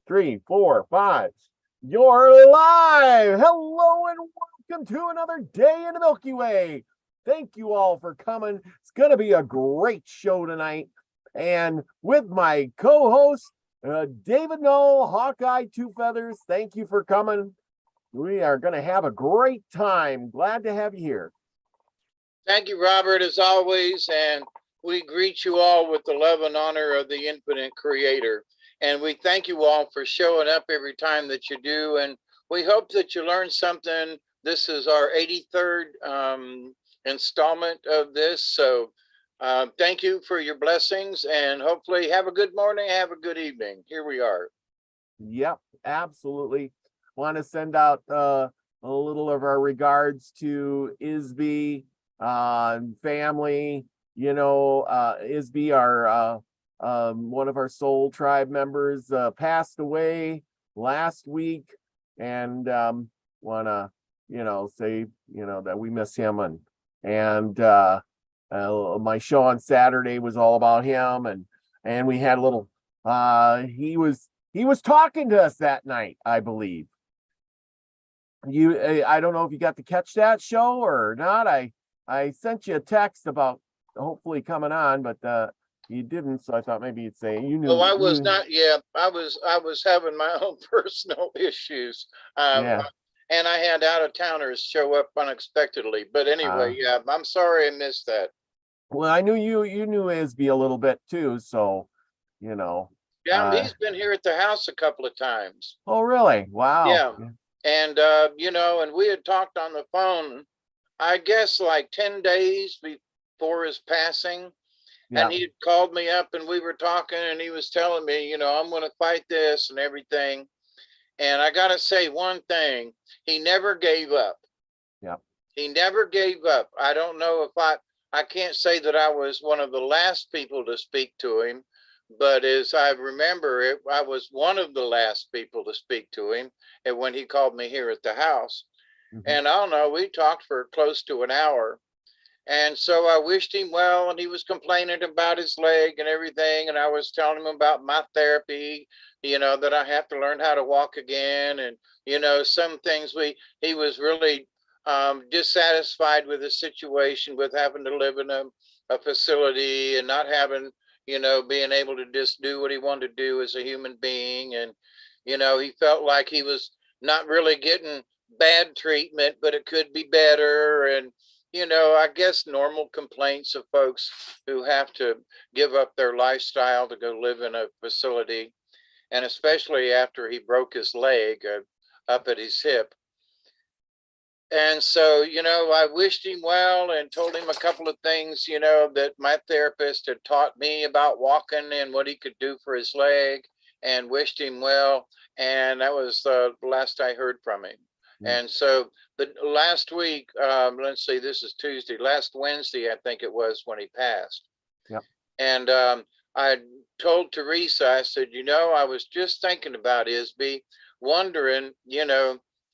Three, four, five. You're live. Hello and welcome to another day in the Milky Way. Thank you all for coming. It's going to be a great show tonight. And with my co-host, David Null, Hawkeye Two Feathers, thank you for coming. We are going to have a great time. Glad to have you here. Thank you, Robert, as always. And we greet you all with the love and honor of the infinite creator. And we thank you all for showing up every time that you do. And we hope that you learn something. This is our 83rd installment of this. So thank you for your blessings and hopefully have a good morning, have a good evening. Here we are. Yep, absolutely. Want to send out a little of our regards to Isby family. You know, Isby, our one of our soul tribe members, passed away last week, and want to say that we miss him, and my show on Saturday was all about him, and we had a little he was talking to us that night, I believe. I don't know if you got to catch that show or not. I sent you a text about hopefully coming on, but you didn't, so I thought maybe you'd say you knew. Oh, I was not. Yeah, I was having my own personal issues. Yeah. And I had out of towners show up unexpectedly. But anyway, yeah, I'm sorry I missed that. Well, I knew you knew Isby a little bit too, so Yeah, he's been here at the house a couple of times. Oh, really? Wow. Yeah. And and we had talked on the phone, I guess like 10 days before his passing. Yeah. And he had called me up and we were talking and he was telling me, I'm going to fight this and everything. And I got to say one thing, he never gave up. Yeah. He never gave up. I don't know if I can't say that I was one of the last people to speak to him, but as I remember it, I was one of the last people to speak to him. And when he called me here at the house, and I don't know, we talked for close to an hour. And so I wished him well, and he was complaining about his leg and everything. And I was telling him about my therapy, that I have to learn how to walk again. And, some things he was really dissatisfied with the situation with having to live in a facility and not having, being able to just do what he wanted to do as a human being. And, he felt like he was not really getting bad treatment, but it could be better. And, I guess normal complaints of folks who have to give up their lifestyle to go live in a facility, and especially after he broke his leg up at his hip. And so, I wished him well and told him a couple of things, that my therapist had taught me about walking and what he could do for his leg, and wished him well. And that was the last I heard from him. And so the last week, let's see, this is Tuesday, last Wednesday, I think it was when he passed. Yep. And I told Teresa, I said, I was just thinking about Isby, wondering,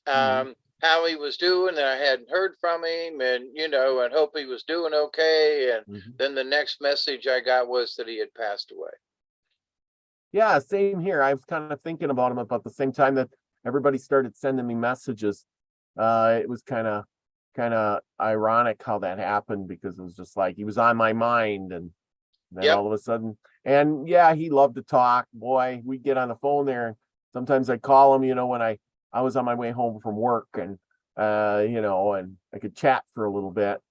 how he was doing, and I hadn't heard from him, and, and hope he was doing okay. And then the next message I got was that he had passed away. Yeah, same here. I was kind of thinking about him about the same time that everybody started sending me messages. It was kind of ironic how that happened, because it was just like he was on my mind, and then all of a sudden, and yeah, he loved to talk. Boy, we'd get on the phone there. Sometimes I'd call him, when I was on my way home from work, and and I could chat for a little bit.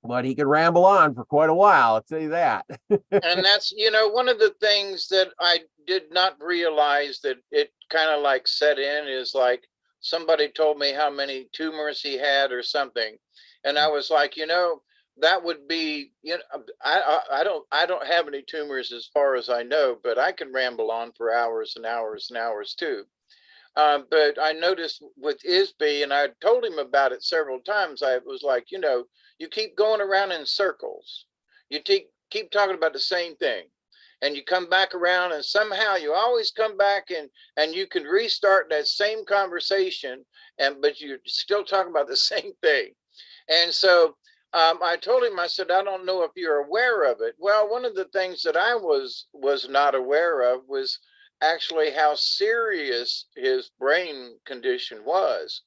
But he could ramble on for quite a while, I'll tell you that. And that's, one of the things that I did not realize that it kind of like set in is like somebody told me how many tumors he had or something. And I was like, that would be, I don't have any tumors as far as I know, but I can ramble on for hours and hours and hours too. But I noticed with Isby, and I told him about it several times, I was like, you keep going around in circles. You keep talking about the same thing. And you come back around, and somehow you always come back and you can restart that same conversation, but you're still talking about the same thing. And so I told him, I said, I don't know if you're aware of it. Well, one of the things that I was not aware of was actually how serious his brain condition was,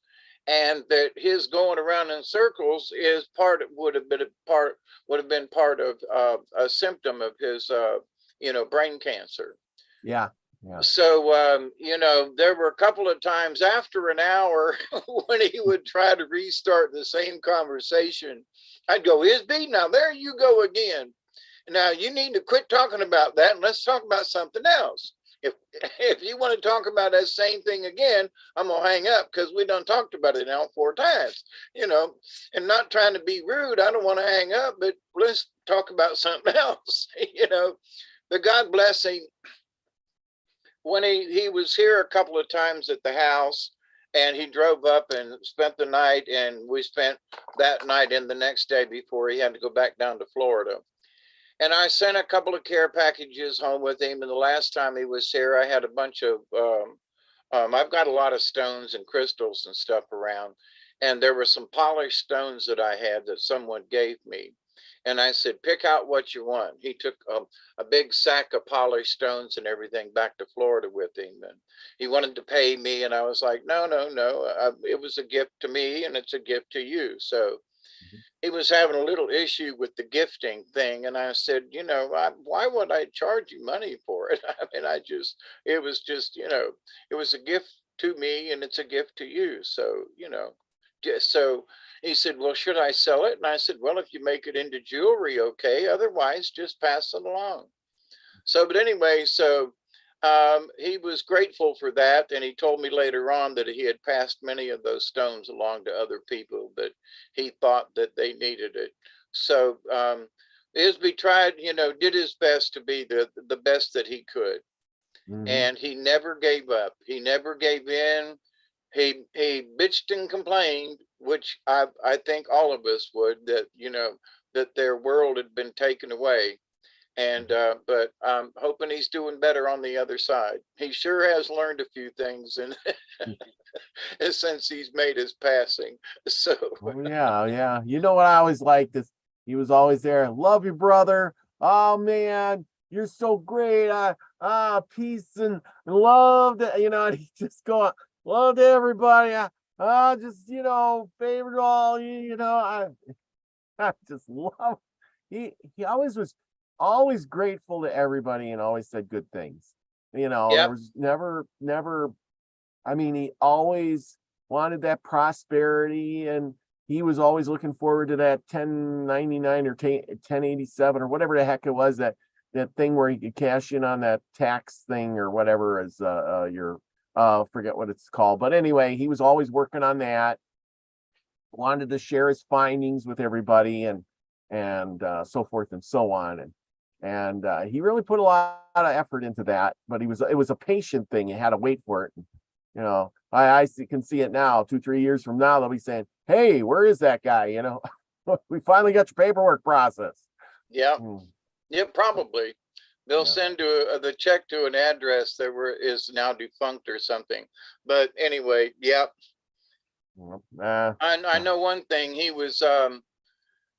and that his going around in circles is would have been part of a symptom of his brain cancer. Yeah. Yeah. So there were a couple of times after an hour when he would try to restart the same conversation, I'd go, Isby, now there you go again. Now you need to quit talking about that and let's talk about something else. If you want to talk about that same thing again, I'm gonna hang up because we done talked about it now 4 times, and not trying to be rude. I don't want to hang up, but let's talk about something else, But God bless him. When he was here a couple of times at the house, and he drove up and spent the night, and we spent that night and the next day before he had to go back down to Florida. And I sent a couple of care packages home with him. And the last time he was here, I had a bunch of, I've got a lot of stones and crystals and stuff around. And there were some polished stones that I had that someone gave me. And I said, pick out what you want. He took a big sack of polished stones and everything back to Florida with him. And he wanted to pay me. And I was like, no. It was a gift to me and it's a gift to you. So he was having a little issue with the gifting thing. And I said, why would I charge you money for it? I mean, it was just, it was a gift to me and it's a gift to you. So, so he said, well, should I sell it? And I said, well, if you make it into jewelry, okay. Otherwise, just pass it along. So, but anyway, so he was grateful for that. And he told me later on that he had passed many of those stones along to other people that he thought that they needed it. So Isby tried, did his best to be the best that he could. Mhm. And he never gave up. He never gave in. He bitched and complained, which I think all of us would, that, that their world had been taken away. And but I'm hoping he's doing better on the other side. He sure has learned a few things and since he's made his passing. So Oh, yeah, yeah. You know what I always liked is he was always there. Love you, brother. Oh man, you're so great. Peace and love to, and he just go love to everybody. Just favorite all you. I just love. He always was always grateful to everybody and always said good things. There yep, was never. I mean, he always wanted that prosperity, and he was always looking forward to that 1099 or 1087 or whatever the heck it was, that thing where he could cash in on that tax thing or whatever, as your forget what it's called. But anyway, he was always working on that, wanted to share his findings with everybody, and so forth and so on. And he really put a lot of effort into that, but it was a patient thing. You had to wait for it. I can see it now. 2-3 years from now, they'll be saying, hey, where is that guy? We finally got your paperwork process. yep, yep, probably. They'll Yeah. send the check to an address that is now defunct or something. But anyway, yep. I know one thing. He was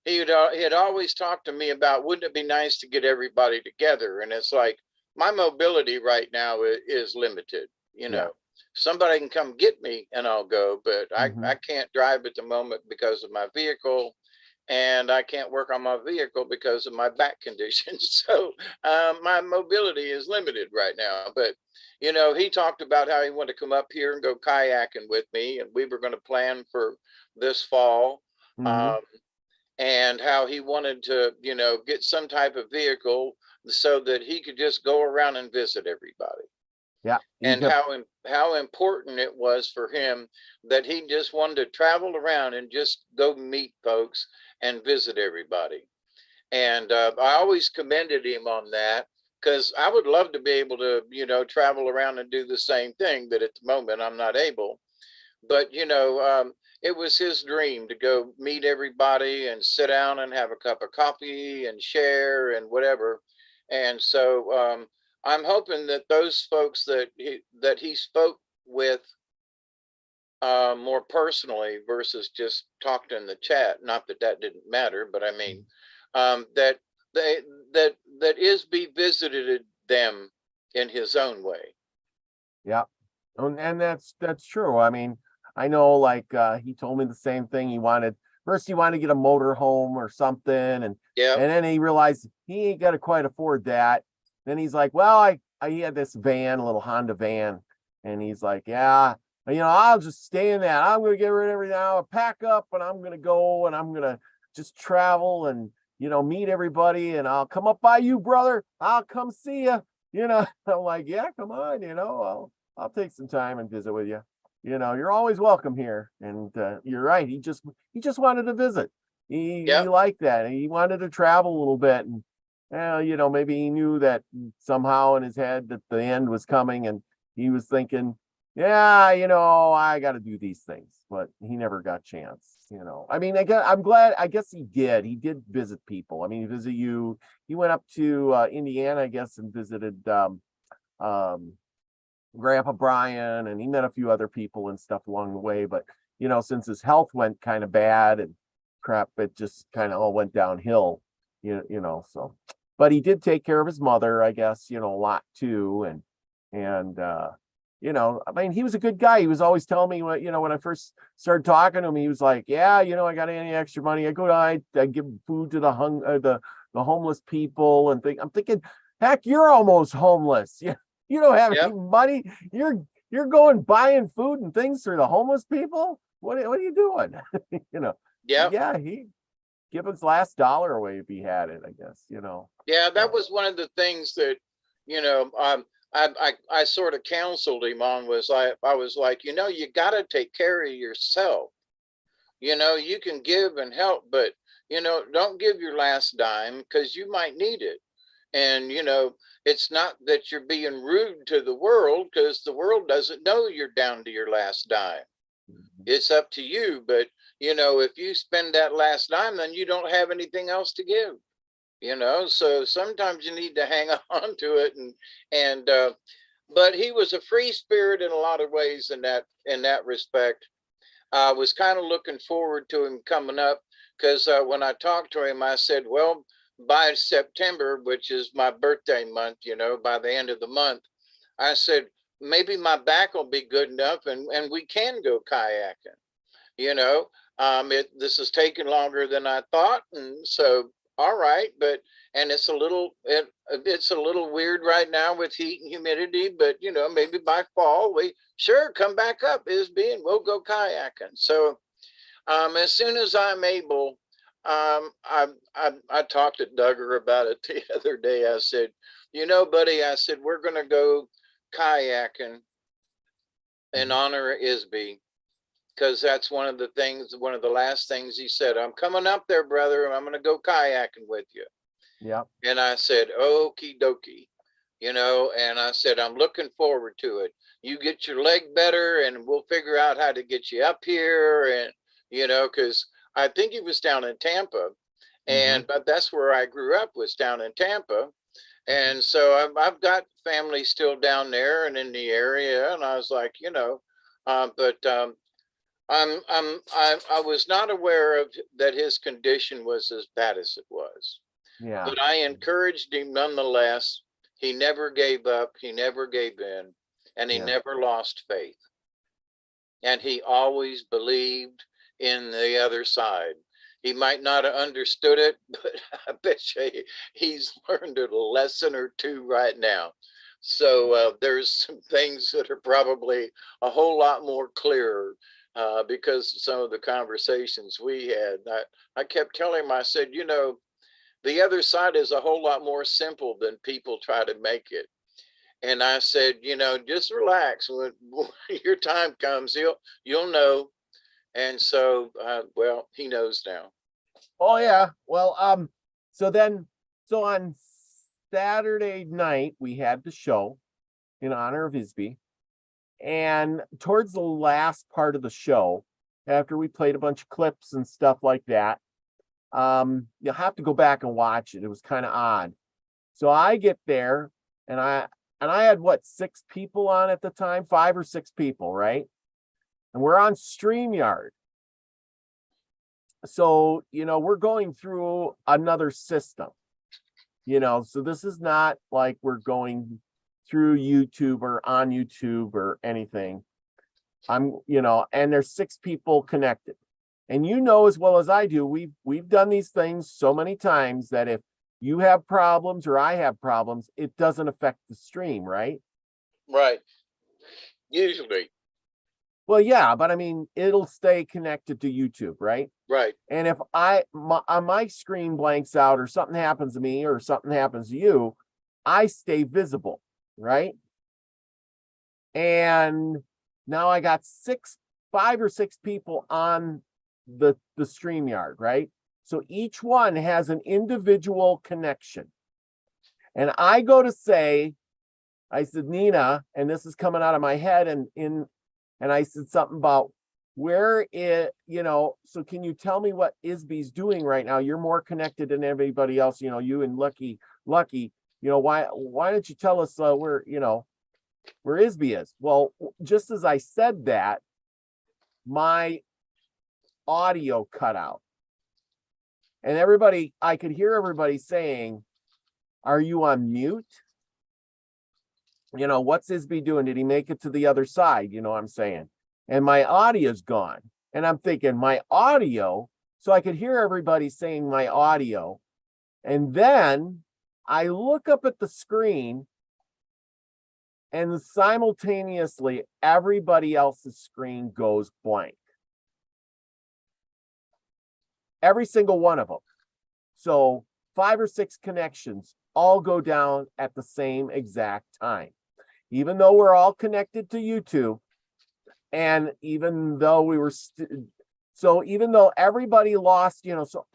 he had always talked to me about, wouldn't it be nice to get everybody together? And it's like, my mobility right now is limited. Yeah. Somebody can come get me and I'll go, but Mhm. I can't drive at the moment because of my vehicle, and I can't work on my vehicle because of my back condition. So my mobility is limited right now. But he talked about how he wanted to come up here and go kayaking with me, and we were going to plan for this fall. Mhm. Um, and how he wanted to, get some type of vehicle so that he could just go around and visit everybody. Yeah. And how important it was for him that he just wanted to travel around and just go meet folks and visit everybody. And I always commended him on that, because I would love to be able to, travel around and do the same thing, but at the moment I'm not able. But it was his dream to go meet everybody and sit down and have a cup of coffee and share and whatever. And so I'm hoping that those folks that he spoke with more personally versus just talked in the chat, not that that didn't matter, but I mean that they that Isby visited them in his own way. Yeah. And that's true. I mean, I know like he told me the same thing. He wanted to get a motor home or something, and Yeah, then he realized he ain't gotta quite afford that. Then he's like, well, I he had this van, a little Honda van, and he's like, yeah, I'll just stay in that. I'm gonna get rid of everything. I'll pack up and I'm gonna go and I'm gonna just travel and meet everybody, and I'll come up by you, brother. I'll come see you. I'm like, yeah, come on, I'll take some time and visit with you. You're always welcome here. And you're right. He just wanted to visit. yeah, He liked that. He wanted to travel a little bit. And maybe he knew that somehow in his head that the end was coming, and he was thinking, yeah, I got to do these things, but he never got a chance. I mean, I'm glad. I guess he did. He did visit people. I mean, he visited you. He went up to Indiana, I guess, and visited um, Grandpa Brian, and he met a few other people and stuff along the way. But since his health went kind of bad and crap, it just kind of all went downhill. So, but he did take care of his mother, I guess, a lot too. And I mean, he was a good guy. He was always telling me when I first started talking to him, he was like, yeah, I got any extra money, I give food to the homeless people, and I'm thinking, heck, you're almost homeless. You don't have yeah, any money. You're going buying food and things for the homeless people. What are you doing? yeah. Yeah, he give his last dollar away if he had it, I guess, Yeah, that so. was one of the things that, you know, um, I sort of counseled him on. Was I was like, you got to take care of yourself. You can give and help, but don't give your last dime because you might need it. And it's not that you're being rude to the world, because the world doesn't know you're down to your last dime. Mhm. It's up to you. But if you spend that last dime, then you don't have anything else to give. So sometimes you need to hang on to it. And but he was a free spirit in a lot of ways in that respect. I was kind of looking forward to him coming up, because when I talked to him, I said, well, by September, which is my birthday month, by the end of the month, I said, maybe my back will be good enough, and we can go kayaking. you know this is taking longer than I thought, and so all right. But and it's a little weird right now with heat and humidity, but maybe by fall we sure come back up is being we'll go kayaking. So as soon as I'm able, I talked to Duggar about it the other day. I said, buddy, I said, we're gonna go kayaking in Mhm. honor of Isby, because that's one of the last things he said. I'm coming up there, brother, and I'm going to go kayaking with you. Yeah. And I said, okie dokie, and I said, I'm looking forward to it. You get your leg better, and we'll figure out how to get you up here. And, because I think he was down in Tampa, Hmm. but that's where I grew up, was down in Tampa. Hmm. And so I've got family still down there and in the area. And I was like, but I was not aware of that his condition was as bad as it was, Yeah. but I encouraged him nonetheless. He never gave up, he never gave in, and he Yeah. never lost faith. And he always believed in the other side. He might not have understood it, but I bet you he's learned a lesson or two right now. So there's some things that are probably a whole lot more clearer because of some of the conversations we had. I kept telling him, I said, the other side is a whole lot more simple than people try to make it. And I said, just relax. When your time comes, you'll know. And so, well, he knows now. Oh yeah. Well, so then, so on Saturday night we had the show in honor of Isby, and towards the last part of the show, after we played a bunch of clips and stuff like that, you'll have to go back and watch it. It was kind of odd. So I get there, and I had what, 6 people on at the time, 5 or 6 people, right? And we're on StreamYard. So, we're going through another system, so this is not like we're going through YouTube or on YouTube or anything, I'm, you know, and there's 6 people connected. And you know as well as I do, we've done these things so many times that if you have problems or I have problems, it doesn't affect the stream, right? Right. Usually. Well, yeah, but I mean, it'll stay connected to YouTube, right? Right. And if my screen blanks out or something happens to me or something happens to you, I stay visible, right? And now I got 5 or 6 people on the StreamYard, right? So each one has an individual connection. And I go to say, I said, Nina, and this is coming out of my head, and I said something about where it, you know, so can you tell me what Isby's doing right now? You're more connected than everybody else, you know, you and Lucky, you know, why don't you tell us where, you know, where Isby is? Well, just as I said that, my audio cut out. And I could hear everybody saying, are you on mute? You know, what's Isby doing? Did he make it to the other side? You know what I'm saying? And my audio's gone. And I'm thinking, my audio, so I could hear everybody saying my audio. And then I look up at the screen and simultaneously everybody else's screen goes blank. Every single one of them. So 5 or 6 connections all go down at the same exact time. Even though we're all connected to YouTube, and even though we were, so even though everybody lost, you know, so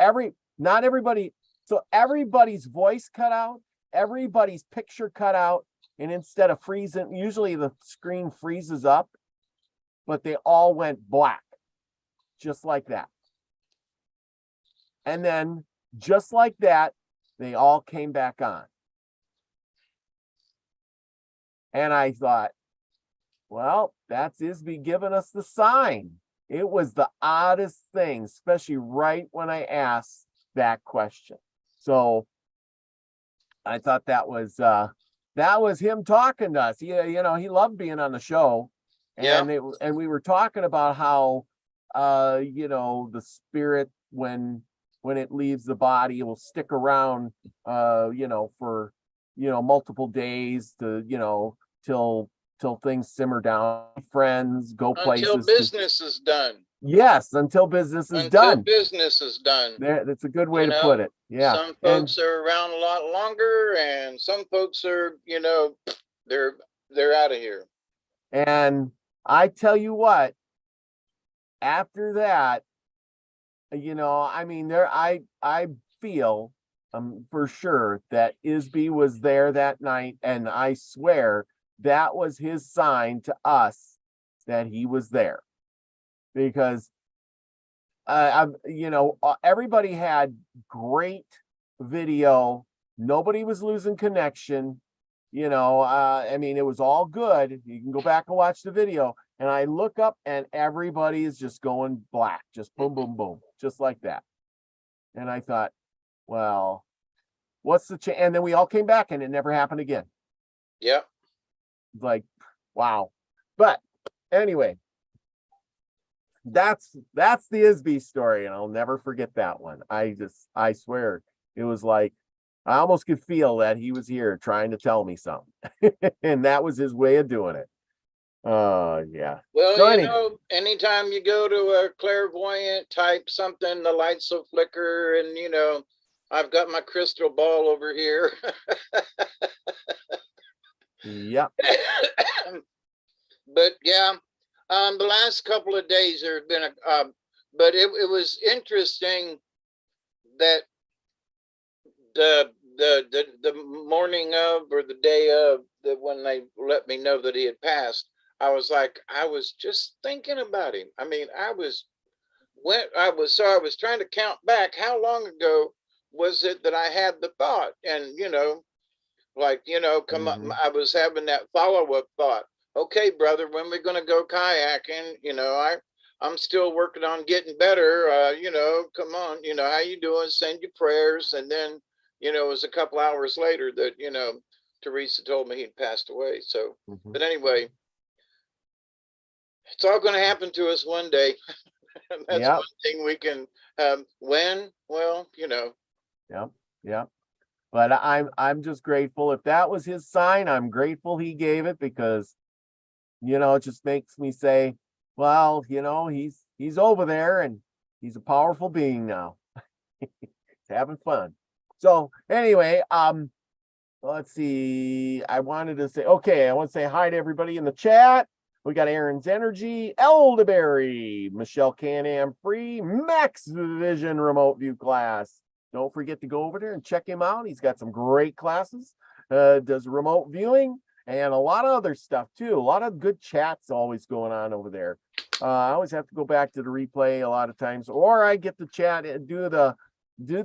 not everybody, so everybody's voice cut out, everybody's picture cut out, and instead of freezing, usually the screen freezes up, but they all went black, just like that. And then just like that, they all came back on. And I thought, well, that's Isby giving us the sign. It was the oddest thing, especially right when I asked that question. So I thought that was him talking to us. He, you know, he loved being on the show. And and we were talking about how you know, the spirit when it leaves the body, it will stick around you know, for, you know, multiple days to, you know, till things simmer down, friends, go places. Until business is done. Yes, until business is done. Until business is done. That's a good way to put it. Yeah. Some folks are around a lot longer, and some folks are, you know, they're out of here. And I tell you what, after that, you know, I mean, I feel for sure that Isby was there that night, and I swear that was his sign to us that he was there, because you know, everybody had great video, nobody was losing connection, you know, I mean, it was all good. You can go back and watch the video, and I look up and everybody is just going black, just boom, boom, boom, just like that. And I thought, well, what's the chance? And then we all came back and it never happened again. Yep. Like, wow. But anyway, that's the Isby story, and I'll never forget that one. I swear, it was like I almost could feel that he was here trying to tell me something. And that was his way of doing it. Yeah. Well, so you know, anytime you go to a clairvoyant, type something, the lights will flicker, and you know, I've got my crystal ball over here. Yeah. But yeah, the last couple of days there have been but it was interesting that the morning of, or the day of, that when they let me know that he had passed, I was just thinking about him. I mean, I was trying to count back, how long ago was it that I had the thought, and you know, like, you know, come up, I was having that follow-up thought. Okay, brother, when we're going to go kayaking? You know, I'm still working on getting better. You know, come on, you know, how you doing? Send your prayers. And then, you know, it was a couple hours later that, you know, Teresa told me he'd passed away. So, Mhm. but anyway, it's all going to happen to us one day. That's Yep. one thing we can, when, well, you know. Yep. Yep. But I'm just grateful. If that was his sign, I'm grateful he gave it, because, you know, it just makes me say, well, you know, he's over there and he's a powerful being now. He's having fun. So anyway, let's see. I wanted to say, okay, I want to say hi to everybody in the chat. We got Aaron's Energy, Elderberry, Michelle Can-Am Free, Max Vision Remote View class. Don't forget to go over there and check him out. He's got some great classes, does remote viewing and a lot of other stuff too. A lot of good chats always going on over there. I always have to go back to the replay a lot of times, or I get to chat and do the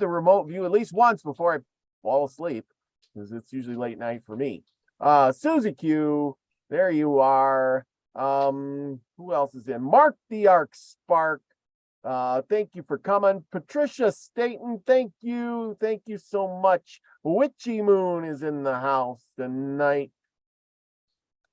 remote view at least once before I fall asleep, because it's usually late night for me. Susie Q, there you are. Who else is in? Mark the Arc Spark. Thank you for coming. Patricia Staten, thank you. Thank you so much. Witchy Moon is in the house tonight.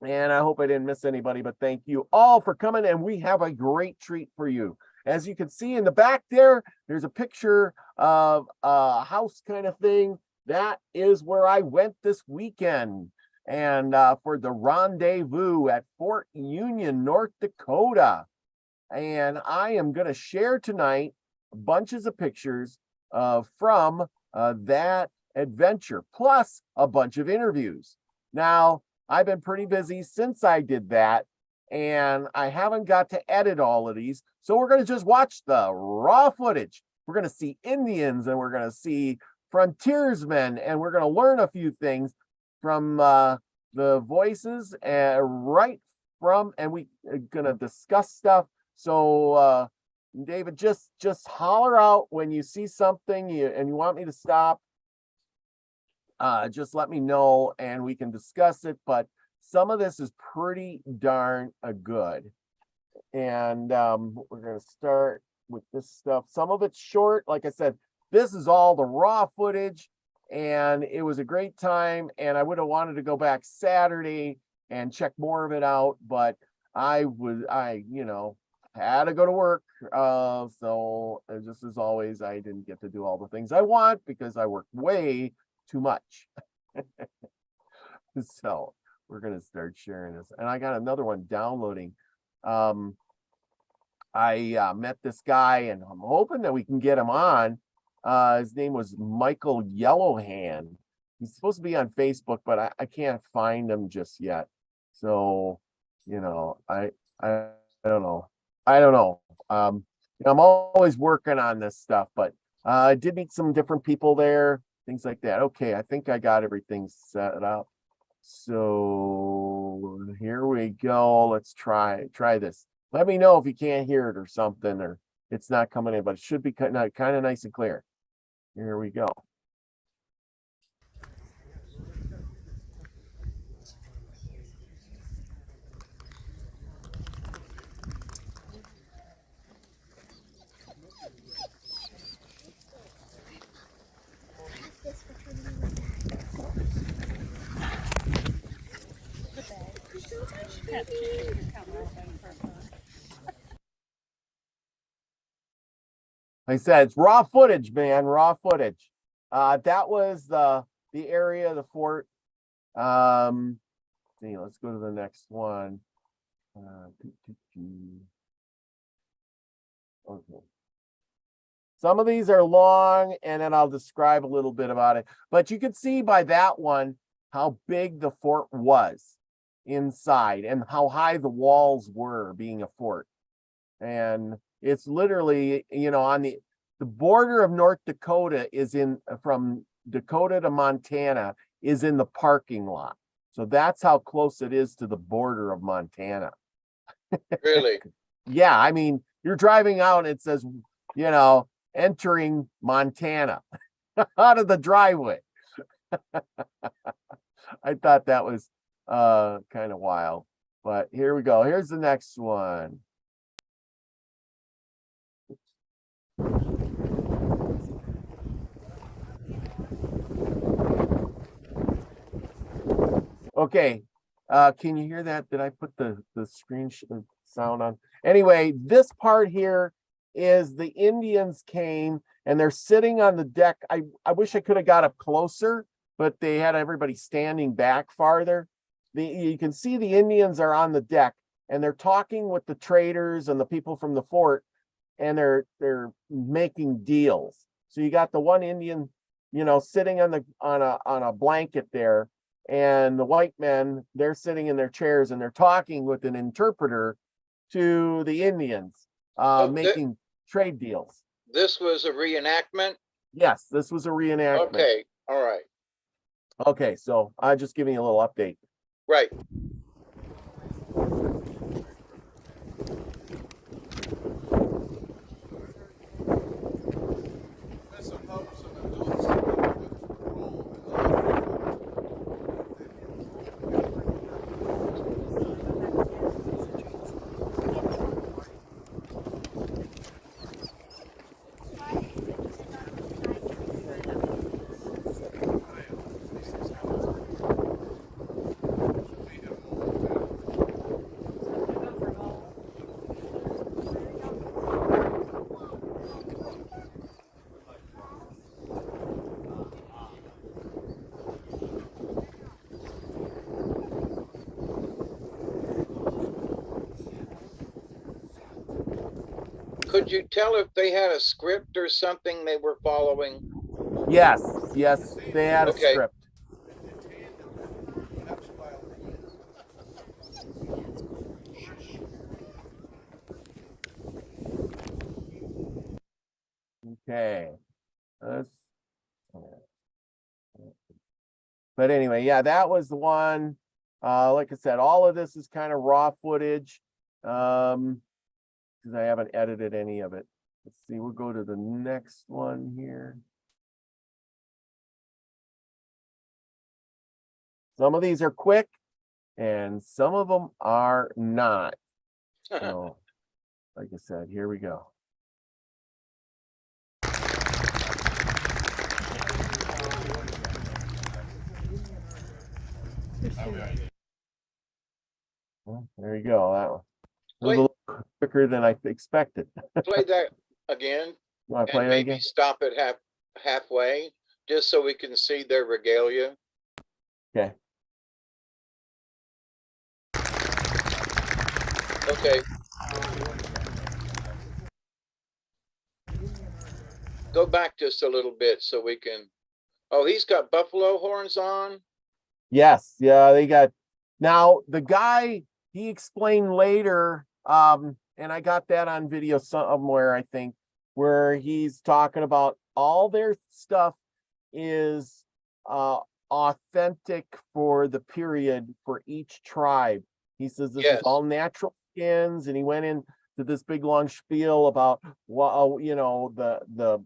And I hope I didn't miss anybody, but thank you all for coming. And we have a great treat for you. As you can see in the back there's a picture of a house kind of thing. That is where I went this weekend. And for the rendezvous at Fort Union, North Dakota. And I am going to share tonight bunches of pictures from that adventure, plus a bunch of interviews. Now, I've been pretty busy since I did that, and I haven't got to edit all of these. So we're going to just watch the raw footage. We're going to see Indians, and we're going to see frontiersmen, and we're going to learn a few things from the voices right from, and we are going to discuss stuff. So David, just holler out when you see something and you want me to stop. Just let me know and we can discuss it. But some of this is pretty darn good. And we're going to start with this stuff. Some of it's short. Like I said, this is all the raw footage, and it was a great time. And I would have wanted to go back Saturday and check more of it out, but I had to go to work. So just as always, I didn't get to do all the things I want because I work way too much. So we're going to start sharing this. And I got another one downloading. I met this guy, and I'm hoping that we can get him on. His name was Michael Yellowhand. He's supposed to be on Facebook, but I can't find him just yet. So, you know, I don't know. I don't know. I'm always working on this stuff, but I did meet some different people there, things like that. Okay, I think I got everything set up. So here we go. Let's try this. Let me know if you can't hear it or something, or it's not coming in, but it should be kind of nice and clear. Here we go. Like I said, it's raw footage, man, raw footage. That was the area of the fort. See, let's go to the next one. Okay. Some of these are long, and then I'll describe a little bit about it. But you can see by that one how big the fort was inside and how high the walls were, being a fort. And it's literally, on the border of North Dakota is from Dakota to Montana is in the parking lot. So that's how close it is to the border of Montana. Really? Yeah, I mean, you're driving out and it says, entering Montana out of the driveway. I thought that was kind of wild. But here we go. Here's the next one. Okay, can you hear that? Did I put the screen sound on? Anyway, this part here is the Indians came and they're sitting on the deck. I wish I could have got up closer, but they had everybody standing back farther. You can see the Indians are on the deck and they're talking with the traders and the people from the fort, and they're making deals. So you got the one Indian, sitting on a blanket there, and the white men, they're sitting in their chairs and they're talking with an interpreter to the Indians, making trade deals. This was a reenactment? Yes, this was a reenactment. Okay, all right. Okay, so I'm just giving you a little update. Right. Could you tell if they had a script or something they were following? Yes, they had a script. Okay. But anyway, yeah, that was the one. Like I said, all of this is kind of raw footage, because I haven't edited any of it. Let's see, we'll go to the next one here. Some of these are quick and some of them are not. So, like I said, here we go. Well, there you go. That one was a little quicker than I expected. Play that again. You want to play and that maybe again? stop it halfway, just so we can see their regalia. Okay. Okay. Go back just a little bit so we can. Oh, he's got buffalo horns on. Yes, yeah, they got. Now the guy, he explained later, and I got that on video somewhere, I think, where he's talking about all their stuff is authentic for the period for each tribe. He says this is all natural skins, and he went into this big long spiel about the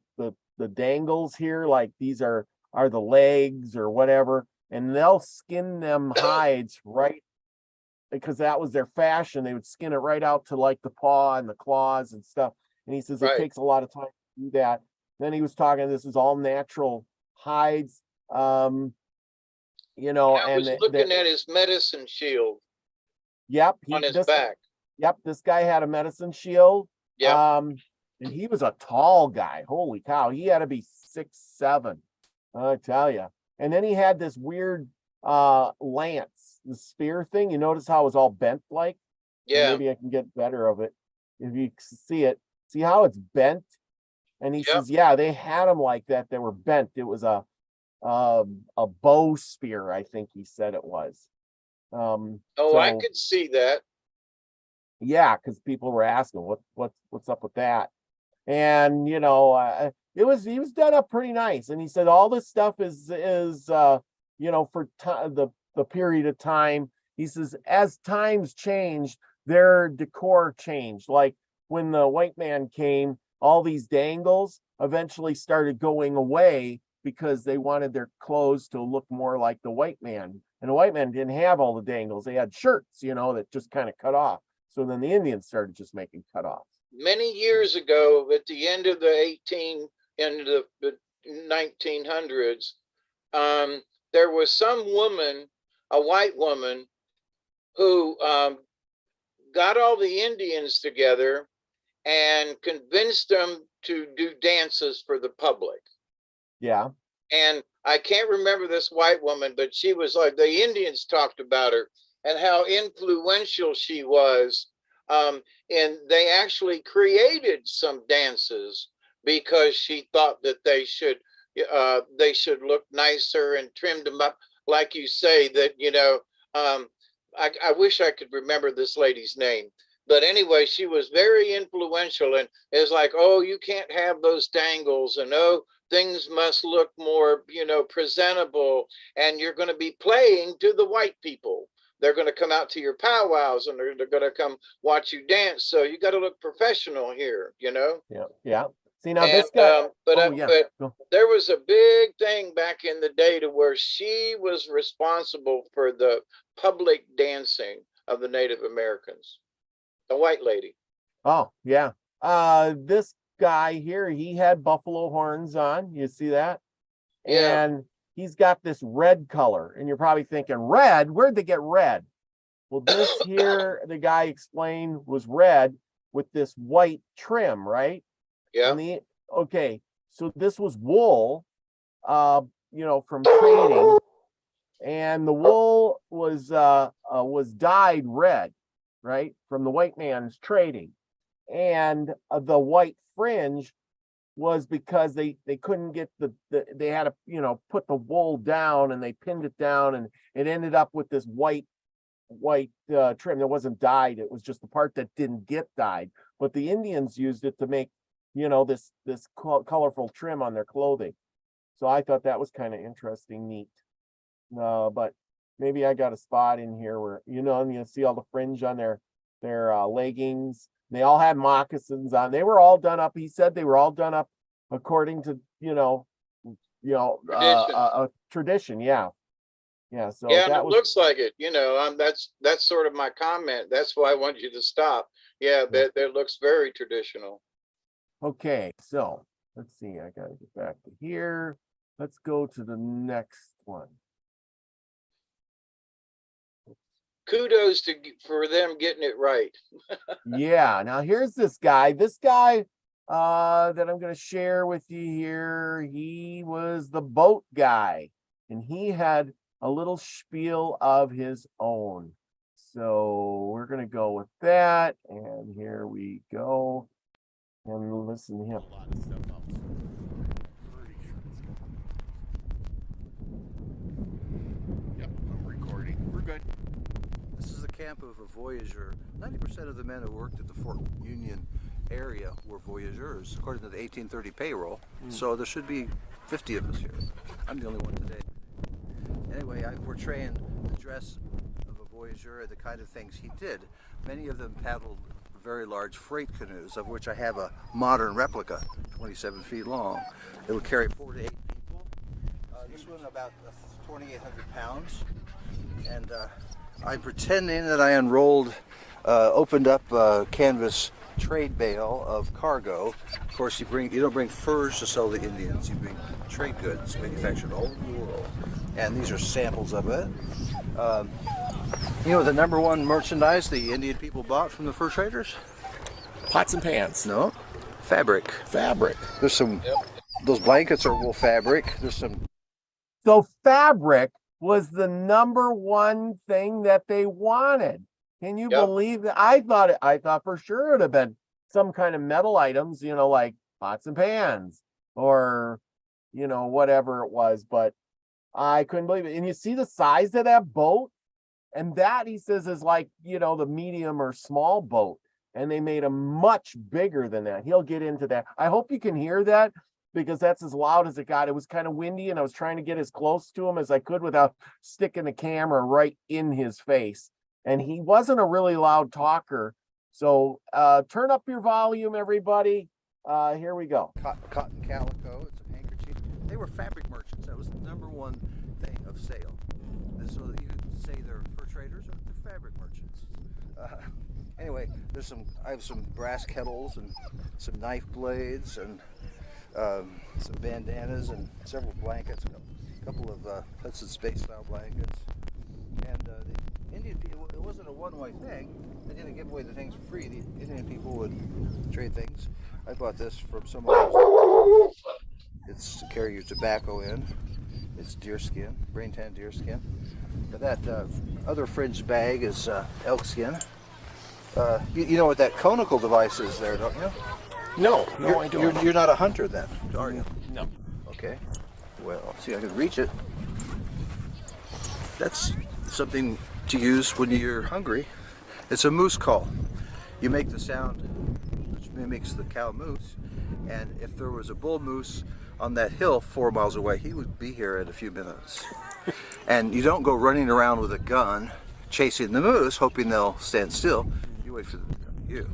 dangles here, like these are the legs or whatever, and they'll skin them hides right, because that was their fashion. They would skin it right out to like the paw and the claws and stuff. And he says it takes a lot of time to do that. Then he was talking, this is all natural hides. I was looking at his medicine shield. Yep. On his back. Yep. This guy had a medicine shield. Yep. And he was a tall guy. Holy cow. He had to be 6'7". I tell you. And then he had this weird lance, the spear thing. You notice how it was all bent like? Yeah. Maybe I can get better of it. If you see it, see how it's bent? And he says, yeah, they had them like that. They were bent. It was a bow spear, I think he said it was. I could see that. Yeah, because people were asking what's up with that. And he was done up pretty nice. And he said all this stuff is for the period of time. He says as times changed, their decor changed. Like when the white man came, all these dangles eventually started going away because they wanted their clothes to look more like the white man. And the white man didn't have all the dangles. They had shirts, that just kind of cut off. So then the Indians started just making cutoffs. Many years ago, at the end of the 1900s, there was some woman a white woman who got all the Indians together and convinced them to do dances for the public. Yeah. And I can't remember this white woman, but she was like, the Indians talked about her and how influential she was. And they actually created some dances because she thought that they should look nicer and trimmed them up, like you say. That I wish I could remember this lady's name, but anyway, she was very influential, and it's like, oh, you can't have those dangles, and oh, things must look more, presentable, and you're going to be playing to the white people. They're going to come out to your powwows and they're going to come watch you dance. So you got to look professional here, Yeah. Yeah. See, now And, this guy, but there was a big thing back in the day to where she was responsible for the public dancing of the Native Americans, the white lady. Oh, yeah. This guy here, he had buffalo horns on. You see that? Yeah. And he's got this red color. And you're probably thinking, red? Where'd they get red? Well, this here, the guy explained, was red with this white trim, right? Yeah. Okay, so this was wool, from trading, and the wool was dyed red, right, from the white man's trading, and the white fringe was because they couldn't get they had to put the wool down, and they pinned it down, and it ended up with this white trim that wasn't dyed. It was just the part that didn't get dyed, but the Indians used it to make this colorful trim on their clothing. So I thought that was kind of interesting, neat. But maybe I got a spot in here where and you see all the fringe on their leggings. They all had moccasins on. They were all done up. He said they were all done up according to tradition. Yeah. So yeah, it looks like it. That's sort of my comment. That's why I want you to stop. Yeah, that looks very traditional. Okay, so let's see. I gotta get back to here. Let's go to the next one. Kudos for them getting it right. Yeah, now here's this guy. This guy that I'm going to share with you here, he was the boat guy, and he had a little spiel of his own. So we're going to go with that, and here we go. And listen to him. A lot of stuff else. Yep, I'm recording. We're good. This is the camp of a voyageur. 90% of the men who worked at the Fort Union area were voyageurs, according to the 1830 payroll. So there should be 50 of us here. I'm the only one today. Anyway, I portraying the dress of a voyageur and the kind of things he did. Many of them paddled very large freight canoes, of which I have a modern replica, 27 feet long. It'll carry 4 to 8 people. This one about 2,800 pounds. And I'm pretending that I opened up a canvas trade bale of cargo. Of course, you don't bring furs to sell to Indians. You bring trade goods manufactured all over the world. And these are samples of it. The number one merchandise the Indian people bought from the fur traders? Pots and pans. No, fabric. Fabric. There's some, those blankets are wool fabric. There's some. So fabric was the number one thing that they wanted. Can you believe that? I thought for sure it would have been some kind of metal items, like pots and pans or, whatever it was, but I couldn't believe it. And you see the size of that boat? And that, he says, is like, the medium or small boat. And they made them much bigger than that. He'll get into that. I hope you can hear that, because that's as loud as it got. It was kind of windy, and I was trying to get as close to him as I could without sticking the camera right in his face. And he wasn't a really loud talker. So turn up your volume, everybody. Here we go. Cotton calico, it's a handkerchief. They were fabric merchants. That was the number one thing of sale. And so you could say they're fur traders or they're fabric merchants. Anyway, I have some brass kettles and some knife blades and some bandanas and several blankets, a couple of Hudson Space style blankets. wasn't a one-way thing. They didn't give away the things for free. The Indian people would trade things. I bought this from someone else. It's to carry your tobacco in. It's deer skin, brain tan deer skin. But that other fringed bag is elk skin. You know what that conical device is there, don't you? No, I don't. You're not a hunter then, are you? No. Okay. Well, see, I can reach it. That's something to use when you're hungry. It's a moose call. You make the sound which mimics the cow moose, and if there was a bull moose on that hill 4 miles away, he would be here in a few minutes. And you don't go running around with a gun chasing the moose hoping they'll stand still. You wait for them to come to you.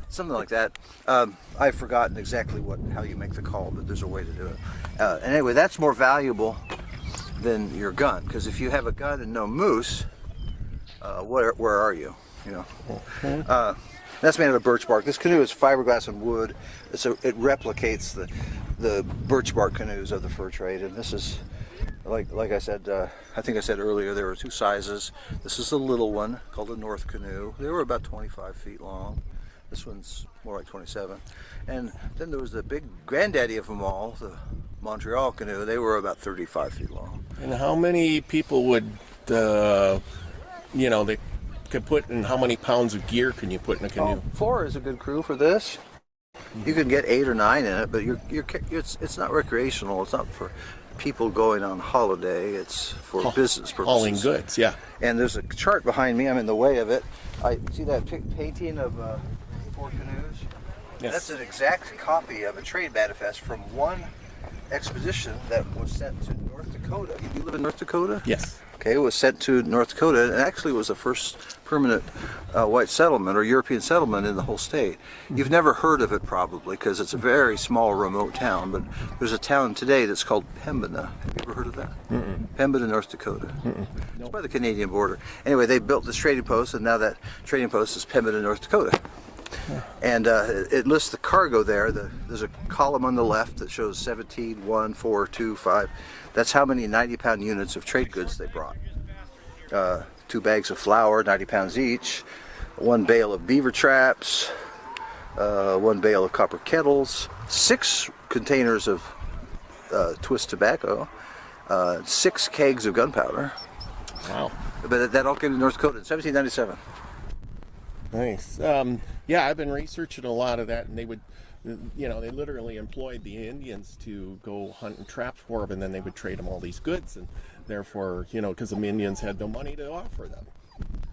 Something like that. I've forgotten exactly how you make the call, but there's a way to do it. And anyway, that's more valuable than your gun, because if you have a gun and no moose, where are you? You know. That's made out of birch bark. This canoe is fiberglass and wood. It replicates the birch bark canoes of the fur trade, and this is like I said. I think I said earlier there were two sizes. This is the little one called the North Canoe. They were about 25 feet long. This one's more like 27. And then there was the big granddaddy of them all, the Montreal canoe. They were about 35 feet long. And how many people would, they could put in, how many pounds of gear can you put in a canoe? 4 is a good crew for this. You can get 8 or 9 in it, but it's not recreational. It's not for people going on holiday. It's for business purposes. Hauling goods, yeah. And there's a chart behind me. I'm in the way of it. I see that painting of 4 canoes. Yes. That's an exact copy of a trade manifest from one expedition that was sent to North Dakota. You live in North Dakota? Yes. Okay, it was sent to North Dakota, and actually was the first permanent white settlement or European settlement in the whole state. You've never heard of it probably because it's a very small, remote town, but there's a town today that's called Pembina. Have you ever heard of that? Pembina, North Dakota. It's by the Canadian border. Anyway, they built this trading post, and now that trading post is Pembina, North Dakota. And it lists the cargo there. There's a column on the left that shows 17, 1, 4, 2, 5. That's how many 90-pound units of trade goods they brought. 2 bags of flour, 90 pounds each, 1 bale of beaver traps, 1 bale of copper kettles, 6 containers of twist tobacco, 6 kegs of gunpowder. Wow. But that all came to North Dakota in 1797. Nice. Yeah, I've been researching a lot of that, and they would, they literally employed the Indians to go hunt and trap for them, and then they would trade them all these goods, and therefore, because the Indians had no money to offer them.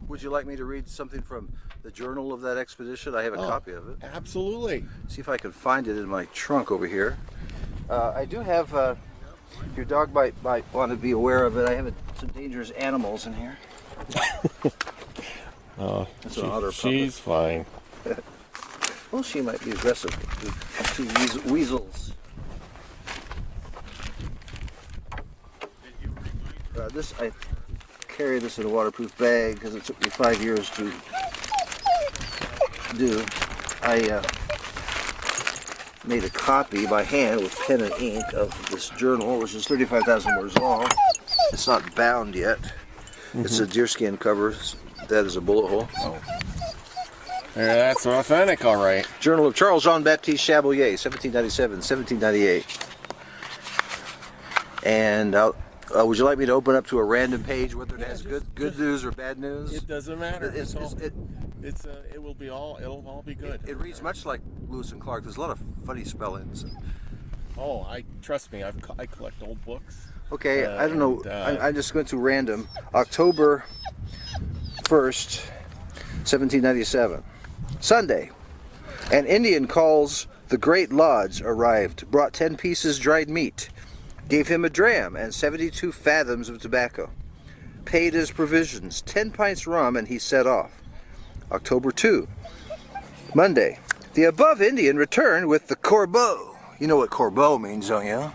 Would you like me to read something from the journal of that expedition? I have a copy of it. Absolutely. See if I can find it in my trunk over here. I do have, your dog might want to be aware of it, I have some dangerous animals in here. That's an otter puppet. She's fine. Well, she might be aggressive to weasels. I carry this in a waterproof bag because it took me 5 years to do. I made a copy by hand with pen and ink of this journal, which is 35,000 words long. It's not bound yet. It's a deerskin cover. That is a bullet hole. Oh. Yeah, that's authentic, all right. Journal of Charles Jean-Baptiste Chabouillet, 1797, 1798. And would you like me to open up to a random page, whether it has good news or bad news? It doesn't matter. It'll all be good. It reads much like Lewis and Clark. There's a lot of funny spellings. Oh, trust me. I collect old books. Okay, I don't know. I just went to random. October 1st, 1797. Sunday. An Indian calls the Great Lodge arrived, brought 10 pieces dried meat, gave him a dram and 72 fathoms of tobacco, paid his provisions, 10 pints rum, and he set off. October 2. Monday. The above Indian returned with the corbeau. You know what corbeau means, don't you?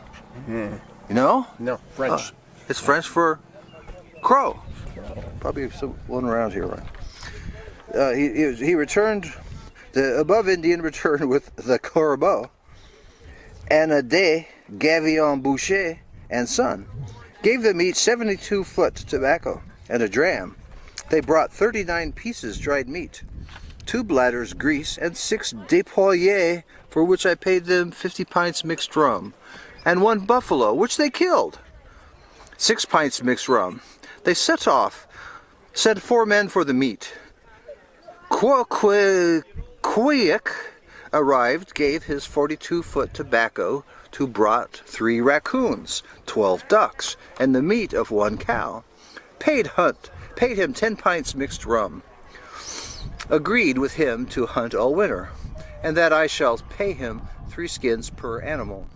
You know? No, French. It's French for crow. Probably someone around here, right? He returned, the above Indian returned with the corbeau, and a de gavillon bouché, and son, gave them each 72 foot tobacco and a dram. They brought 39 pieces dried meat, 2 bladders grease, and 6 dépouillés, for which I paid them 50 pints mixed rum, and 1 buffalo, which they killed. 6 pints mixed rum. They set off, sent 4 men for the meat. Quack arrived, gave his 42-foot tobacco, to brought 3 raccoons, 12 ducks, and the meat of 1 cow. Paid him 10 pints mixed rum. Agreed with him to hunt all winter, and that I shall pay him 3 skins per animal,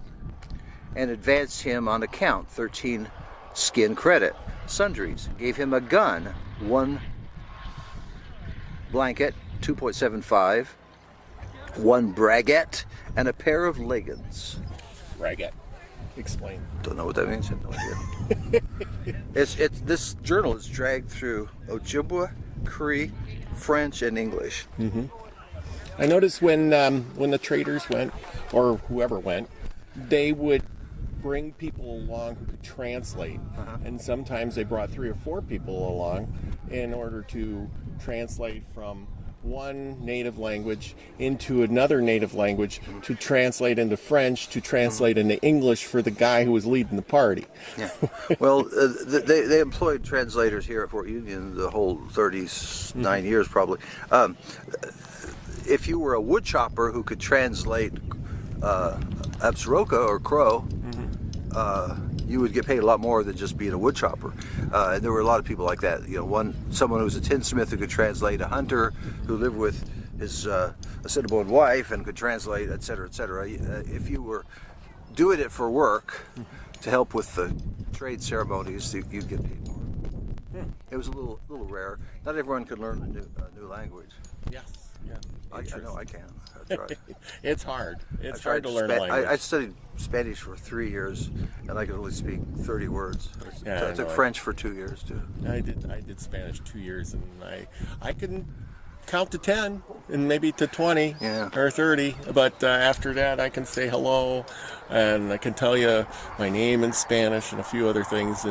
and advanced him on account 13 skin credit. Sundries, gave him a gun, 1 blanket, 2.75, 1 braguette, and a pair of leggings. Braguette. Explain. Don't know what that means. I have no idea. This journal is dragged through Ojibwa, Cree, French, and English. Mm-hmm. I noticed when the traders went, or whoever went, they would bring people along who could translate, and sometimes they brought 3 or 4 people along in order to translate from one native language into another native language, to translate into French, to translate into English for the guy who was leading the party. Yeah. Well, they employed translators here at Fort Union the whole 39 years probably. If you were a wood chopper who could translate Absaroka or Crow, you would get paid a lot more than just being a wood chopper. And there were a lot of people like that. You know, someone who was a tinsmith who could translate, a hunter who lived with his Assiniboine wife and could translate, etc., etc. If you were doing it for work to help with the trade ceremonies, you'd get paid more. It was a little rare. Not everyone could learn a new language. Yes. Yeah. I know I can. I've tried. It's hard. It's I hard to learn a language. I studied Spanish for 3 years, and I could only speak 30 words. I took know. French for 2 years too. I did Spanish 2 years, and I can count to 10 and maybe to 20 or 30, but after that I can say hello, and I can tell you my name in Spanish and a few other things,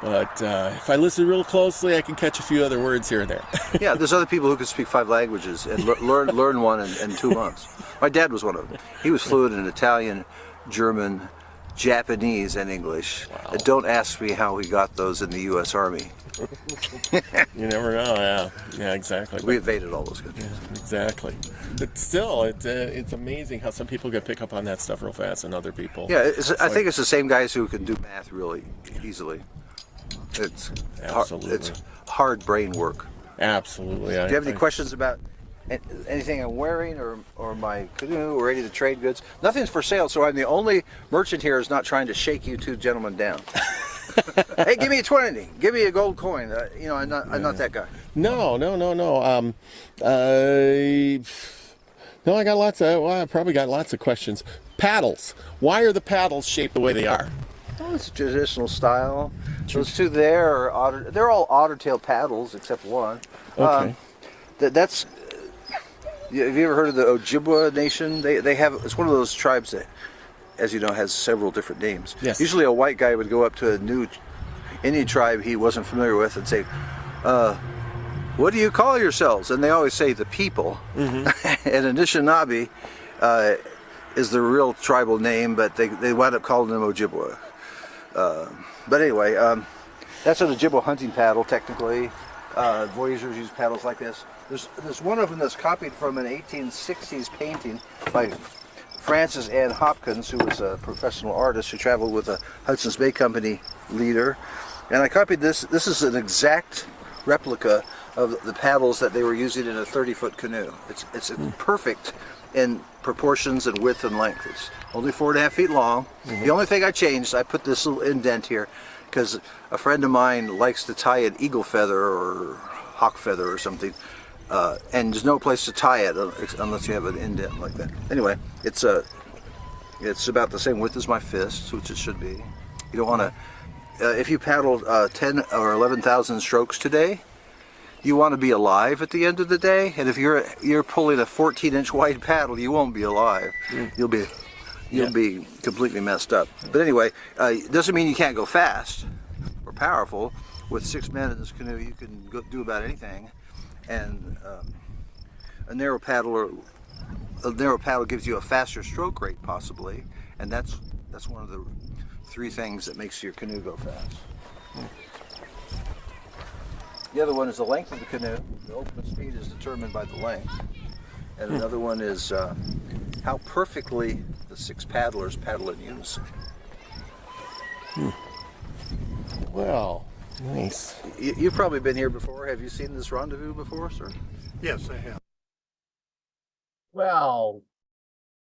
but if I listen real closely, I can catch a few other words here and there. Yeah, there's other people who can speak 5 languages and learn one in 2 months. My dad was one of them. He was fluent in Italian, German, Japanese, and English. Wow. And don't ask me how he got those in the U.S. Army. You never know. Yeah, exactly. We invaded all those countries. Yeah, exactly. But still, it's amazing how some people can pick up on that stuff real fast, and other people. Yeah, I think it's the same guys who can do math really easily. It's hard brain work. Absolutely. Do you have any questions about anything I'm wearing or my canoe or any of the trade goods? Nothing's for sale, so I'm the only merchant here who's not trying to shake you 2 gentlemen down. Hey, give me a 20. Give me a gold coin. I'm not that guy. No. I got lots of. Well, I probably got lots of questions. Paddles. Why are the paddles shaped the way they are? Oh, it's a traditional style. Those 2 there are they're all otter-tailed paddles except one. Okay. That's. Have you ever heard of the Ojibwa Nation? They have. It's one of those tribes that, as you know, has several different names. Yes. Usually, a white guy would go up to a new Indian tribe he wasn't familiar with and say, "What do you call yourselves?" And they always say the people. Mm-hmm. And Anishinaabe is the real tribal name, but they wind up calling them Ojibwa. But anyway, that's an Ojibwa hunting paddle, technically. Voyageurs use paddles like this. There's one of them that's copied from an 1860s painting by Frances Ann Hopkins, who was a professional artist who traveled with a Hudson's Bay Company leader. And I copied this. This is an exact replica of the paddles that they were using in a 30-foot canoe. It's perfect in proportions and width and length. It's only 4.5 feet long. Mm-hmm. The only thing I changed, I put this little indent here because a friend of mine likes to tie an eagle feather or hawk feather or something, and there's no place to tie it unless you have an indent like that. Anyway, it's about the same width as my fist, which it should be. You don't want to. If you paddle 10 or 11,000 strokes today, you want to be alive at the end of the day. And if you're pulling a 14-inch wide paddle, you won't be alive. You'll be you'll be completely messed up. But anyway, it doesn't mean you can't go fast or powerful. With 6 men in this canoe, you can do about anything. And a narrow paddle gives you a faster stroke rate, possibly, and that's one of the 3 things that makes your canoe go fast. The other one is the length of the canoe. The ultimate speed is determined by the length. And another one is how perfectly the 6 paddlers paddle in unison. Well, nice. You've probably been here before. Have you seen this rendezvous before, sir? Yes, I have. Well,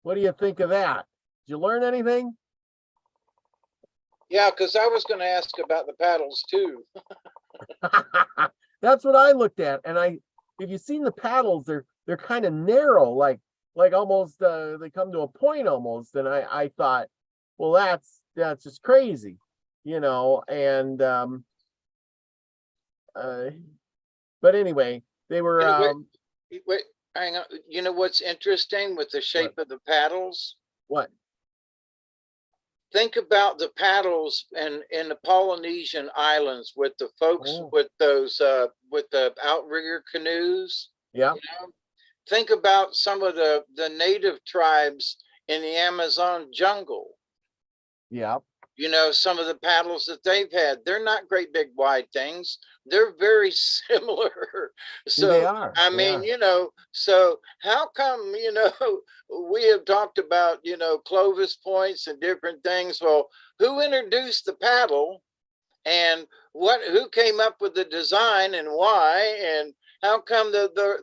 what do you think of that? Did you learn anything? Yeah, because I was going to ask about the paddles too. That's what I looked at, and if you've seen the paddles, they're kind of narrow, like almost they come to a point almost, and I thought, well, that's just crazy, and but anyway, they were Wait, hang on. You know what's interesting with the shape of the paddles? what? Think about the paddles in the Polynesian islands with the folks with those with the outrigger canoes. Yeah. Think about some of the native tribes in the Amazon jungle. Yeah. Some of the paddles that they've had, they're not great big wide things. They're very similar. So They are. I mean, so how come, we have talked about, Clovis points and different things. Well, who introduced the paddle, and who came up with the design, and why, and how come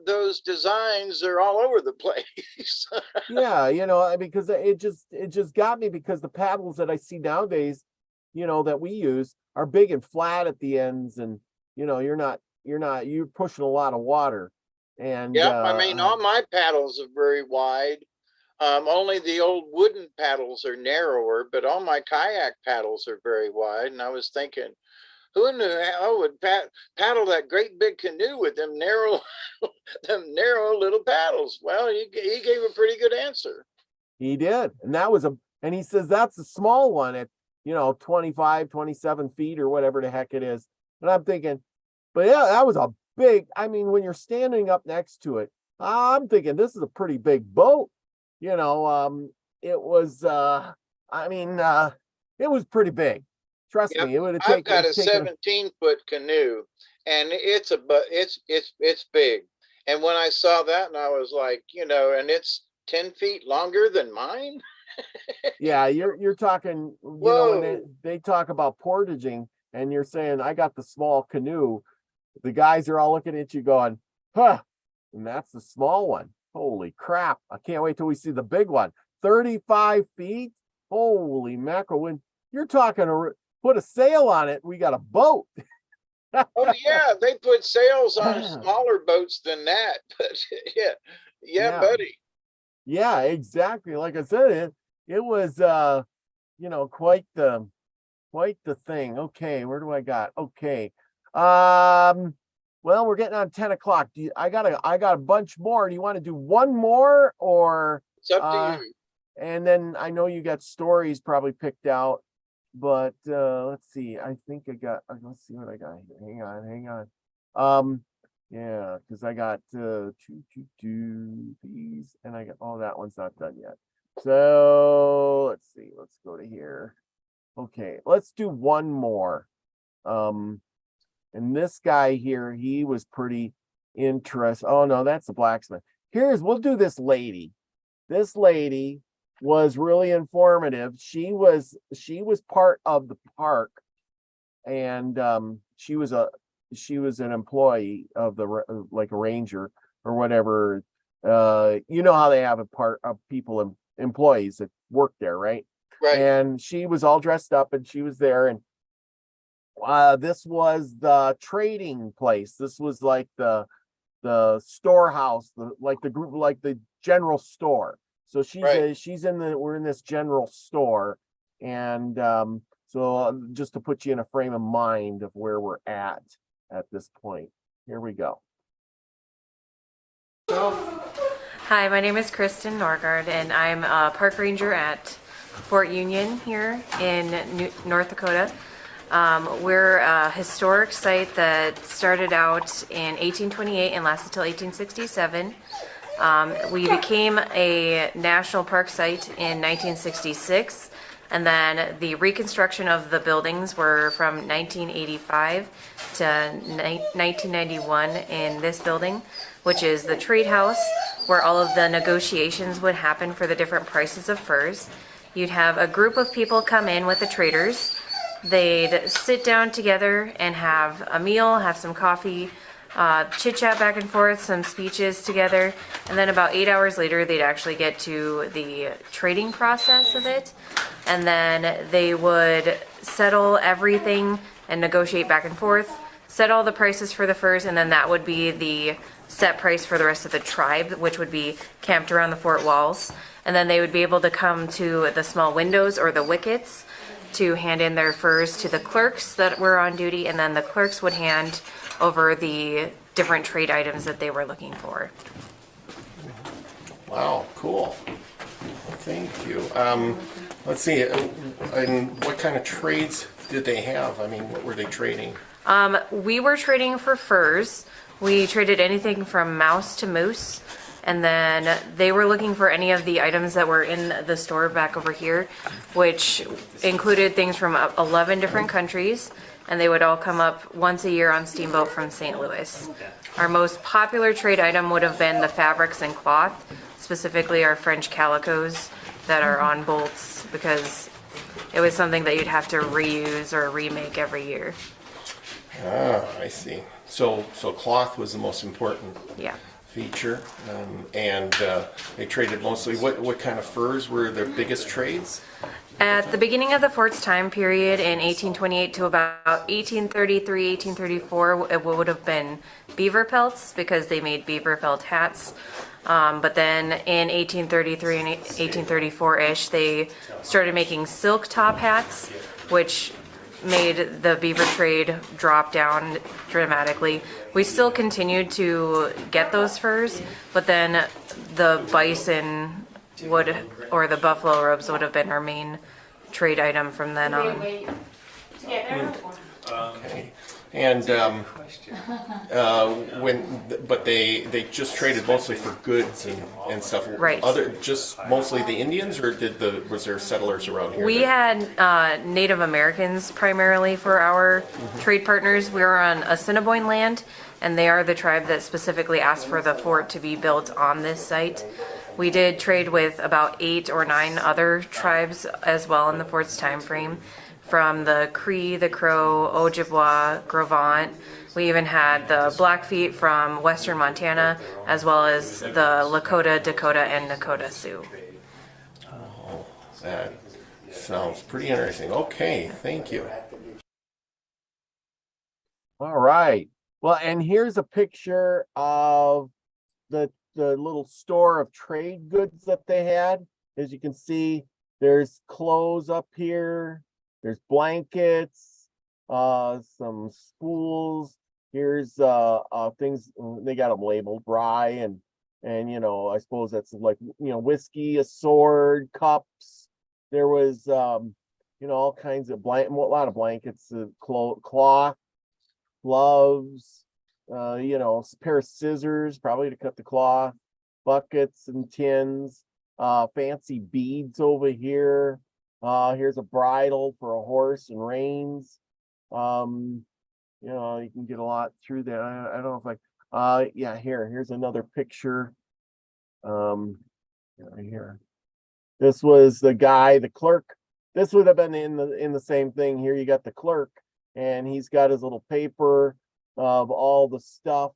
those designs are all over the place? Yeah, because it just got me, because the paddles that I see nowadays, that we use are big and flat at the ends, and you're pushing a lot of water. And I mean, all my paddles are very wide. Only the old wooden paddles are narrower, but all my kayak paddles are very wide. And I was thinking, who in the hell would paddle that great big canoe with them narrow little paddles? Well, he gave a pretty good answer. He did. And he says that's a small one at 25, 27 feet or whatever the heck it is. And I'm thinking, but yeah, that was a big, I mean, when you're standing up next to it, I'm thinking this is a pretty big boat. It was it was pretty big. Trust me, it would have taken. I've got a 17-foot canoe, and it's big. And when I saw that, and I was like, and it's 10 feet longer than mine. Yeah, you're talking, when they talk about portaging, and you're saying, I got the small canoe, the guys are all looking at you going, huh, and that's the small one. Holy crap. I can't wait till we see the big one. 35 feet. Holy mackerel. When you're talking put a sail on it, we got a boat. Oh yeah, they put sails on smaller boats than that. But yeah, buddy. Yeah, exactly. Like I said, it was quite the thing. Okay, where do I got? Okay. Well, we're getting on 10 o'clock. I got a bunch more. Do you want to do one more, or it's up to you? And then I know you got stories probably picked out, but let's see. I think I got. Let's see what I got here. Hang on. Yeah, because I got two these, and I got. Oh, that one's not done yet. So let's see. Let's go to here. Okay, let's do one more. And this guy here, he was pretty interesting. Oh no, that's the blacksmith. We'll do this lady. This lady was really informative. She was part of the park, and she was an employee of like a ranger or whatever. You know how they have a part of people, employees that work there, right? Right. And she was all dressed up, and she was there, and this was the trading place. This was like the storehouse, like the general store. So we're in this general store, and so just to put you in a frame of mind of where we're at this point. Here we go. Hi, my name is Kristen Norgard, and I'm a park ranger at Fort Union here in North Dakota. We're a historic site that started out in 1828 and lasted till 1867. We became a national park site in 1966, and then the reconstruction of the buildings were from 1985 to 1991 in this building, which is the trade house, where all of the negotiations would happen for the different prices of furs. You'd have a group of people come in with the traders. They'd sit down together and have a meal, have some coffee, chit chat back and forth, some speeches together, and then about 8 hours later they'd actually get to the trading process of it, and then they would settle everything and negotiate back and forth, set all the prices for the furs, and then that would be the set price for the rest of the tribe, which would be camped around the fort walls. And then they would be able to come to the small windows or the wickets to hand in their furs to the clerks that were on duty, and then the clerks would hand over the different trade items that they were looking for. Wow, cool. Thank you. Let's see, and what kind of trades did they have? I mean, what were they trading? We were trading for furs. We traded anything from mouse to moose. And then they were looking for any of the items that were in the store back over here, which included things from 11 different countries, and they would all come up once a year on steamboat from St. Louis. Our most popular trade item would have been the fabrics and cloth, specifically our French calicos that are on bolts, because it was something that you'd have to reuse or remake every year. Ah, I see. So cloth was the most important Yeah. feature, and they traded mostly. What kind of furs were their biggest trades? At the beginning of the fort's time period in 1828 to about 1833, 1834, it would have been beaver pelts because they made beaver felt hats. But then in 1833 and 1834-ish, they started making silk top hats, which made the beaver trade drop down dramatically. We still continued to get those furs, but then the bison would, or the buffalo robes would have been our main trade item from then on. Okay. And but they just traded mostly for goods and stuff. Right. Just mostly the Indians, or was there settlers around here? We had Native Americans primarily for our trade partners. We were on Assiniboine land, and they are the tribe that specifically asked for the fort to be built on this site. We did trade with about 8 or 9 other tribes as well in the fort's time frame, from the Cree, the Crow, Ojibwa, Grovant. We even had the Blackfeet from western Montana, as well as the Lakota, Dakota, and Nakota Sioux. Oh, that sounds pretty interesting. Okay, thank you. All right. Well, and here's a picture of the little store of trade goods that they had. As you can see, there's clothes up here. There's blankets, some spools. Here's things, they got them labeled, rye and I suppose that's like whiskey, a sword, cups. There was all kinds of a lot of blankets, cloth, gloves, a pair of scissors probably to cut the cloth, buckets and tins, fancy beads over here. Here's a bridle for a horse and reins. You can get a lot through that. I don't know if yeah, here's another picture. Right here. This was the guy, the clerk. This would have been in the same thing. Here you got the clerk, and he's got his little paper of all the stuff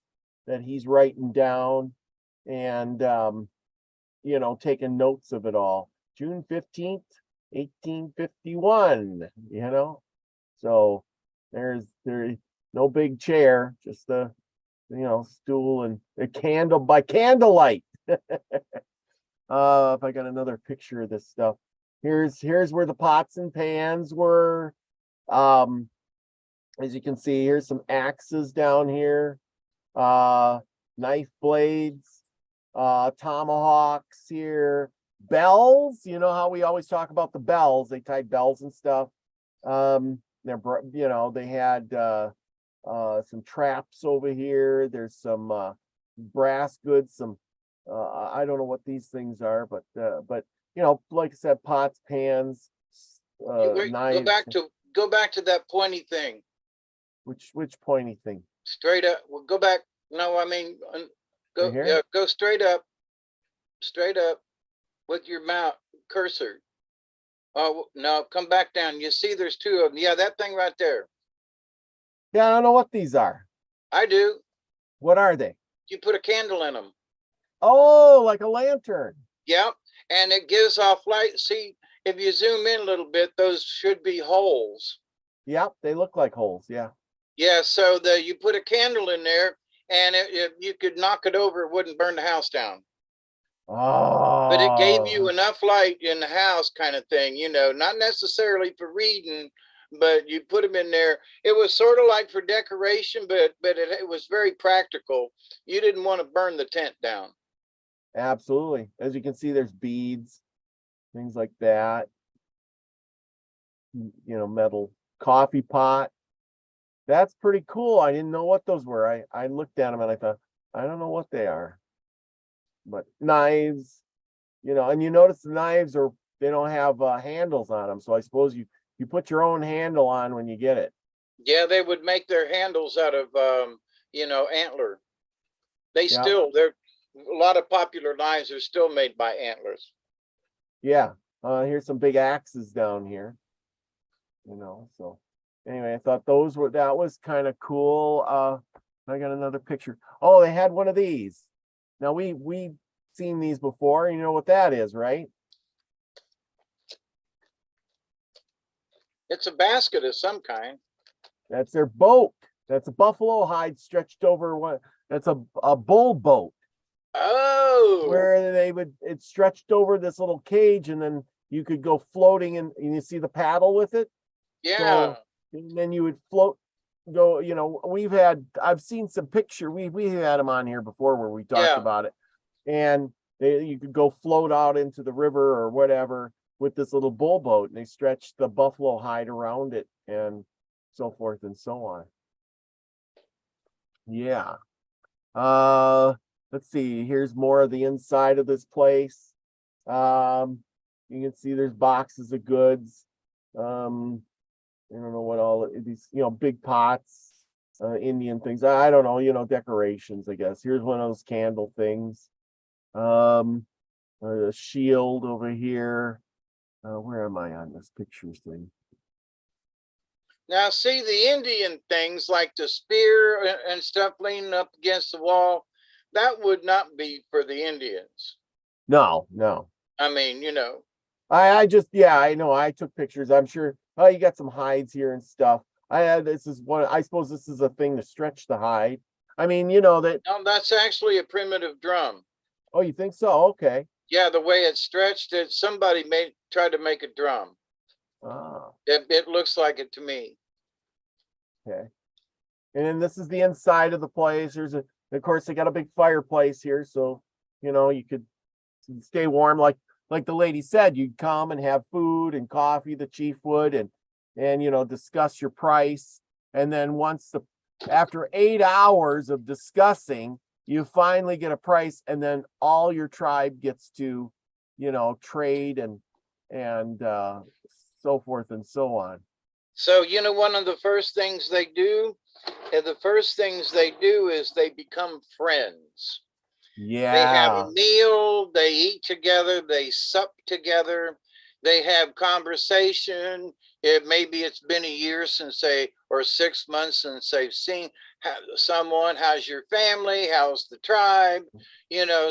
that he's writing down and taking notes of it all. June 15th. 1851, so there's no big chair, just a stool and a candle by candlelight. If I got another picture of this stuff, here's where the pots and pans were. As you can see, here's some axes down here, knife blades, tomahawks here, bells. You know how we always talk about the bells. They tied bells and stuff. They had some traps over here. There's some brass goods, some I don't know what these things are, but like I said, pots, pans, Wait, knives. go back to that pointy thing. Which pointy thing? Straight up. Well, go back. No, I mean, go Right here? yeah, go straight up with your mouth cursor. Oh no, come back down. You see, there's two of them. Yeah, that thing right there. Yeah, I don't know what these are. I do. What are they? You put a candle in them. Oh, like a lantern. Yep, and it gives off light. See, if you zoom in a little bit, those should be holes. Yep, they look like holes. Yeah. Yeah, so you put a candle in there, and if you could knock it over, it wouldn't burn the house down. But it gave you Oh, enough light in the house, kind of thing, not necessarily for reading, but you put them in there. It was sort of like for decoration, but it was very practical. You didn't want to burn the tent down. absolutely. As you can see, there's beads, things like that. Metal coffee pot. That's pretty cool. I didn't know what those were. I looked at them and I thought, I don't know what they are. But knives, and you notice the knives they don't have handles on them. So I suppose you put your own handle on when you get it. Yeah, they would make their handles out of, antler. Yeah. They're a lot of popular knives are still made by antlers. Yeah. Here's some big axes down here. So anyway, I thought that was kind of cool. I got another picture. Oh, they had one of these. Now we seen these before. You know what that is, right? It's a basket of some kind. That's their boat. That's a buffalo hide stretched over one. That's a bull boat. Oh, Where it's stretched over this little cage, and then you could go floating and you see the paddle with it. yeah. So, and then you would float, I've seen some picture. We had them on here before where we talked about it, and you could go float out into the river or whatever with this little bull boat, and they stretched the buffalo hide around it and so forth and so on. Yeah. Let's see. Here's more of the inside of this place. You can see there's boxes of goods. I don't know what all these, big pots, Indian things. I don't know, decorations, I guess. Here's one of those candle things. A shield over here. Where am I on this pictures thing? Now, see, the Indian things like the spear and stuff leaning up against the wall, that would not be for the Indians. No. I mean, I know. I took pictures. I'm sure. Oh, you got some hides here and stuff. This is one. I suppose this is a thing to stretch the hide. I mean, that. No, that's actually a primitive drum. Oh, you think so? Okay. Yeah, the way it's stretched, somebody tried to make a drum. Ah. It looks like it to me. Okay. And then this is the inside of the place. Of course, they got a big fireplace here, so you could stay warm. Like the lady said, you'd come and have food and coffee. The chief would, and discuss your price. And then after 8 hours of discussing, you finally get a price, and then all your tribe gets to, trade and so forth and so on. So, one of the first things they do, is they become friends. Yeah. They have a meal, they eat together, they sup together, they have conversation. Maybe it's been a year or 6 months since they've seen someone. How's your family? How's the tribe?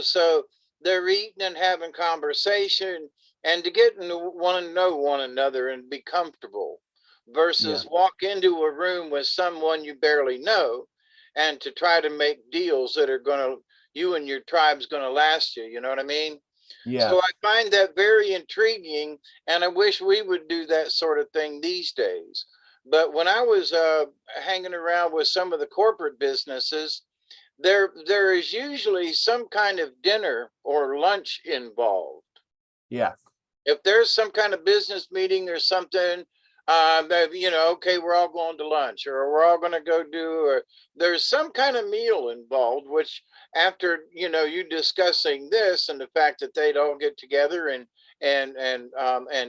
So they're eating and having conversation, and to get to want to know one another and be comfortable, versus walk into a room with someone you barely know and to try to make deals that are you and your tribe's going to last you. You know what I mean? Yeah. So I find that very intriguing, and I wish we would do that sort of thing these days. But when I was hanging around with some of the corporate businesses, there is usually some kind of dinner or lunch involved. Yes. If there's some kind of business meeting or something, that, you know, okay, we're all going to lunch, or we're all going to go do, or there's some kind of meal involved, which after, you know, you discussing this and the fact that they'd all get together and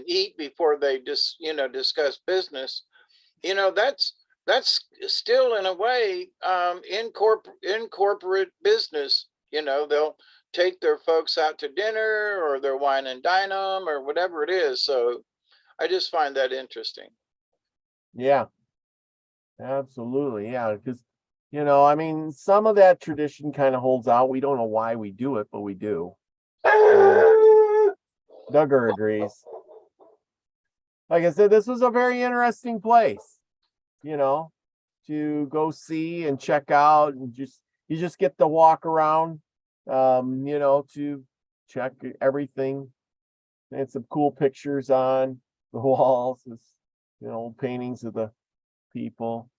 eat before they just, you know, discuss business, you know, that's still in a way, in corporate business, you know, they'll take their folks out to dinner, or they're wine and dine them, or whatever it is. So I just find that interesting. Yeah. Absolutely. Yeah. Because, you know, I mean, some of that tradition kind of holds out. We don't know why we do it, but we do. Duggar agrees. Like I said, this was a very interesting place, you know, to go see and check out, and you just get to walk around, you know, to check everything. And some cool pictures on the walls, you know, paintings of the people.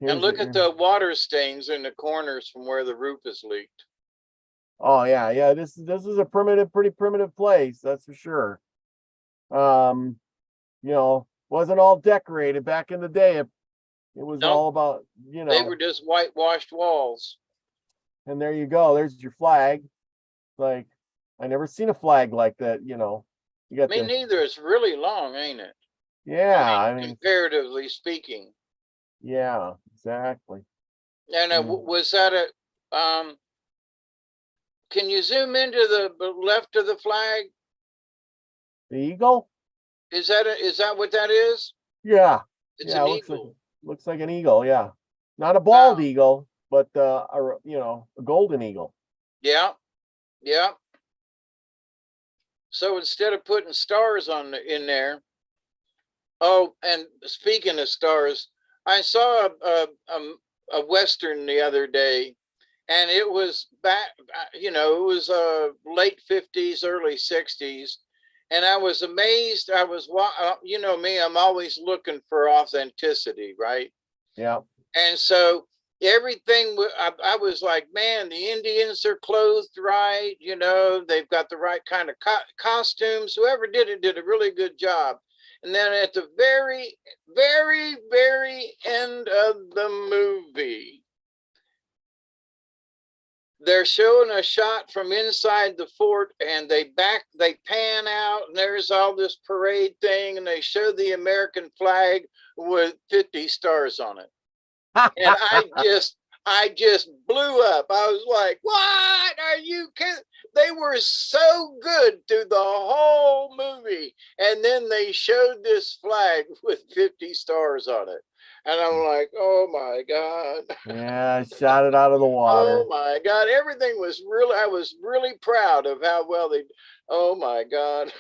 And look at the water stains in the corners from where the roof is leaked. Oh yeah, yeah. This is a pretty primitive place, that's for sure. You know, wasn't all decorated back in the day. It was Nope. all about, you know. They were just whitewashed walls. And there you go. There's your flag. Like, I never seen a flag like that, you know. You got Me neither. It's really long, ain't it? yeah, I mean, comparatively speaking. Yeah, exactly. And was that can you zoom into the left of the flag? The eagle? Is that what that is? Yeah. It's Yeah, an looks eagle. looks like an eagle, yeah. Not a bald Wow. eagle, but you know, a golden eagle. Yeah. Yeah. So instead of putting stars in there, oh, and speaking of stars, I saw a Western the other day, and it was back, you know, it was late 50s, early 60s. And I was amazed. You know me, I'm always looking for authenticity, right? Yeah. And so everything, I was like, man, the Indians are clothed right. You know, they've got the right kind of costumes. Whoever did it did a really good job. And then at the very, very, very end of the movie, they're showing a shot from inside the fort, and they pan out, and there's all this parade thing, and they show the American flag with 50 stars on it. And I just blew up. I was like, what are you kidding? They were so good through the whole movie. And then they showed this flag with 50 stars on it. And I'm like, oh my God. Yeah, shot it out of the water. Oh my God. Everything was really, I was really proud of how well they, oh my God.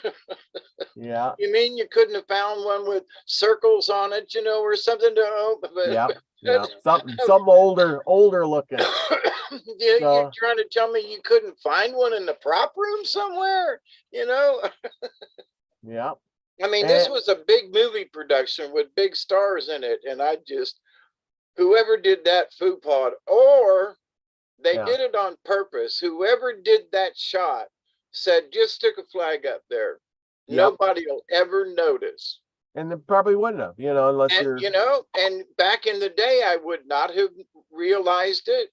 Yeah. You mean you couldn't have found one with circles on it, you know, or something to open? Yeah. Yeah. Something older looking. You're trying to tell me you couldn't find one in the prop room somewhere, you know? Yeah. I mean, this was a big movie production with big stars in it, and whoever did that faux pas, or they did it on purpose. Whoever did that shot said, just stick a flag up there. Yep. Nobody will ever notice. And they probably wouldn't have, you know, unless you're, you know, and back in the day, I would not have realized it.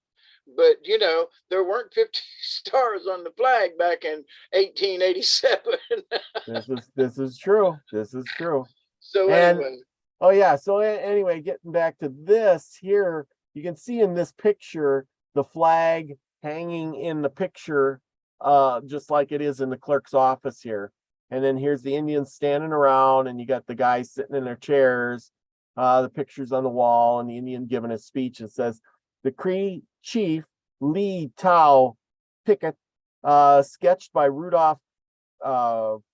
But, you know, there weren't 50 stars on the flag back in 1887. This is true. This is true. So anyway. Oh yeah. So anyway, getting back to this here, you can see in this picture, the flag hanging in the picture, just like it is in the clerk's office here. And then here's the Indians standing around, and you got the guys sitting in their chairs, the pictures on the wall, and the Indian giving a speech. It says, the Cree chief Lee Tao Pickett, sketched by Rudolph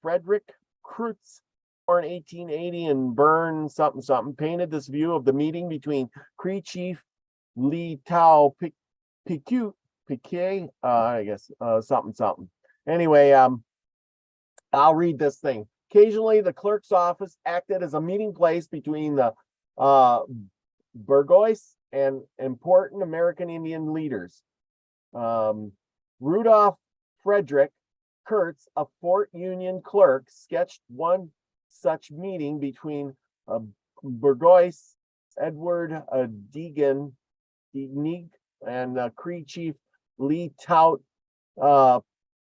Frederick Kreutz, born 1880 and Bern something, painted this view of the meeting between Cree chief Lee Tao Piquet, I guess, something. Anyway, I'll read this thing. Occasionally, the clerk's office acted as a meeting place between the Burgoyne and important American Indian leaders. Rudolph Frederick Kurtz, a Fort Union clerk, sketched one such meeting between Burgoyce, Edward Deegan, and Cree Chief Lee Tout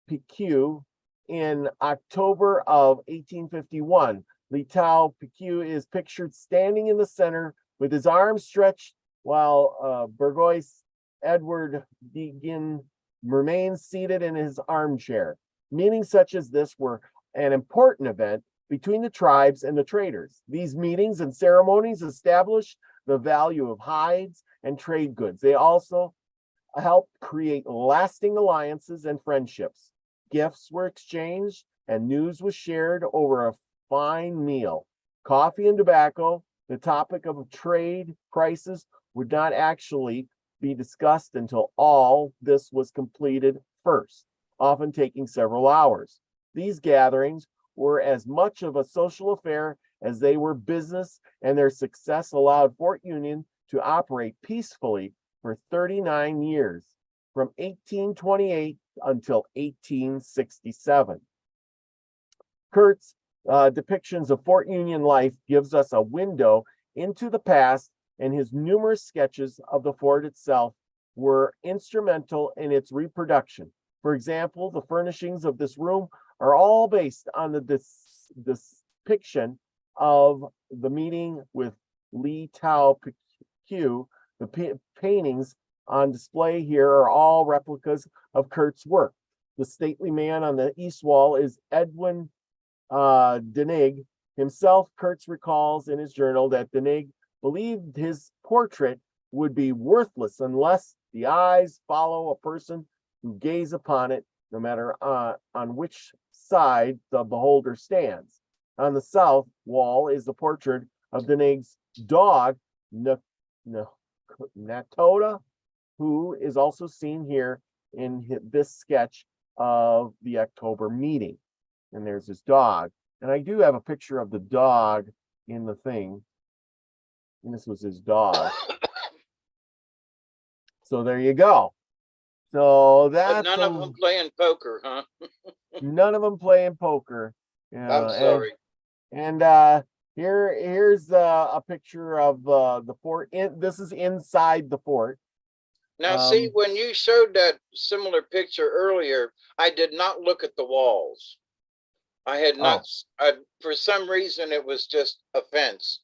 Pique in October of 1851. Lee Tout Pique is pictured standing in the center with his arms stretched, while Burgoyce Edward Deegan remains seated in his armchair. Meetings such as this were an important event between the tribes and the traders. These meetings and ceremonies established the value of hides and trade goods. They also helped create lasting alliances and friendships. Gifts were exchanged and news was shared over a fine meal. Coffee and tobacco, the topic of trade prices, would not actually be discussed until all this was completed first, often taking several hours. These gatherings were as much of a social affair as they were business, and their success allowed Fort Union to operate peacefully for 39 years, from 1828 until 1867. Kurt's depictions of Fort Union life gives us a window into the past, and his numerous sketches of the fort itself were instrumental in its reproduction. For example, the furnishings of this room are all based on the depiction of the meeting with Lee Tout Pique. The paintings on display here are all replicas of Kurt's work. The stately man on the east wall is Edwin Denig himself. Kurtz recalls in his journal that Denig believed his portrait would be worthless unless the eyes follow a person who gaze upon it, no matter on which side the beholder stands. On the south wall is the portrait of Denig's dog, Natoda, who is also seen here in this sketch of the October meeting. And there's his dog. And I do have a picture of the dog in the thing. And this was his dog. So there you go. So that's But none of them playing poker, huh? none of them playing poker. I'm sorry. And here's a picture of the fort. This is inside the fort. Now, see, when you showed that similar picture earlier, I did not look at the walls. I had not, for some reason, it was just a fence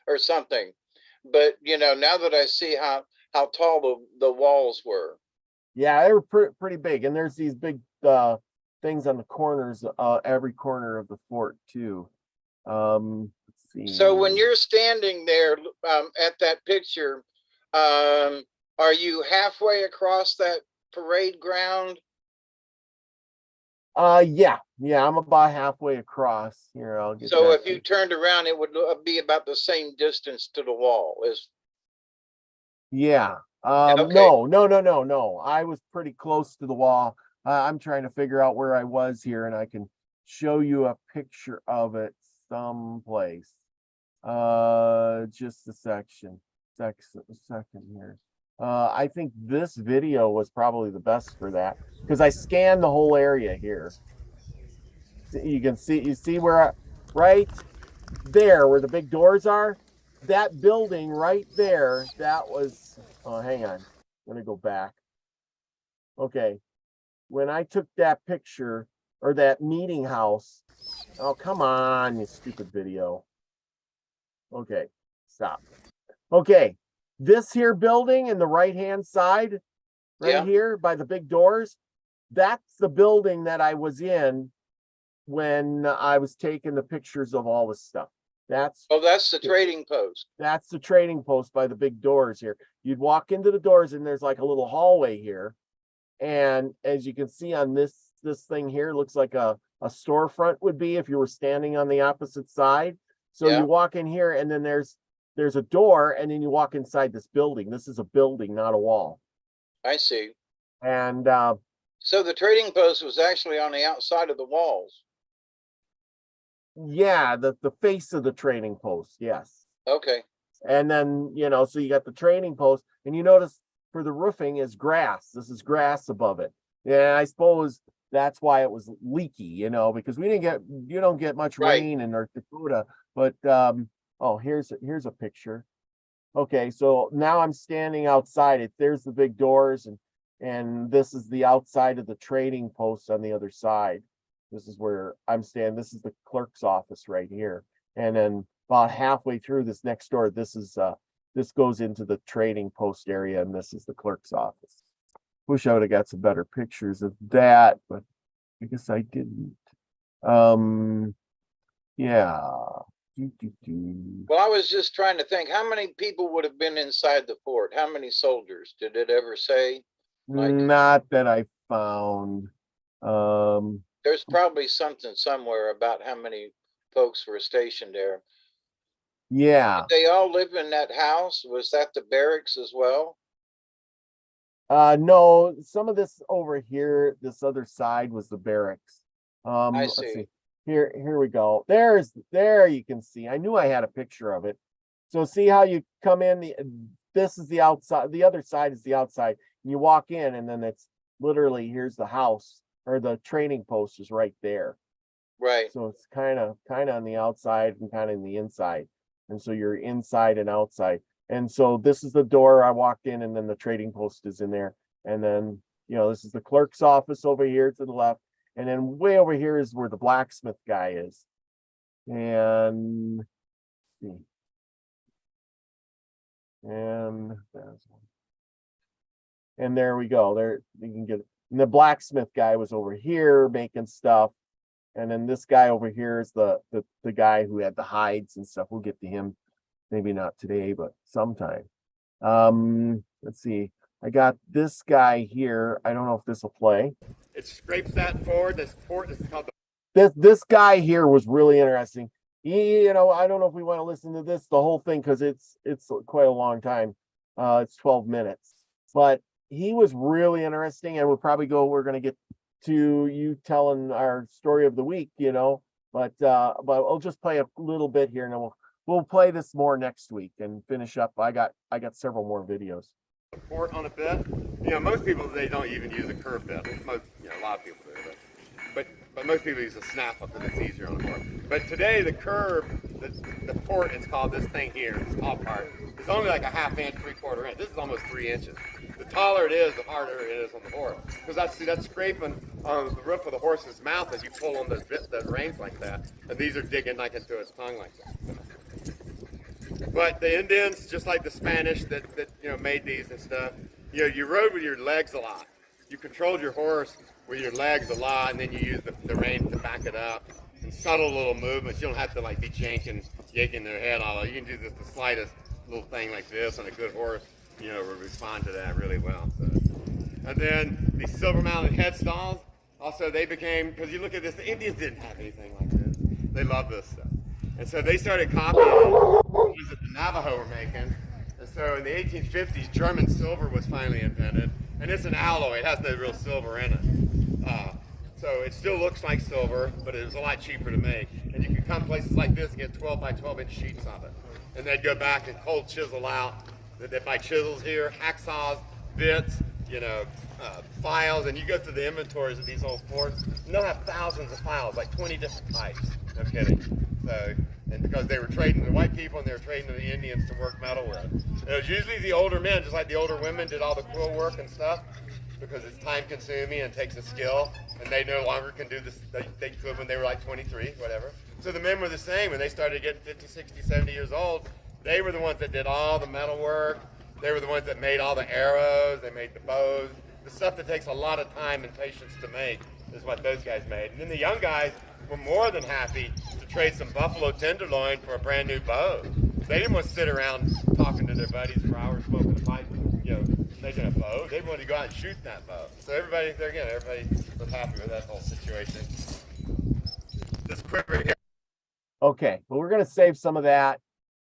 or something. But, you know, now that I see how tall the walls were. Yeah, they were pretty big. And there's these big things on the corners, every corner of the fort, too. Let's see. So when you're standing there at that picture, are you halfway across that parade ground? Yeah, I'm about halfway across here. I'll get So that if you turned around, it would be about the same distance to the wall. Yeah. Okay. No. I was pretty close to the wall. I'm trying to figure out where I was here, and I can show you a picture of it someplace. Just a second here. I think this video was probably the best for that because I scanned the whole area here. You see where right there where the big doors are, that building right there, that was, oh, hang on. I'm gonna go back. Okay. When I took that picture or that meeting house, oh, come on, you stupid video. Okay, stop. Okay. This here building in the right-hand side, right here by the big doors, that's the building that I was in when I was taking the pictures of all this stuff. That's the trading post. That's the trading post by the big doors here. You'd walk into the doors and there's like a little hallway here. And as you can see on this thing here, looks like a storefront would be if you were standing on the opposite side. So you walk in here and then there's a door, and then you walk inside this building. This is a building, not a wall. I see. And so the trading post was actually on the outside of the walls. Yeah, the face of the trading post, yes. Okay. And then, so you got the trading post, and you notice for the roofing is grass. This is grass above it. Yeah, I suppose that's why it was leaky, you know, because you don't get much Right. rain in North Dakota. But oh, here's a picture. Okay, so now I'm standing outside it. There's the big doors, and this is the outside of the trading post on the other side. This is where I'm standing. This is the clerk's office right here. And then about halfway through this next door, this goes into the trading post area, and this is the clerk's office. Wish I would have got some better pictures of that, but I guess I didn't. Yeah. Well, I was just trying to think, how many people would have been inside the fort? How many soldiers? Did it ever say? Like- Not that I found. There's probably something somewhere about how many folks were stationed there. Yeah. Did they all live in that house? Was that the barracks as well? No, some of this over here, this other side was the barracks. Let's see. Here we go. There you can see. I knew I had a picture of it. So see how you come in, this is the outside, the other side is the outside. And you walk in, and then it's literally, here's the house, or the training post is right there. Right. So it's kind of on the outside and kind of in the inside. And so you're inside and outside. And so this is the door I walked in, and then the trading post is in there. And then, you know, this is the clerk's office over here to the left. And then way over here is where the blacksmith guy is. And let's see. And there's one. And there we go. There you can get it. And the blacksmith guy was over here making stuff. And then this guy over here is the guy who had the hides and stuff. We'll get to him, maybe not today, but sometime. Let's see. I got this guy here. I don't know if this will play. It scrapes that forward. This port is called the This guy here was really interesting. You know, I don't know if we want to listen to this, the whole thing, because it's quite a long time. It's 12 minutes. But he was really interesting, and we're going to get to you telling our story of the week, you know. But I'll just play a little bit here, and then we'll play this more next week and finish up. I got several more videos. port on a bit. You know, most people, they don't even use a curve bit. Most, you know, a lot of people do, but most people use a snap up, and it's easier on the port. But today, the curve, the port, it's called this thing here, this top part, is only like a 1/2 inch, 3/4 inch. This is almost 3 inches. The taller it is, the harder it is on the horse. Because that's scraping on the roof of the horse's mouth as you pull on those bits, that reins like that. And these are digging like into its tongue like that. But the Indians, just like the Spanish that you know made these and stuff, you know, you rode with your legs a lot. You controlled your horse with your legs a lot, and then you use the reins to back it up. And subtle little movements. You don't have to like be yanking their head all over. You can do just the slightest little thing like this, and a good horse, you know, will respond to that really well. So. And then these silver-mounted headstalls, also they became, because you look at this, the Indians didn't have anything like this. They love this stuff. And so they started copying what the Navajo were making. And so in the 1850s, German silver was finally invented. And it's an alloy, it has no real silver in it. So it still looks like silver, but it was a lot cheaper to make. And you could come places like this and get 12 by 12 inch sheets of it. And they'd go back and cold chisel out. They'd buy chisels here, hacksaws, bits, you know, files, and you go through the inventories of these old forts, and they'll have thousands of files, like 20 different types. No kidding. So, and because they were trading the white people and they were trading to the Indians to work metal with. It was usually the older men, just like the older women did all the quill work and stuff, because it's time consuming and takes a skill, and they no longer can do this. They could when they were like 23, whatever. So the men were the same. When they started getting 50, 60, 70 years old, they were the ones that did all the metal work. They were the ones that made all the arrows. They made the bows. The stuff that takes a lot of time and patience to make is what those guys made. And then the young guys were more than happy to trade some buffalo tenderloin for a brand new bow. They didn't want to sit around talking to their buddies for hours, smoking a pipe, you know, making a bow. They wanted to go out and shoot that bow. So everybody was happy with that whole situation. This quiver here. Okay, well, we're gonna save some of that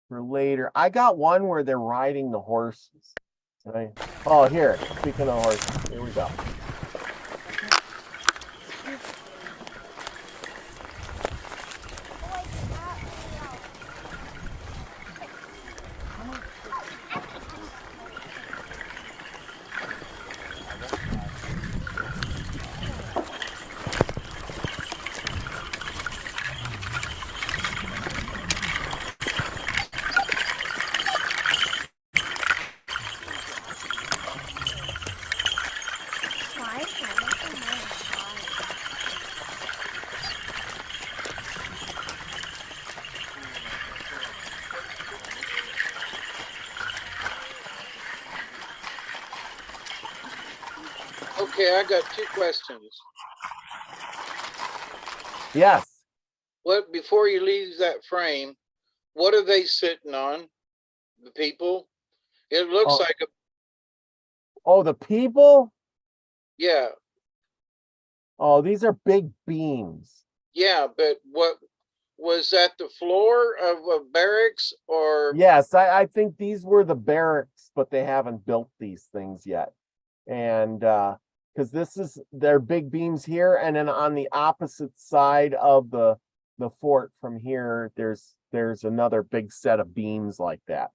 for later. I got one where they're riding the horses. Oh, here, speaking of horses, here we go. Okay, I got two questions. Yes. What, before you leave that frame, what are they sitting on? The people? It looks Oh. like a, Oh, the people? yeah, Oh, these are big beams. yeah, but what, was that the floor of a barracks or? Yes, I think these were the barracks, but they haven't built these things yet. And because they're big beams here, and then on the opposite side of the fort from here, there's another big set of beams like that.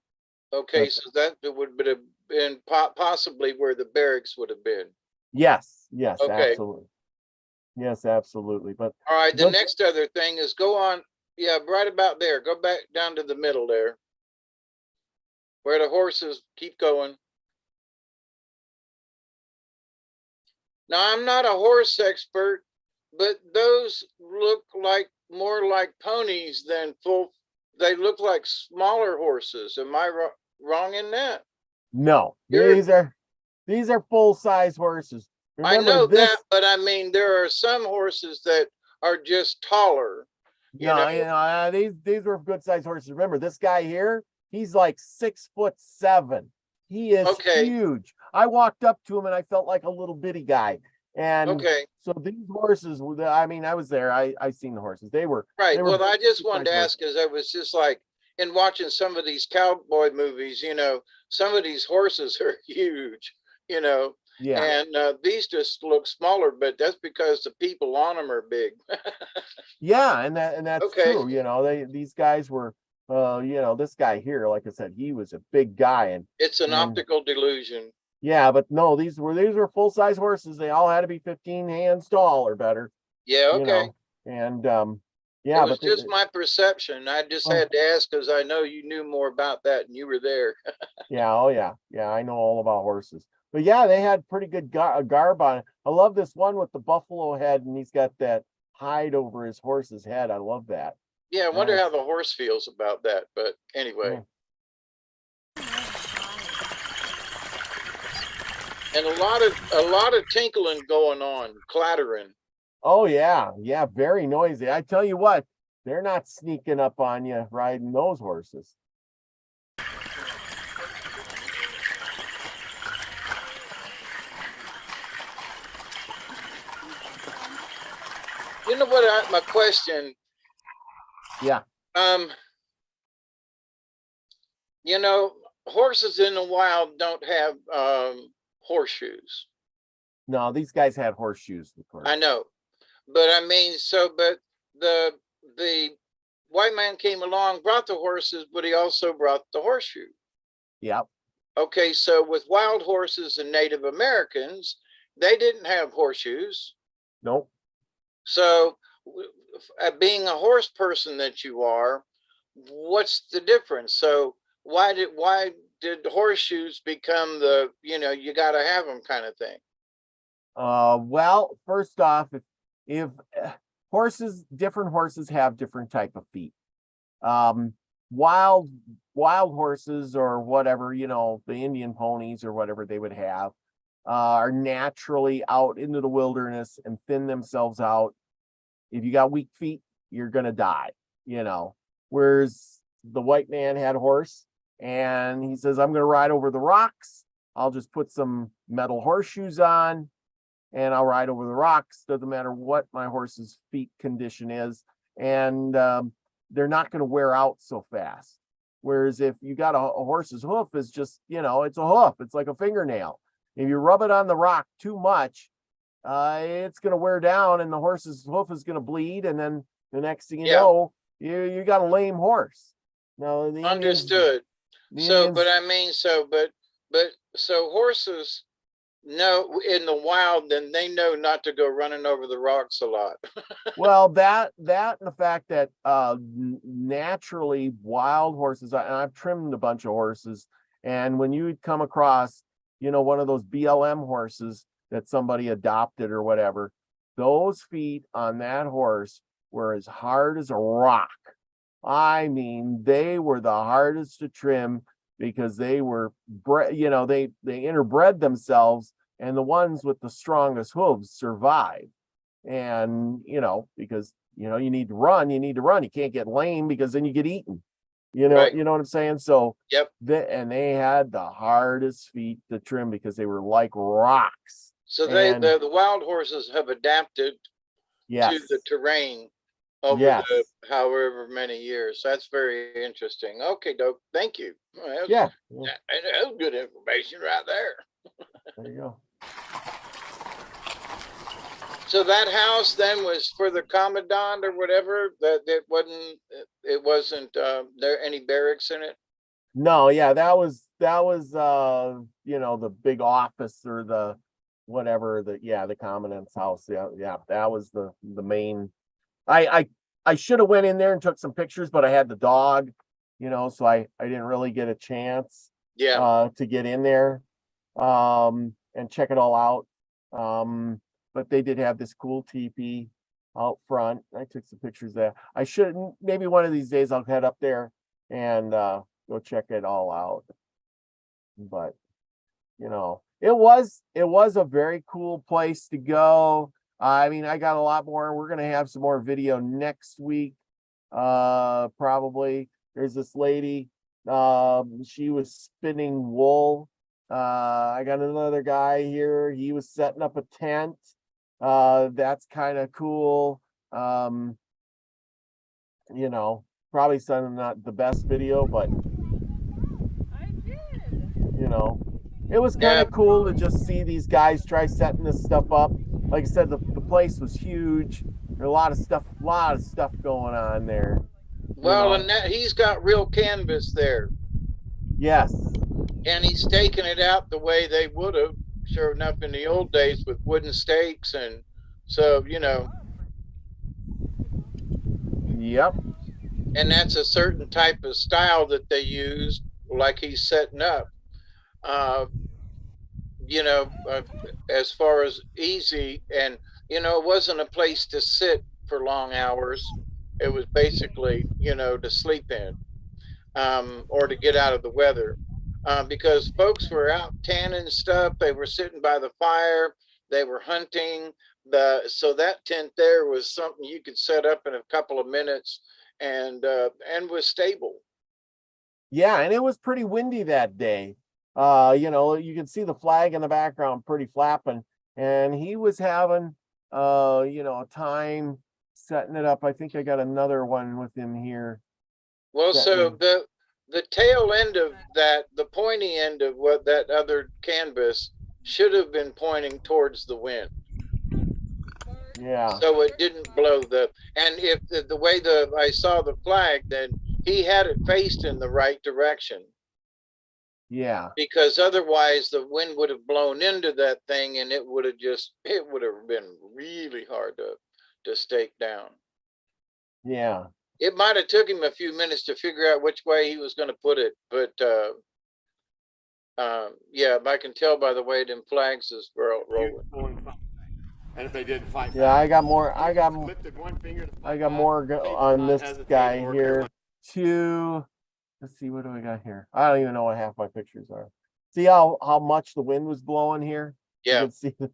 Okay, But- so that would have been possibly where the barracks would have been. Yes, Okay. absolutely. Yes, absolutely. But All right, the Look- next other thing is go on, yeah, right about there. Go back down to the middle there. Where the horses keep going. Now, I'm not a horse expert, but those look like more like ponies than full. They look like smaller horses. Am I wrong in that? no, You're- these are full-size horses. I Remember know this, that, but I mean, there are some horses that are just taller. You know, these were good-sized horses. Remember this guy here, he's like 6'7". He is Okay. huge. I walked up to him and I felt like a little bitty guy. And okay, so these horses were I mean, I was there. I seen the horses. They were right. they were Well, I just wanted to good-sized ask, because I was just like, in watching some of these cowboy movies, you know, some of these horses are huge, you know, yeah. and these just look smaller, but that's because the people on them are big. Yeah, and that's Okay. true. You know, these guys were this guy here, like I said, he was a big guy, and It's an And- optical delusion. yeah, but no, these were full-size horses. They all had to be 15 hands tall or better, Yeah, you okay. know. And It was but just my perception. I just Oh. had to ask because I know you knew more about that and you were there. yeah, oh yeah, I know all about horses. But yeah, they had pretty good garb on. I love this one with the buffalo head, and he's got that hide over his horse's head. I love that. Yeah, I wonder Nice. how the horse feels about that. But anyway. And a lot of tinkling going on, clattering. Oh yeah, very noisy. I tell you what, they're not sneaking up on you riding those horses. You know what? My question. Yeah. You know, horses in the wild don't have horseshoes. No, these guys had horseshoes, of course. I know, but I mean, but the white man came along, brought the horses, but he also brought the horseshoe. Yep. Okay, so with wild horses and Native Americans, they didn't have horseshoes. Nope. So, being a horse person that you are, what's the difference? So why did horseshoes become the, you know, you got to have them kind of thing? Well, first off, if different horses have different type of feet. Wild horses or whatever, you know, the Indian ponies or whatever they would have, are naturally out into the wilderness and thin themselves out. If you got weak feet, you're gonna die, you know. Whereas the white man had a horse and he says, I'm gonna ride over the rocks. I'll just put some metal horseshoes on and I'll ride over the rocks. Doesn't matter what my horse's feet condition is. And they're not going to wear out so fast. Whereas if you got a horse's hoof is just, you know, it's a hoof. It's like a fingernail. If you rub it on the rock too much, it's going to wear down and the horse's hoof is going to bleed. And then the next thing you know, you got a lame horse. Now, the Understood. But I mean, so horses know in the wild, then they know not to go running over the rocks a lot. Well, that and the fact that naturally wild horses, and I've trimmed a bunch of horses, and when you come across, you know, one of those BLM horses that somebody adopted or whatever, those feet on that horse were as hard as a rock. I mean, they were the hardest to trim because they were they interbred themselves and the ones with the strongest hooves survive. And, because, you need to run, you can't get lame because then you get eaten. Right. You know what I'm saying? So, Yep. and they had the hardest feet to trim because they were like rocks. So And- the wild horses have adapted Yes. to the terrain over Yes. the however many years. That's very interesting. Okay, Dope. Thank you. Well, that was- Yeah. that was good information right there. There you go. So that house then was for the commandant or whatever. That it wasn't there any barracks in it. No, yeah, that was the big office or the whatever, the commandant's house. Yeah, that was the main. I should have went in there and took some pictures, but I had the dog, so I didn't really get a chance Yeah. to get in there and check it all out. But they did have this cool teepee out front. I took some pictures there. I should, maybe one of these days I'll head up there and go check it all out. But it was a very cool place to go. I mean, I got a lot more. We're gonna have some more video next week. Probably. There's this lady. She was spinning wool. I got another guy here. He was setting up a tent. That's kind of cool. Probably some not the best video, but it was kind of cool to just see these guys try setting this stuff up. Like I said, the place was huge. There's a lot of stuff going on there. Well, and he's got real canvas there. Yes. And he's staking it out the way they would have, sure enough, in the old days with wooden stakes. And so, Yep. and that's a certain type of style that they use, like he's setting up. As far as easy, and it wasn't a place to sit for long hours. It was basically, to sleep in, or to get out of the weather, because folks were out tanning stuff. They were sitting by the fire. They were hunting. So that tent there was something you could set up in a couple of minutes, and was stable. Yeah, and it was pretty windy that day. You can see the flag in the background pretty flapping, and he was having a time setting it up. I think I got another one with him here. Well, so the tail end of that, the pointy end of what that other canvas should have been pointing towards the wind. Yeah. So it didn't blow and if the way I saw the flag, then he had it faced in the right direction. Yeah. Because otherwise the wind would have blown into that thing, and it would have been really hard to stake down. Yeah. It might have took him a few minutes to figure out which way he was going to put it, but I can tell by the way them flags is rolling. And if they did 5, Yeah, I got more lifted one finger to on this guy here. Let's see, what do we got here? I don't even know what half my pictures are. See how much the wind was blowing here? Yeah. You can see the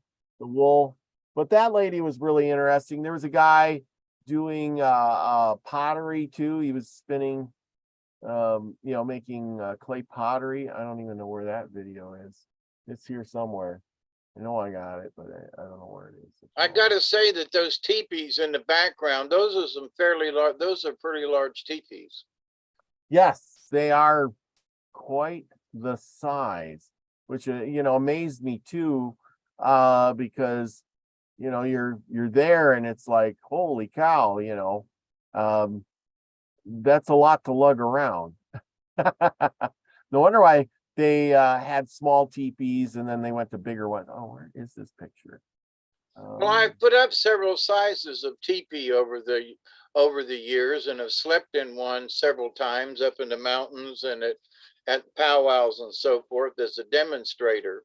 wool. But that lady was really interesting. There was a guy doing pottery too. He was spinning, making clay pottery. I don't even know where that video is. It's here somewhere. I know I got it, but I don't know where it is. I gotta say that those teepees in the background, those are some fairly large. Those are pretty large teepees. Yes, they are quite the size, which amazed me too, because you're there and it's like, holy cow, that's a lot to lug around. No wonder why they had small teepees and then they went to bigger ones. Oh, where is this picture? Well, I've put up several sizes of teepee over the years, and have slept in one several times up in the mountains and at powwows and so forth as a demonstrator.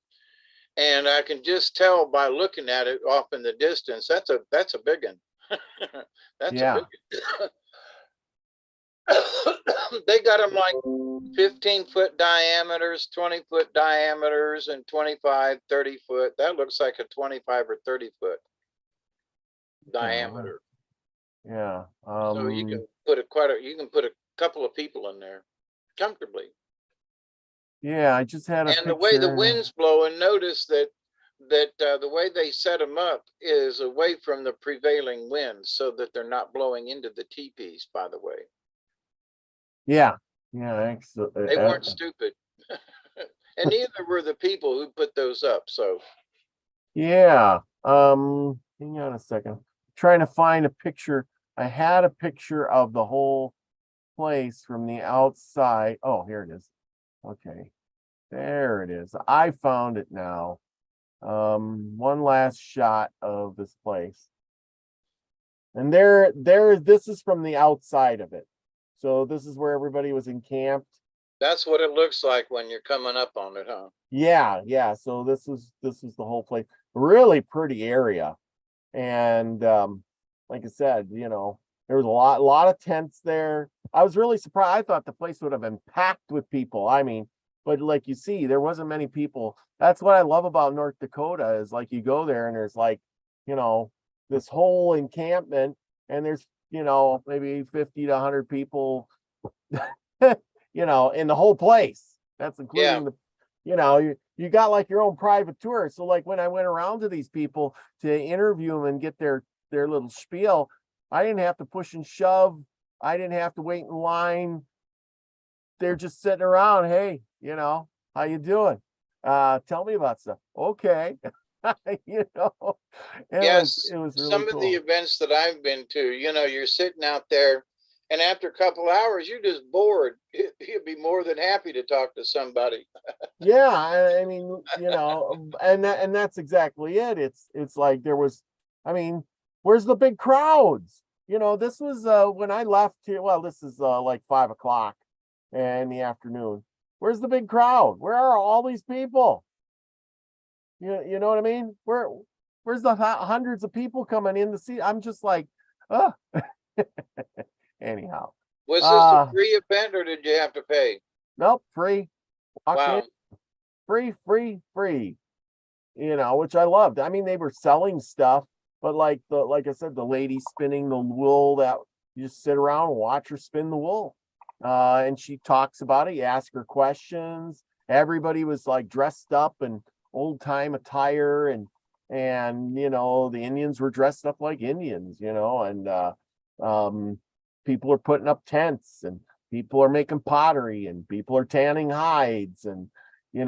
And I can just tell by looking at it off in the distance, that's a big one. That's Yeah. a big one. They got them like 15-foot diameters, 20-foot diameters, and 25, 30-foot. That looks like a 25 or 30-foot diameter. Yeah. So you can put a couple of people in there comfortably. Yeah, I just had a And the way the picture. wind's blowing, notice that the way they set them up is away from the prevailing winds, so that they're not blowing into the teepees. By the way, Yeah. Yeah. they weren't stupid, and neither were the people who put those up. So Yeah. Hang on a second. Trying to find a picture. I had a picture of the whole place from the outside. Oh, here it is. Okay. There it is. I found it now. One last shot of this place. And this is from the outside of it. So this is where everybody was encamped. that's what it looks like when you're coming up on it, huh? Yeah, yeah. So this was the whole place. Really pretty area. And like I said, there was a lot of tents there. I was really surprised. I thought the place would have been packed with people. I mean, but like you see, there wasn't many people. That's what I love about North Dakota is like you go there and there's like, this whole encampment and there's, maybe 50 to 100 people, in the whole place. That's including you got like your own private tour. So like when I went around to these people to interview them and get their little spiel, I didn't have to push and shove. I didn't have to wait in line. They're just sitting around. Hey, how you doing? Tell me about stuff. Okay. It Yes, was really some of cool. the events that I've been to, you're sitting out there, and after a couple hours, you're just bored. You'd be more than happy to talk to somebody. Yeah, I mean, and that's exactly it. It's like there was, I mean, where's the big crowds? This was when I left here. Well, this is like 5 o'clock in the afternoon. Where's the big crowd? Where are all these people? You know what I mean? Where's the hundreds of people coming in to see? I'm just like, oh. Anyhow. Was this a free event or did you have to pay? Nope, free. Walk in. Wow. Free, which I loved. I mean, they were selling stuff, but like I said, the lady spinning the wool, that you just sit around and watch her spin the wool. And she talks about it. You ask her questions. Everybody was like dressed up in old time attire, and the Indians were dressed up like Indians, and people are putting up tents, and people are making pottery, and people are tanning hides, and you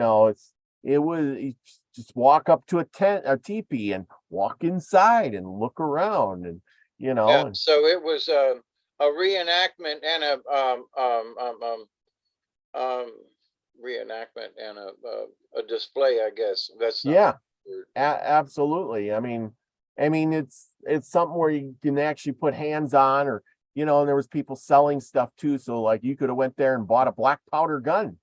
just walk up to a teepee and walk inside and look around, and Yeah, so it was a reenactment and a display, I guess. That's not yeah, the word. absolutely. I mean, it's something where you can actually put hands on, or and there was people selling stuff too. So like you could have went there and bought a black powder gun.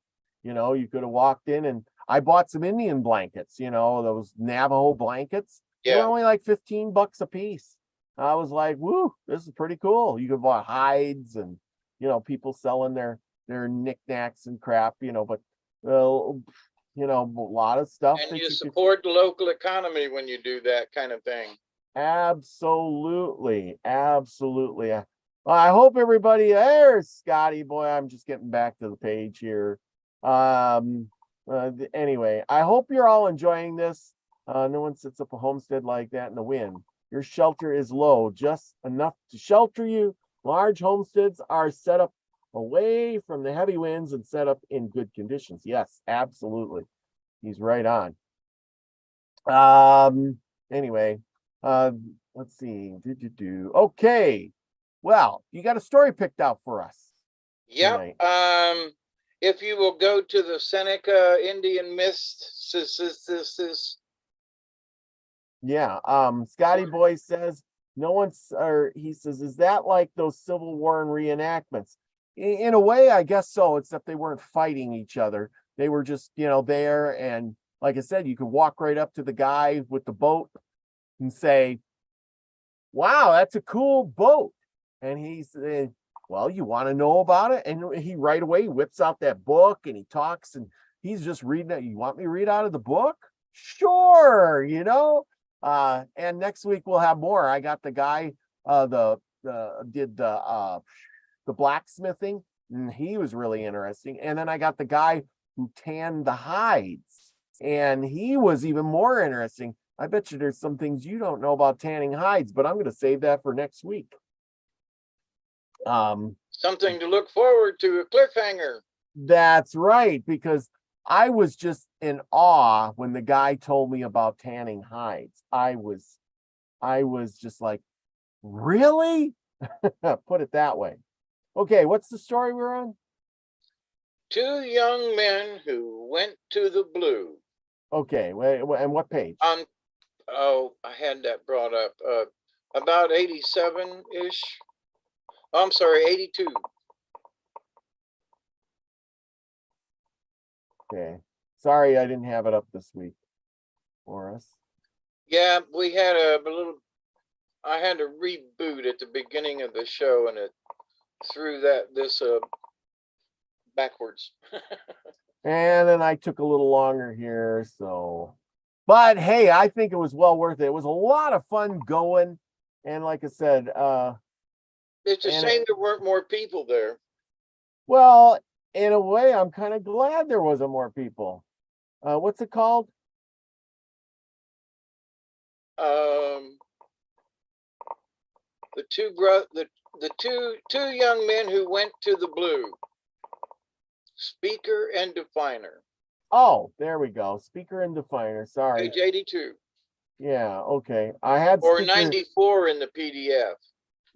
You could have walked in, and I bought some Indian blankets, those Navajo blankets. They were Yeah, only like $15 a piece. I was like, woo, this is pretty cool. You could buy hides and, people selling their knickknacks and crap, but, a lot of stuff and that you you could. support the local economy when you do that kind of thing. Absolutely. I hope everybody there's Scotty boy. I'm just getting back to the page here. Anyway, I hope you're all enjoying this. No one sets up a homestead like that in the wind. Your shelter is low, just enough to shelter you. Large homesteads are set up away from the heavy winds and set up in good conditions. Yes, absolutely. He's right on. Anyway, let's see. Okay. Well, you got a story picked out for us. Yep. Tonight. If you will go to the Seneca Indian myths, Yeah. Scotty Boy says he says, is that like those Civil War and reenactments? In a way, I guess so, except they weren't fighting each other. They were just, there. And like I said, you could walk right up to the guy with the boat and say, wow, that's a cool boat. And well, you want to know about it? And he right away whips out that book and he talks and he's just reading it. You want me to read out of the book? Sure, you know. And next week we'll have more. I got the guy did the blacksmithing, and he was really interesting. And then I got the guy who tanned the hides, and he was even more interesting. I bet you there's some things you don't know about tanning hides, but I'm going to save that for next week. Something to look forward to, a cliffhanger. That's right, because I was just in awe when the guy told me about tanning hides. I was just like, really? Put it that way. Okay, what's the story we're on? Two young men who went to the blue. Okay, wait, and what page? Oh, I had that brought up. About 87-ish. Oh, I'm sorry, 82. Okay, sorry I didn't have it up this week for us. Yeah, we had a little, I had to reboot at the beginning of the show and it threw this backwards. And then I took a little longer here, so. But hey, I think it was well worth it. It was a lot of fun going. And like I said, It's a shame there weren't more people there. well, in a way, I'm kind of glad there wasn't more people. What's it called? The two young men who went to the blue. Speaker and Definer. Oh, there we go. Speaker and Definer. Sorry. Page 82. Yeah, okay. I had Or speaker, 94 in the PDF.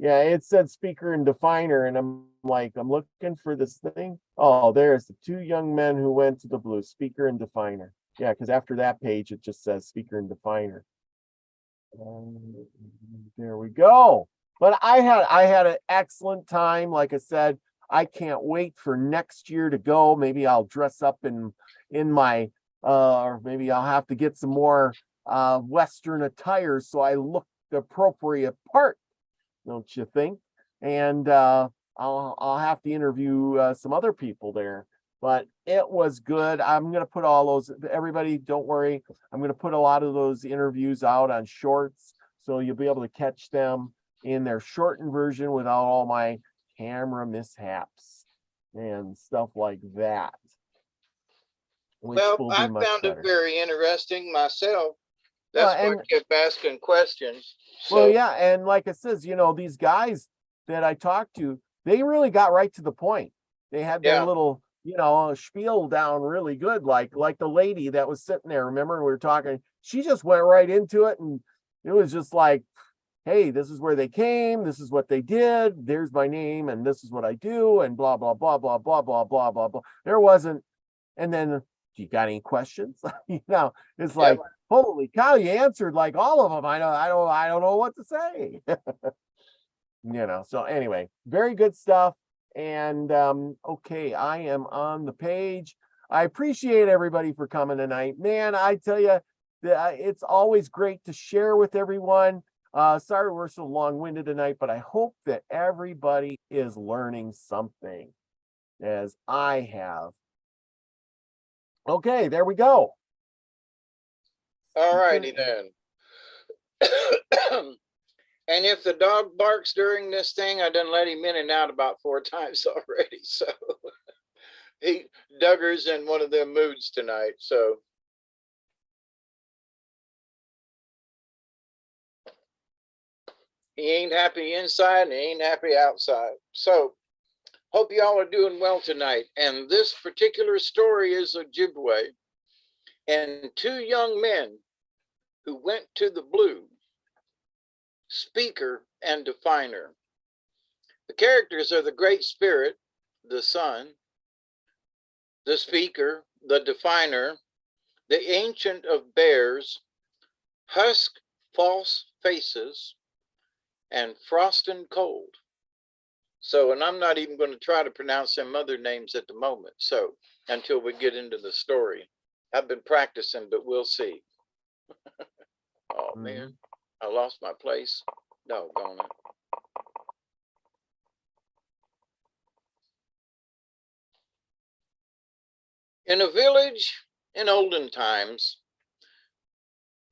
yeah, it said Speaker and Definer, and I'm like, I'm looking for this thing. Oh, there's the two young men who went to the blue, Speaker and Definer. Yeah, because after that page, it just says Speaker and Definer. There we go. But I had an excellent time. Like I said, I can't wait for next year to go. Maybe I'll dress up in my or maybe I'll have to get some more Western attire so I look the appropriate part, don't you think? And I'll have to interview some other people there. But it was good. I'm gonna put all those. Everybody, don't worry. I'm gonna put a lot of those interviews out on shorts, so you'll be able to catch them in their shortened version without all my camera mishaps and stuff like that. Well, I found it very interesting myself. That's why I kept asking questions. Well, yeah, and like it says, you know, these guys that I talked to, they really got right to the point. They had their little, you know, spiel down really good, like the lady that was sitting there. Remember, we were talking. She just went right into it, and it was just like, hey, this is where they came, this is what they did, there's my name, and this is what I do, and blah, blah, blah, blah, blah, blah, blah, blah, blah. There wasn't, and then, do you got any questions? You know, it's like, holy cow, you answered like all of them. I don't know what to say. You know, so anyway, very good stuff. And okay, I am on the page. I appreciate everybody for coming tonight. Man, I tell you, it's always great to share with everyone. Sorry we're so long-winded tonight, but I hope that everybody is learning something, as I have. Okay, there we go. All righty then. And if the dog barks during this thing, I done let him in and out about 4 times already. So Duggar's in one of them moods tonight. So he ain't happy inside and he ain't happy outside. So hope y'all are doing well tonight. And this particular story is Ojibwe and 2 young men who went to the blue, Speaker and Definer. The characters are the Great Spirit, the Sun, the Speaker, the Definer, the Ancient of Bears, Husk False Faces, and Frost and Cold. So, and I'm not even going to try to pronounce them other names at the moment. So, until we get into the story, I've been practicing, but we'll see. Oh man, I lost my place. Doggone it. In a village in olden times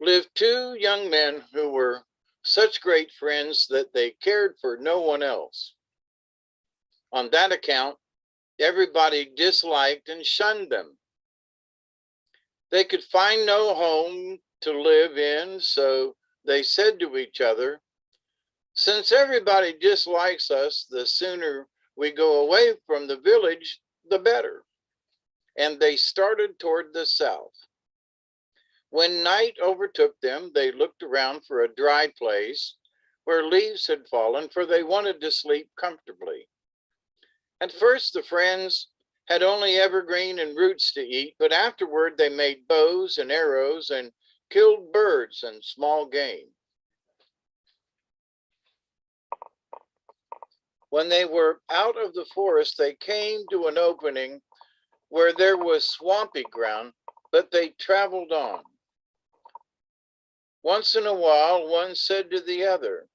lived two young men who were such great friends that they cared for no one else. On that account, everybody disliked and shunned them. They could find no home to live in, so they said to each other, "Since everybody dislikes us, the sooner we go away from the village, the better." And they started toward the south. When night overtook them, they looked around for a dry place where leaves had fallen, for they wanted to sleep comfortably. At first, the friends had only evergreen and roots to eat, but afterward they made bows and arrows and killed birds and small game. When they were out of the forest, they came to an opening where there was swampy ground, but they traveled on. Once in a while, one said to the other,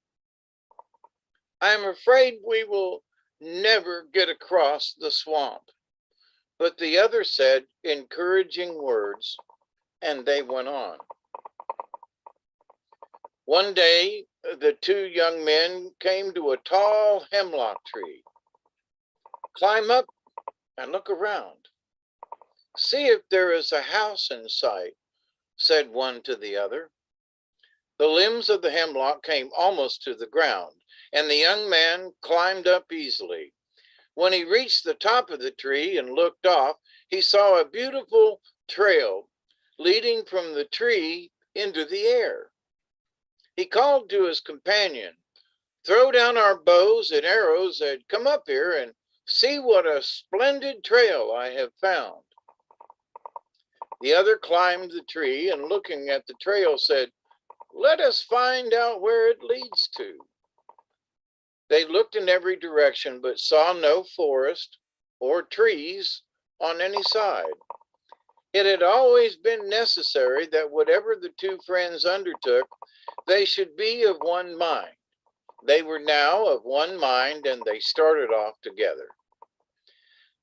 "I am afraid we will never get across the swamp." But the other said encouraging words, and they went on. One day, the two young men came to a tall hemlock tree. "Climb up and look around. See if there is a house in sight," said one to the other. The limbs of the hemlock came almost to the ground, and the young man climbed up easily. When he reached the top of the tree and looked off, he saw a beautiful trail leading from the tree into the air. He called to his companion, "Throw down our bows and arrows and come up here and see what a splendid trail I have found." The other climbed the tree and looking at the trail said, "Let us find out where it leads to." They looked in every direction, but saw no forest or trees on any side. It had always been necessary that whatever the two friends undertook, they should be of one mind. They were now of one mind, and they started off together.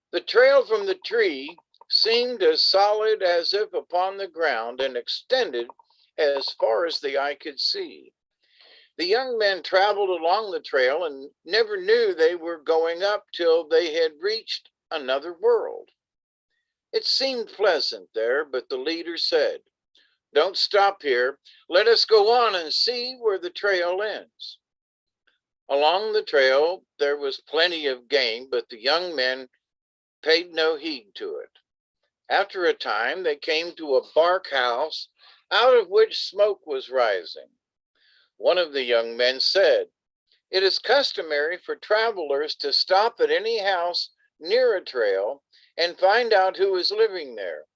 The trail from the tree seemed as solid as if upon the ground and extended as far as the eye could see. The young men traveled along the trail and never knew they were going up till they had reached another world. It seemed pleasant there, but the leader said, "Don't stop here. Let us go on and see where the trail ends." Along the trail, there was plenty of game, but the young men paid no heed to it. After a time, they came to a bark house out of which smoke was rising. One of the young men said, "It is customary for travelers to stop at any house near a trail and find out who is living there.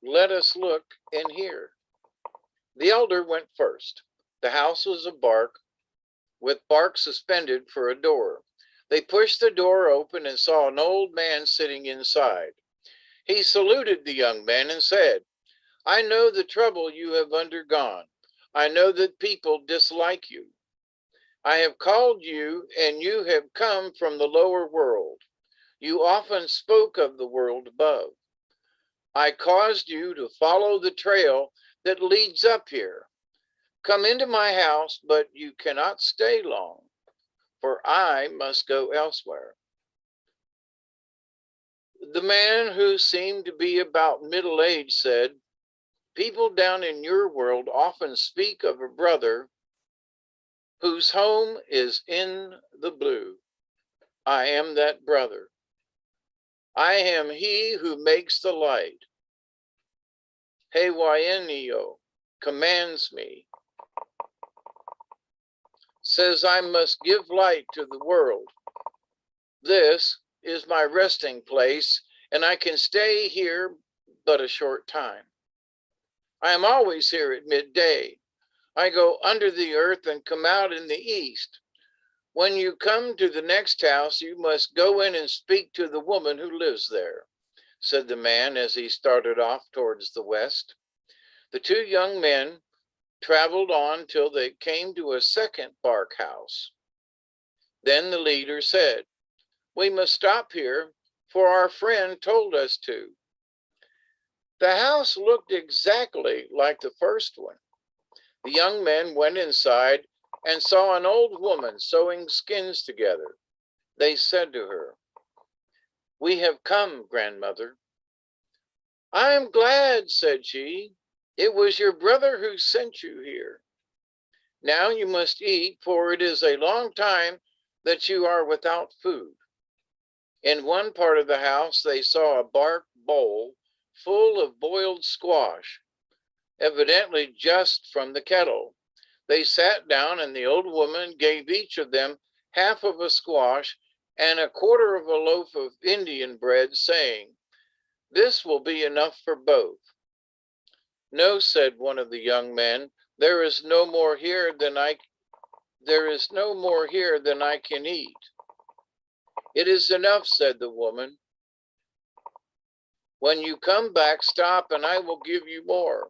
Let us look and hear." The elder went first. The house was of bark, with bark suspended for a door. They pushed the door open and saw an old man sitting inside. He saluted the young men and said, "I know the trouble you have undergone. I know that people dislike you. I have called you, and you have come from the lower world. You often spoke of the world above. I caused you to follow the trail that leads up here. Come into my house, but you cannot stay long, for I must go elsewhere." The man, who seemed to be about middle age, said, "People down in your world often speak of a brother whose home is in the blue. I am that brother. I am he who makes the light. Hawaii commands me, says I must give light to the world. This is my resting place, and I can stay here but a short time. I am always here at midday. I go under the earth and come out in the east. When you come to the next house, you must go in and speak to the woman who lives there," said the man as he started off towards the west. The two young men traveled on till they came to a second bark house. Then the leader said, "We must stop here, for our friend told us to. The house looked exactly like the first one. The young men went inside and saw an old woman sewing skins together. They said to her, "We have come, grandmother." "I am glad," said she. "It was your brother who sent you here. Now you must eat, for it is a long time that you are without food." In one part of the house, they saw a bark bowl full of boiled squash, evidently just from the kettle. They sat down, and the old woman gave each of them half of a squash and a quarter of a loaf of Indian bread, saying, "This will be enough for both." "No," said one of the young men, there is no more here than I can eat." "It is enough," said the woman. "When you come back, stop, and I will give you more.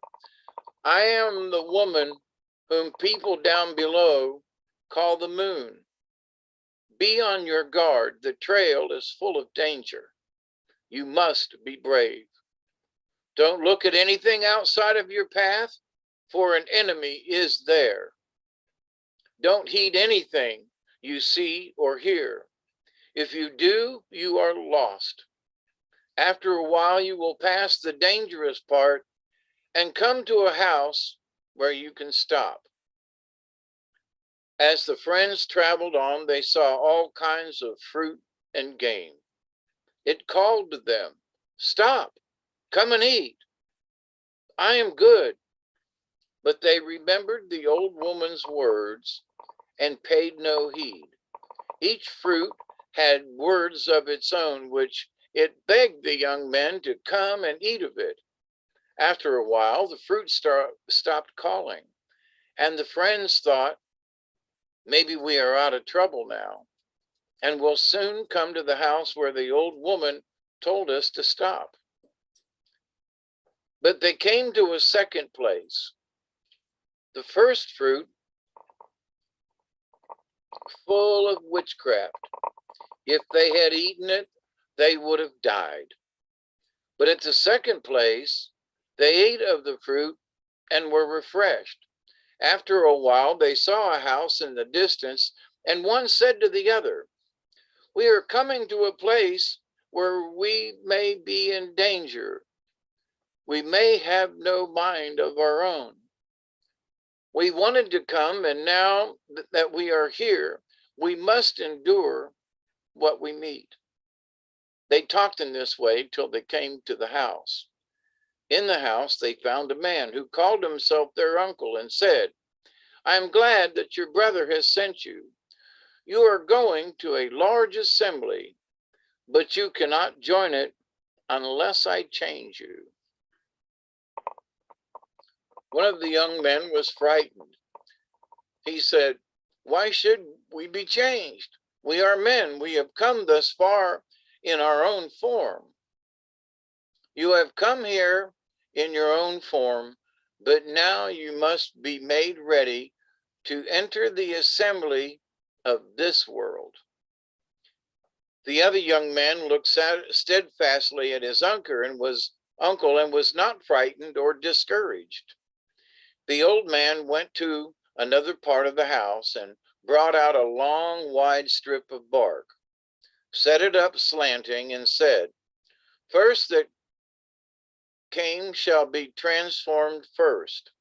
I am the woman whom people down below call the moon. Be on your guard. The trail is full of danger. You must be brave. Don't look at anything outside of your path, for an enemy is there. Don't heed anything you see or hear. If you do, you are lost. After a while, you will pass the dangerous part and come to a house where you can stop." As the friends traveled on, they saw all kinds of fruit and game. It called to them, "Stop, come and eat. I am good." But they remembered the old woman's words and paid no heed. Each fruit had words of its own, which it begged the young men to come and eat of it. After a while, the fruit stopped calling, and the friends thought, "Maybe we are out of trouble now, and will soon come to the house where the old woman told us to stop." But they came to a second place. The first fruit, full of witchcraft. If they had eaten it, they would have died. But at the second place, they ate of the fruit and were refreshed. After a while, they saw a house in the distance, and one said to the other, "We are coming to a place where we may be in danger. We may have no mind of our own. We wanted to come, and now that we are here, we must endure what we meet." They talked in this way till they came to the house. In the house, they found a man who called himself their uncle and said, "I am glad that your brother has sent you. You are going to a large assembly, but you cannot join it unless I change you." One of the young men was frightened. He said, "Why should we be changed? We are men. We have come thus far in our own form." "You have come here in your own form, but now you must be made ready to enter the assembly of this world." The other young man looked steadfastly at his uncle and was not frightened or discouraged. The old man went to another part of the house and brought out a long, wide strip of bark, set it up slanting, and said, "First that came shall be transformed first."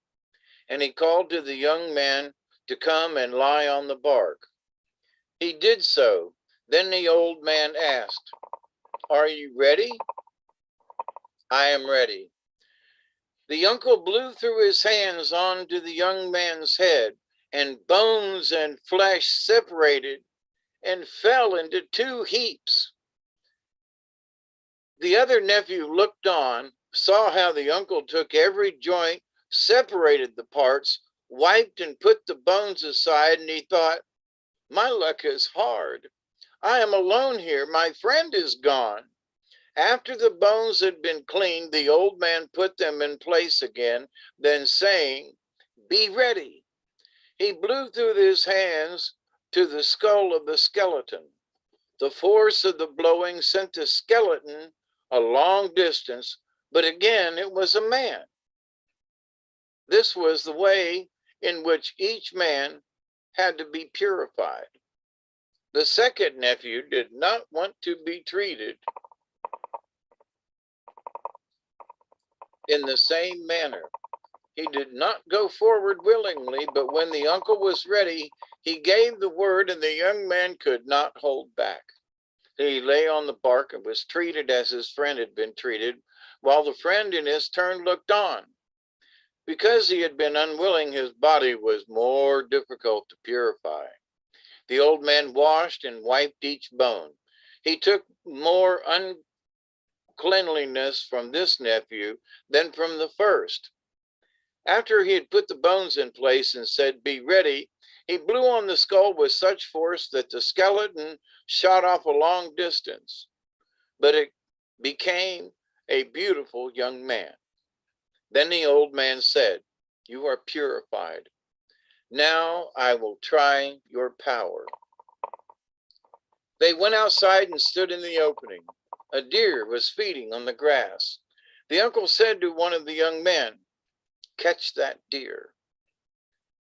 And he called to the young man to come and lie on the bark. He did so. Then the old man asked, "Are you ready?" "I am ready." The uncle blew through his hands onto the young man's head, and bones and flesh separated and fell into two heaps. The other nephew looked on, saw how the uncle took every joint, separated the parts, wiped and put the bones aside, and he thought, "My luck is hard. I am alone here. My friend is gone." After the bones had been cleaned, the old man put them in place again, then saying, "Be ready," he blew through his hands to the skull of the skeleton. The force of the blowing sent the skeleton a long distance, but again it was a man. This was the way in which each man had to be purified. The second nephew did not want to be treated in the same manner. He did not go forward willingly, but when the uncle was ready, he gave the word, and the young man could not hold back. He lay on the bark and was treated as his friend had been treated, while the friend in his turn looked on. Because he had been unwilling, his body was more difficult to purify. The old man washed and wiped each bone. He took more uncleanliness from this nephew than from the first. After he had put the bones in place and said, "Be ready," he blew on the skull with such force that the skeleton shot off a long distance, but it became a beautiful young man. Then the old man said, "You are purified. Now I will try your power." They went outside and stood in the opening. A deer was feeding on the grass. The uncle said to one of the young men, "Catch that deer."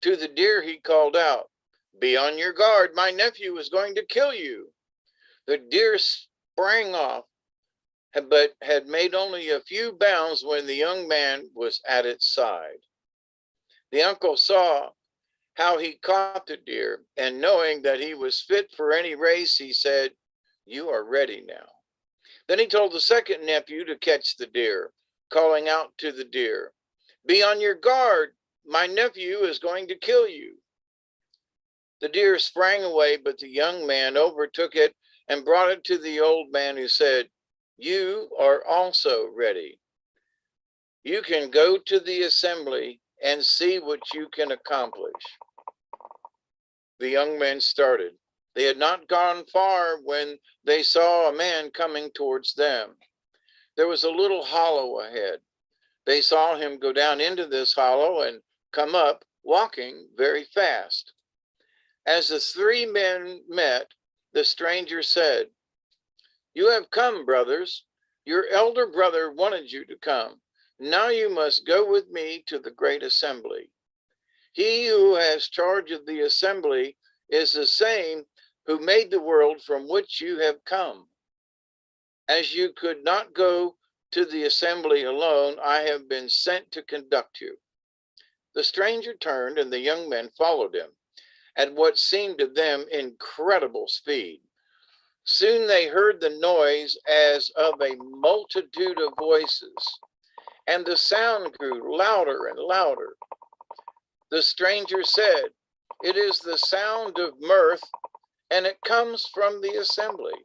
To the deer he called out, "Be on your guard. My nephew is going to kill you." The deer sprang off, but had made only a few bounds when the young man was at its side. The uncle saw how he caught the deer, and knowing that he was fit for any race, he said, "You are ready now." Then he told the second nephew to catch the deer, calling out to the deer, "Be on your guard. My nephew is going to kill you." The deer sprang away, but the young man overtook it and brought it to the old man, who said, "You are also ready. You can go to the assembly and see what you can accomplish." The young men started. They had not gone far when they saw a man coming towards them. There was a little hollow ahead. They saw him go down into this hollow and come up, walking very fast. As the three men met, the stranger said, "You have come, brothers. Your elder brother wanted you to come. Now you must go with me to the great assembly. He who has charge of the assembly is the same who made the world from which you have come. As you could not go to the assembly alone, I have been sent to conduct you." The stranger turned, and the young men followed him at what seemed to them incredible speed. Soon they heard the noise as of a multitude of voices, and the sound grew louder and louder. The stranger said, "It is the sound of mirth, and it comes from the assembly."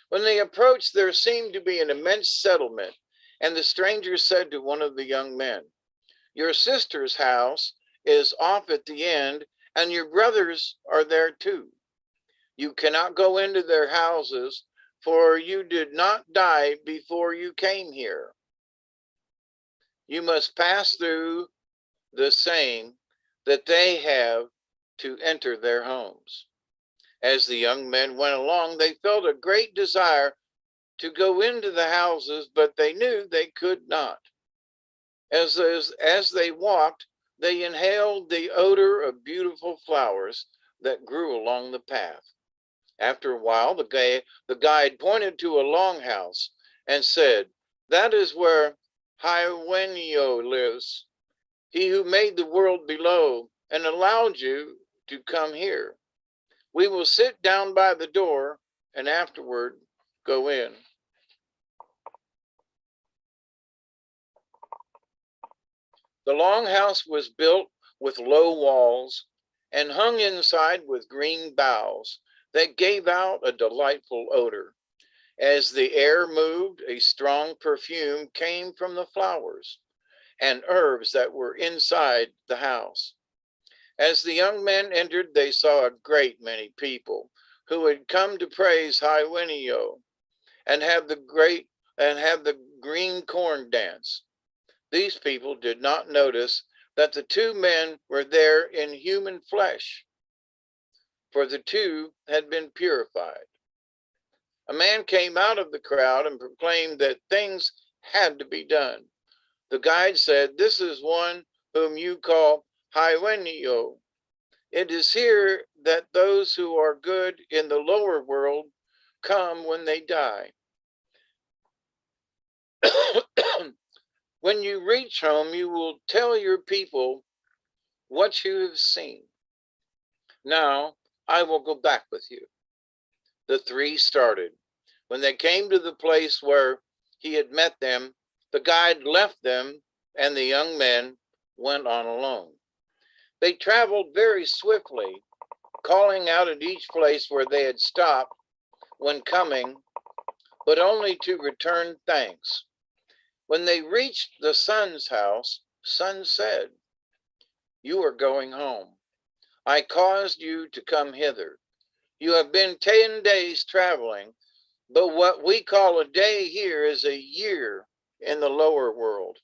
When they approached, there seemed to be an immense settlement, and the stranger said to one of the young men, "Your sister's house is off at the end, and your brothers are there too. You cannot go into their houses, for you did not die before you came here. You must pass through the same that they have to enter their homes." As the young men went along, they felt a great desire to go into the houses, but they knew they could not. As they walked, they inhaled the odor of beautiful flowers that grew along the path. After a while, the guide pointed to a longhouse and said, "That is where Hawkeye lives, he who made the world below and allowed you to come here. We will sit down by the door and afterward go in." The longhouse was built with low walls and hung inside with green boughs that gave out a delightful odor. As the air moved, a strong perfume came from the flowers and herbs that were inside the house. As the young men entered, they saw a great many people who had come to praise Hawkeye and have the green corn dance. These people did not notice that the two men were there in human flesh, for the two had been purified. A man came out of the crowd and proclaimed that things had to be done. The guide said, "This is one whom you call Hywenio. It is here that those who are good in the lower world come when they die. When you reach home, you will tell your people what you have seen. Now I will go back with you." The three started. When they came to the place where he had met them, the guide left them, and the young men went on alone. They traveled very swiftly, calling out at each place where they had stopped when coming, but only to return thanks. When they reached the sun's house, Sun said, "You are going home. I caused you to come hither. You have been 10 days traveling, but what we call a day here is a year in the lower world."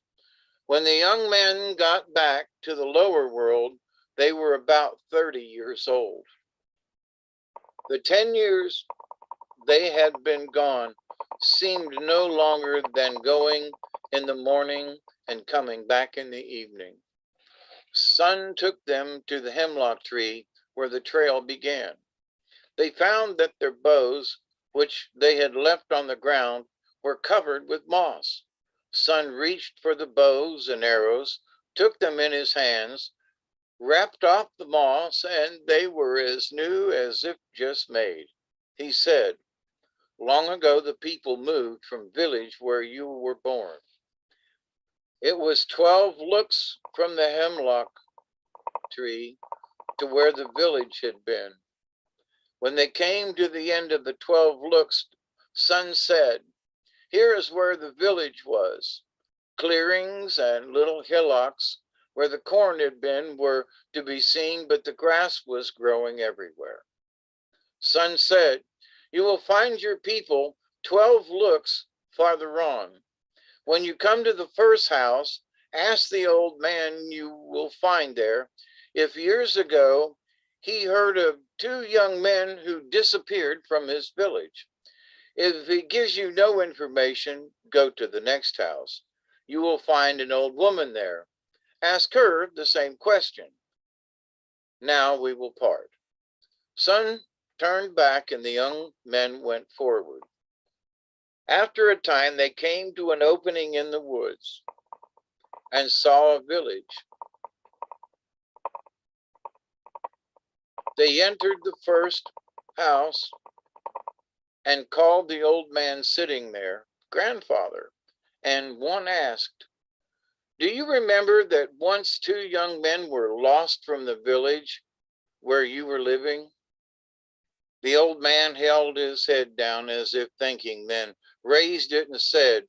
When the young men got back to the lower world, they were about 30 years old. The 10 years they had been gone seemed no longer than going in the morning and coming back in the evening. Sun took them to the hemlock tree where the trail began. They found that their bows, which they had left on the ground, were covered with moss. Sun reached for the bows and arrows, took them in his hands, wrapped off the moss, and they were as new as if just made. He said, "Long ago the people moved from village where you were born. It was 12 looks from the hemlock tree to where the village had been. When they came to the end of the 12 looks, Sun said, 'Here is where the village was. Clearings and little hillocks where the corn had been were to be seen, but the grass was growing everywhere.' Sun said, 'You will find your people 12 looks farther on. When you come to the first house, ask the old man you will find there if years ago he heard of 2 young men who disappeared from his village. If he gives you no information, go to the next house. You will find an old woman there. Ask her the same question. Now we will part.' Sun turned back and the young men went forward. After a time, they came to an opening in the woods and saw a village. They entered the first house and called the old man sitting there, "Grandfather." And one asked, "Do you remember that once 2 young men were lost from the village where you were living?" The old man held his head down as if thinking, then raised it and said,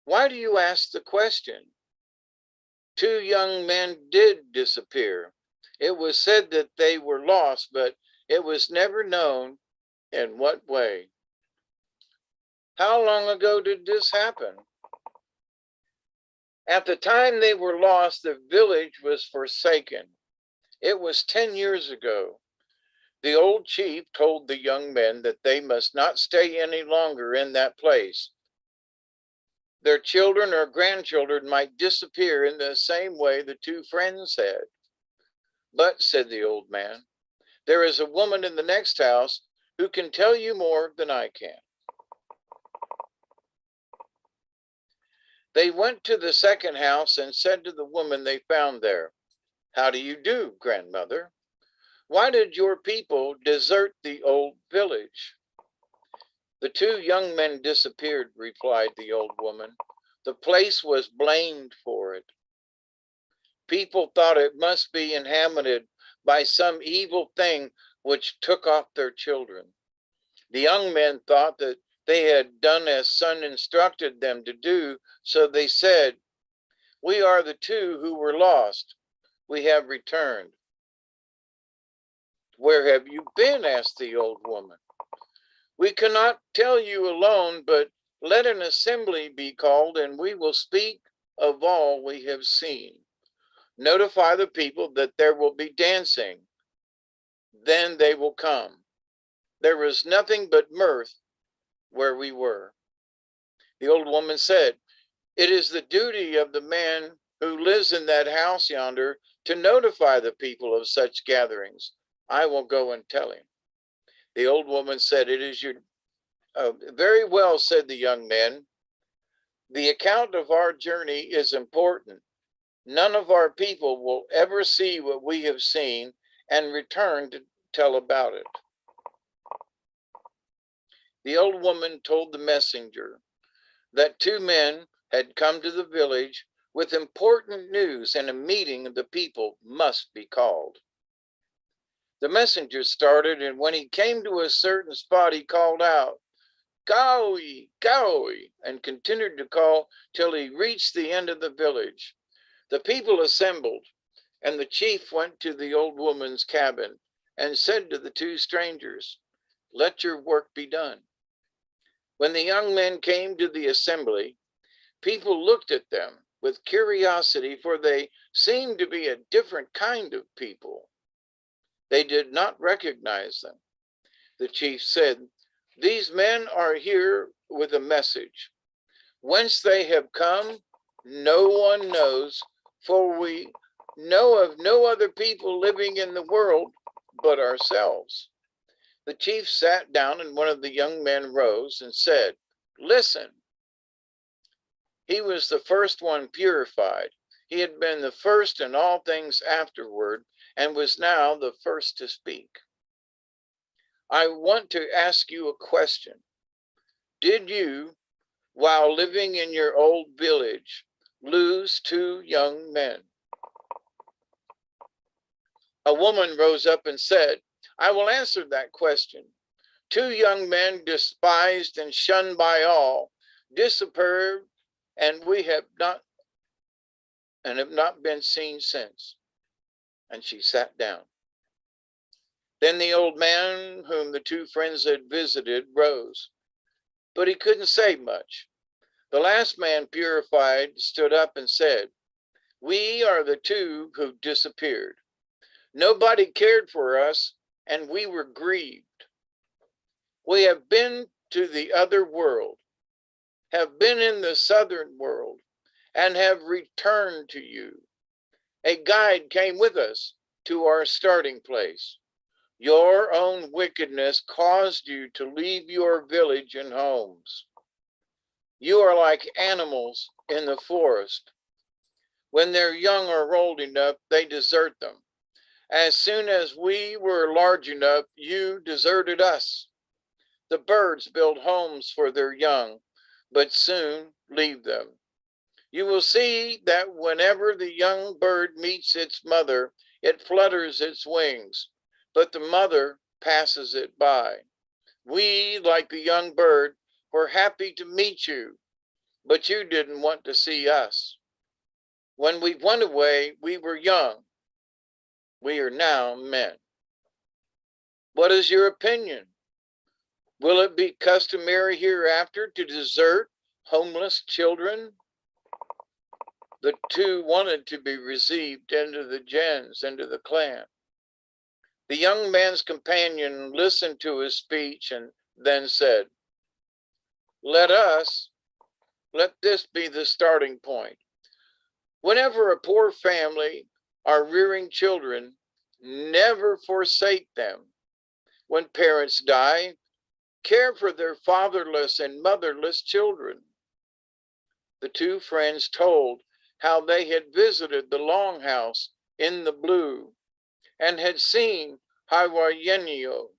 "Why do you ask the question? 2 young men did disappear. It was said that they were lost, but it was never known in what way." "How long ago did this happen?" "At the time they were lost, the village was forsaken. It was 10 years ago. The old chief told the young men that they must not stay any longer in that place. Their children or grandchildren might disappear in the same way the 2 friends had. But," said the old man, "there is a woman in the next house who can tell you more than I can." They went to the second house and said to the woman they found there, "How do you do, grandmother? Why did your people desert the old village?" "The 2 young men disappeared," replied the old woman. "The place was blamed for it. People thought it must be inhabited by some evil thing which took off their children. The young men thought that they had done as Sun instructed them to do, so they said, 'We are the 2 who were lost. We have returned.'" "Where have you been?" asked the old woman. "We cannot tell you alone, but let an assembly be called and we will speak of all we have seen. Notify the people that there will be dancing. Then they will come. There is nothing but mirth where we were. The old woman said, "It is the duty of the man who lives in that house yonder to notify the people of such gatherings. I will go and tell him." The old woman said, "It is your very well," said the young men. "The account of our journey is important. None of our people will ever see what we have seen and return to tell about it." The old woman told the messenger that two men had come to the village with important news, and a meeting of the people must be called. The messenger started, and when he came to a certain spot, he called out, "Gowie, Gowie," and continued to call till he reached the end of the village. The people assembled, and the chief went to the old woman's cabin and said to the two strangers, "Let your work be done." When the young men came to the assembly, people looked at them with curiosity, for they seemed to be a different kind of people. They did not recognize them. The chief said, "These men are here with a message. Whence they have come, no one knows, for we know of no other people living in the world but ourselves." The chief sat down, and one of the young men rose and said, "Listen." He was the first one purified. He had been the first in all things afterward, and was now the first to speak. "I want to ask you a question. Did you, while living in your old village, lose two young men?" A woman rose up and said, "I will answer that question. Two young men, despised and shunned by all, disappeared, and have not been seen since." And she sat down. Then the old man whom the two friends had visited rose, but he couldn't say much. The last man purified stood up and said, "We are the two who disappeared. Nobody cared for us, and we were grieved. We have been to the other world, have been in the southern world, and have returned to you. A guide came with us to our starting place. Your own wickedness caused you to leave your village and homes. You are like animals in the forest. When their young are old enough, they desert them. As soon as we were large enough, you deserted us. The birds build homes for their young, but soon leave them. You will see that whenever the young bird meets its mother, it flutters its wings, but the mother passes it by. We, like the young bird, were happy to meet you, but you didn't want to see us. When we went away, we were young. We are now men. What is your opinion? Will it be customary hereafter to desert homeless children?" The two wanted to be received into the gens, into the clan. The young man's companion listened to his speech and then said, Let this be the starting point. Whenever a poor family are rearing children, never forsake them. When parents die, care for their fatherless and motherless children." The two friends told how they had visited the longhouse in the blue and had seen Hawayenio,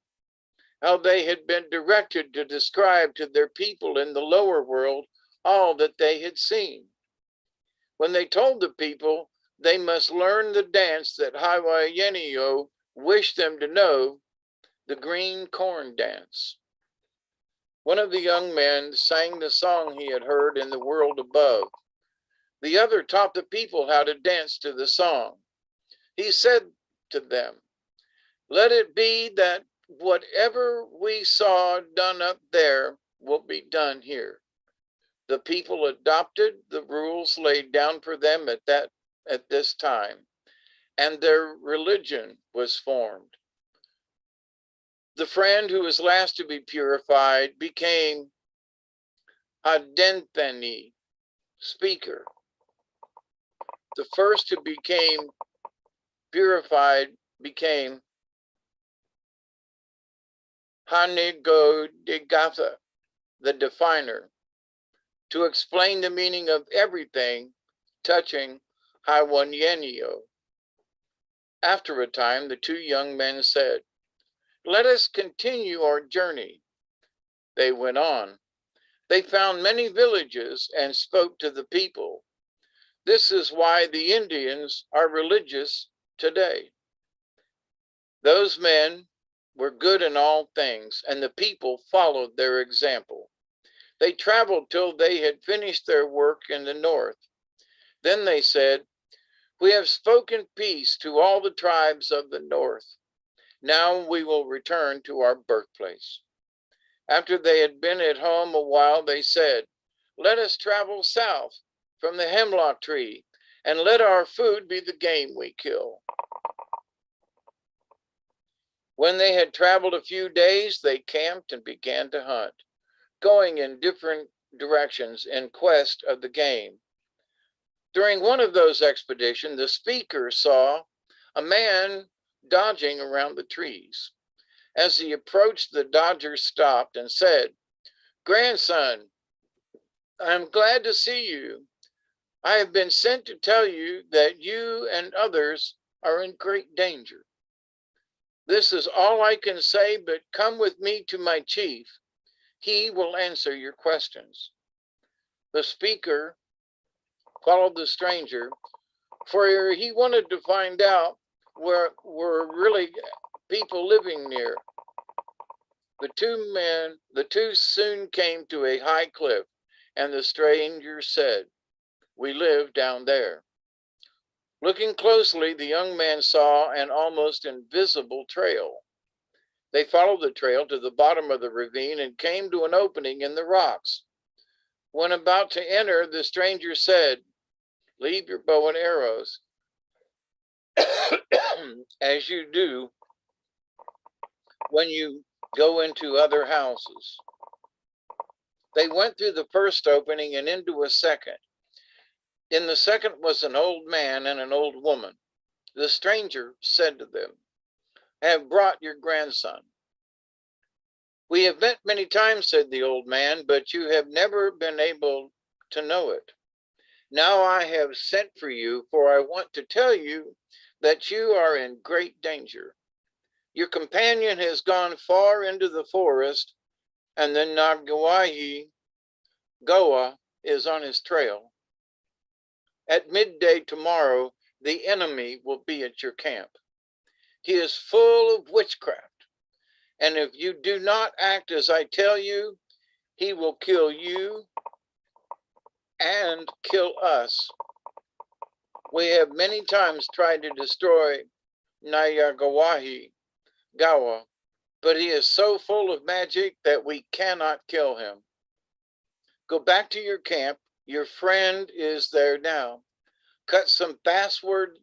how they had been directed to describe to their people in the lower world all that they had seen. When they told the people they must learn the dance that Hawayenio wished them to know, the green corn dance. One of the young men sang the song he had heard in the world above. The other taught the people how to dance to the song. He said to them, "Let it be that whatever we saw done up there will be done here." The people adopted the rules laid down for them at this time, and their religion was formed. The friend who was last to be purified became Hadenthani, speaker. The first who became purified became Hanigodegatha, the definer, to explain the meaning of everything touching Haiwanyenio. After a time, the two young men said, "Let us continue our journey." They went on. They found many villages and spoke to the people. This is why the Indians are religious today. Those men were good in all things, and the people followed their example. They traveled till they had finished their work in the north. Then they said, "We have spoken peace to all the tribes of the north. Now we will return to our birthplace." After they had been at home a while, they said, "Let us travel south from the hemlock tree, and let our food be the game we kill." When they had traveled a few days, they camped and began to hunt, going in different directions in quest of the game. During one of those expeditions, the speaker saw a man dodging around the trees. As he approached, the dodger stopped and said, "Grandson, I'm glad to see you. I have been sent to tell you that you and others are in great danger. This is all I can say, but come with me to my chief. He will answer your questions." The speaker followed the stranger, for he wanted to find out where were really people living near. The two soon came to a high cliff, and the stranger said, "We live down there." Looking closely, the young man saw an almost invisible trail. They followed the trail to the bottom of the ravine and came to an opening in the rocks. When about to enter, the stranger said, "Leave your bow and arrows, as you do when you go into other houses." They went through the first opening and into a second. In the second was an old man and an old woman. The stranger said to them, "I have brought your grandson." "We have met many times," said the old man, "but you have never been able to know it. Now I have sent for you, for I want to tell you that you are in great danger. Your companion has gone far into the forest, and the Nagawahi Goa is on his trail. At midday tomorrow, the enemy will be at your camp. He is full of witchcraft, and if you do not act as I tell you, he will kill you and kill us. We have many times tried to destroy Nayagawahi Gawa, but he is so full of magic that we cannot kill him. Go back to your camp. Your friend is there now. Cut some basswood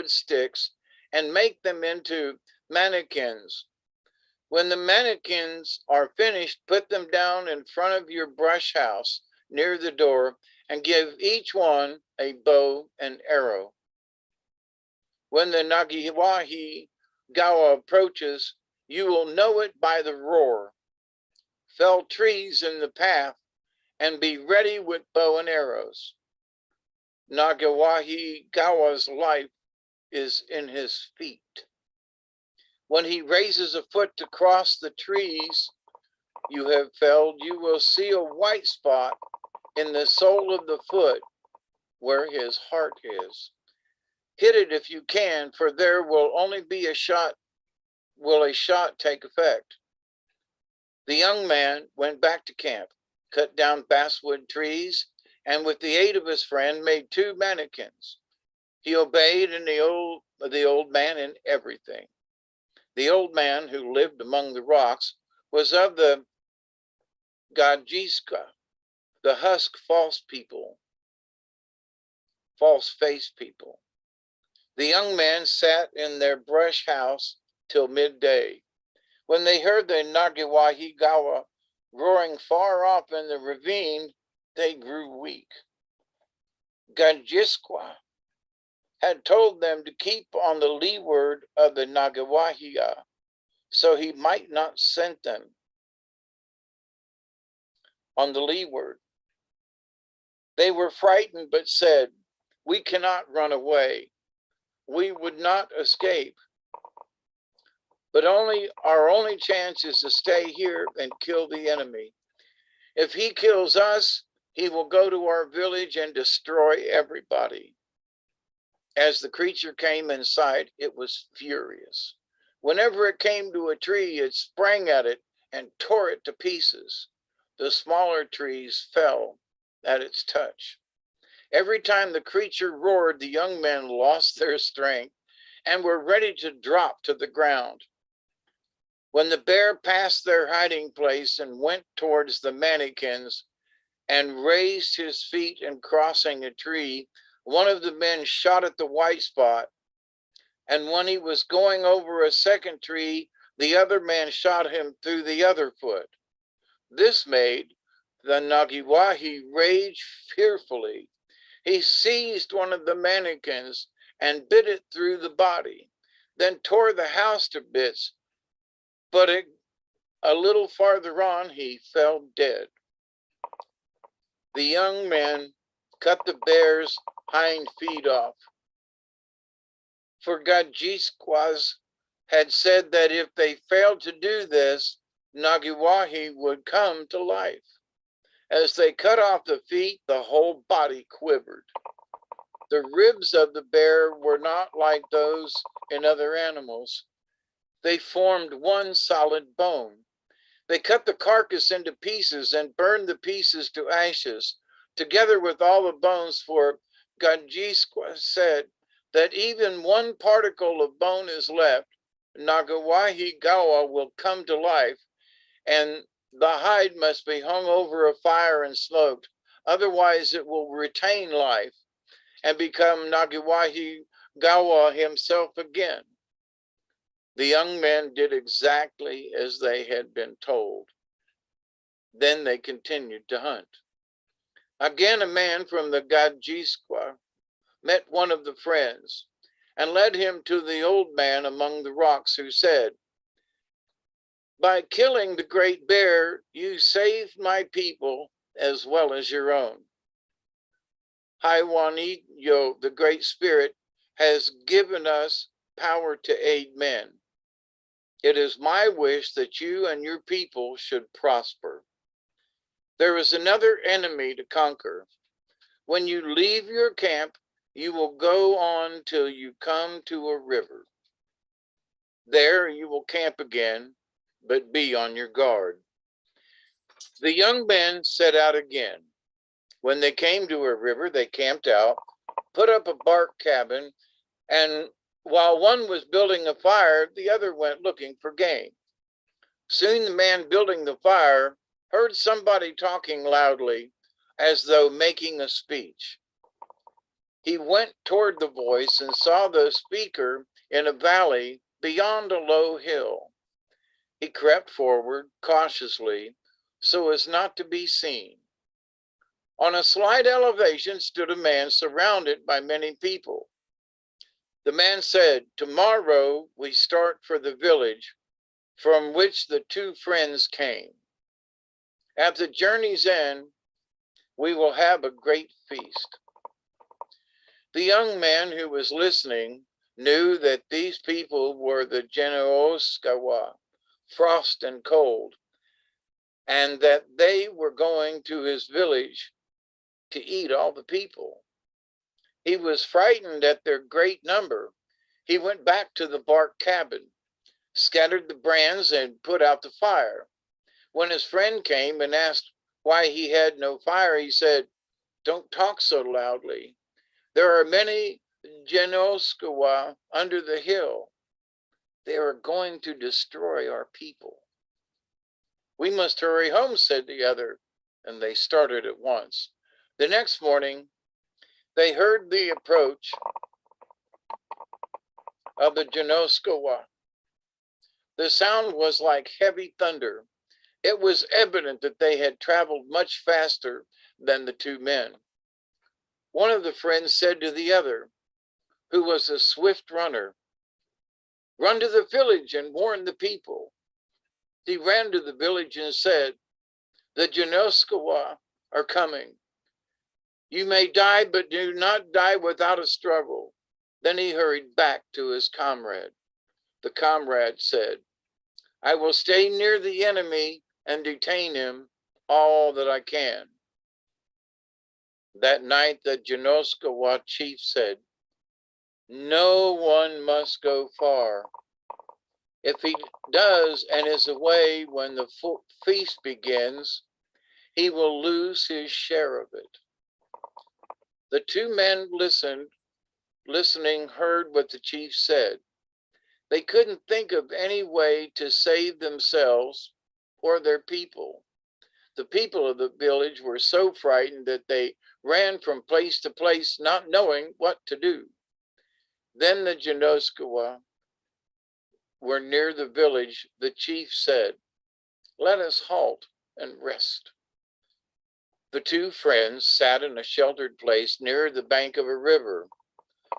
sticks and make them into mannequins. When the mannequins are finished, put them down in front of your brush house near the door and give each one a bow and arrow. When the Nagiwahi Gawa approaches, you will know it by the roar. Fell trees in the path and be ready with bow and arrows. Nagawahi Gawa's life is in his feet. When he raises a foot to cross the trees you have felled, you will see a white spot in the sole of the foot where his heart is. Hit it if you can, for there will only be a shot take effect." The young man went back to camp, cut down basswood trees, and with the aid of his friend made 2 mannequins. He obeyed the old man in everything. The old man, who lived among the rocks, was of the Gajiska, the husk false face people. The young man sat in their brush house till midday. When they heard the Nagiwahi Gawa roaring far off in the ravine, they grew weak. Ganjiskwa had told them to keep on the leeward of the Nagawahia, so he might not scent them on the leeward. They were frightened, but said, "We cannot run away. We would not escape. But our only chance is to stay here and kill the enemy. If he kills us, he will go to our village and destroy everybody." As the creature came in sight, it was furious. Whenever it came to a tree, it sprang at it and tore it to pieces. The smaller trees fell at its touch. Every time the creature roared, the young men lost their strength and were ready to drop to the ground. When the bear passed their hiding place and went towards the mannequins and raised his feet in crossing a tree, one of the men shot at the white spot. And when he was going over a second tree, the other man shot him through the other foot. This made the Nagiwahi rage fearfully. He seized one of the mannequins and bit it through the body, then tore the house to bits. But a little farther on, he fell dead. The young men cut the bear's hind feet off. For Gajisquas had said that if they failed to do this, Nagiwahi would come to life. As they cut off the feet, the whole body quivered. The ribs of the bear were not like those in other animals. They formed one solid bone. They cut the carcass into pieces and burned the pieces to ashes, together with all the bones, for Gajisqua said that even one particle of bone is left, Nagawahi Gawa will come to life, and the hide must be hung over a fire and smoked. Otherwise, it will retain life and become Nagiwahi Gawa himself again. The young men did exactly as they had been told. Then they continued to hunt. Again, a man from the Gajisqua met one of the friends and led him to the old man among the rocks, who said, "By killing the great bear, you saved my people as well as your own. Haiwaniyo, the great spirit, has given us power to aid men. It is my wish that you and your people should prosper. There is another enemy to conquer. When you leave your camp, you will go on till you come to a river. There you will camp again, but be on your guard." The young men set out again. When they came to a river, they camped out, put up a bark cabin, and while one was building a fire, the other went looking for game. Soon the man building the fire heard somebody talking loudly, as though making a speech. He went toward the voice and saw the speaker in a valley beyond a low hill. He crept forward cautiously so as not to be seen. On a slight elevation stood a man surrounded by many people. The man said, "Tomorrow we start for the village from which the two friends came. At the journey's end, we will have a great feast." The young man who was listening knew that these people were the Genooskawa, frost and cold, and that they were going to his village to eat all the people. He was frightened at their great number. He went back to the bark cabin, scattered the brands, and put out the fire. When his friend came and asked why he had no fire, he said, "Don't talk so loudly. There are many Genoskawa under the hill. They are going to destroy our people." "We must hurry home," said the other, and they started at once. The next morning, they heard the approach of the Genoskawa. The sound was like heavy thunder, It was evident that they had traveled much faster than the two men. One of the friends said to the other, who was a swift runner, "Run to the village and warn the people." He ran to the village and said, "The Janoskawa are coming. You may die, but do not die without a struggle." Then he hurried back to his comrade. The comrade said, "I will stay near the enemy and detain him all that I can." That night, the Janoskawa chief said, "No one must go far. If he does and is away when the feast begins, he will lose his share of it." The two men listening heard what the chief said. They couldn't think of any way to save themselves or their people. The people of the village were so frightened that they ran from place to place, not knowing what to do. Then the Janoskawa were near the village. The chief said, "Let us halt and rest." The two friends sat in a sheltered place near the bank of a river.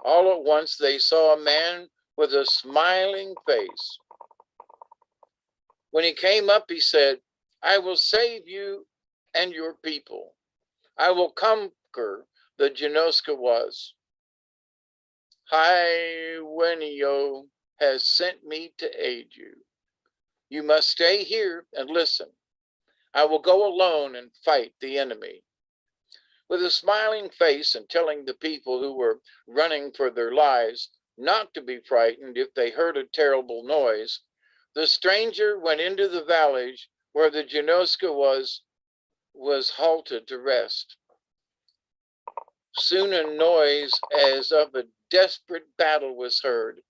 All at once they saw a man with a smiling face. When he came up, he said, "I will save you and your people. I will conquer the Janoskawas. Haiwenio has sent me to aid you. You must stay here and listen. I will go alone and fight the enemy." With a smiling face and telling the people who were running for their lives not to be frightened if they heard a terrible noise, the stranger went into the village where the Janoskawas was halted to rest. Soon a noise as of a desperate battle was heard,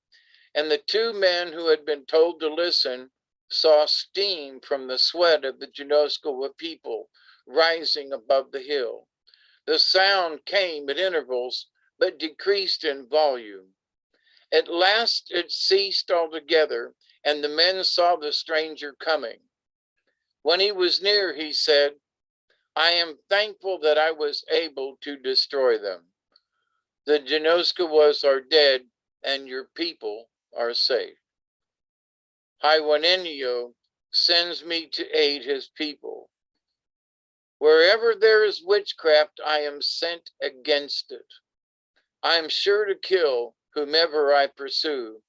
and the two men who had been told to listen saw steam from the sweat of the Janoskawa people rising above the hill. The sound came at intervals, but decreased in volume. At last it ceased altogether, and the men saw the stranger coming. When he was near, he said, "I am thankful that I was able to destroy them. The Janoskawas are dead, and your people are safe. Haiwanenio sends me to aid his people. Wherever there is witchcraft, I am sent against it. I am sure to kill whomever I pursue.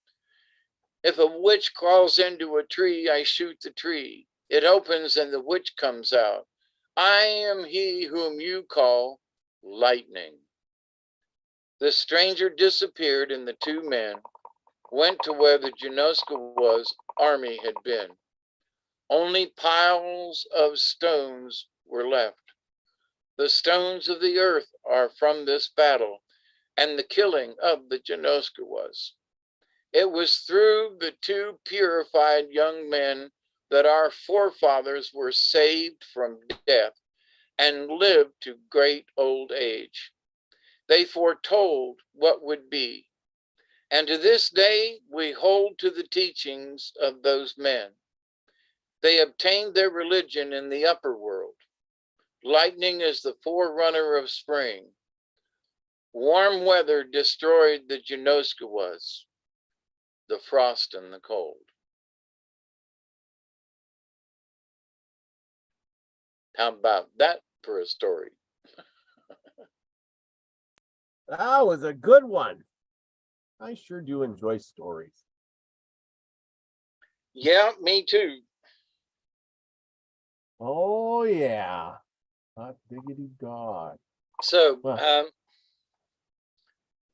If a witch crawls into a tree, I shoot the tree. It opens and the witch comes out. I am he whom you call lightning." The stranger disappeared, and the two men went to where the Janoskawa's army had been. Only piles of stones were left. The stones of the earth are from this battle and the killing of the Janoskawas. It was through the two purified young men that our forefathers were saved from death and lived to great old age. They foretold what would be, and to this day we hold to the teachings of those men. They obtained their religion in the upper world. Lightning is the forerunner of spring. Warm weather destroyed the Janoskawas, the frost and the cold. How about that for a story? That was a good one. I sure do enjoy stories. Yeah, me too. Oh yeah. Hot diggity God. So Well,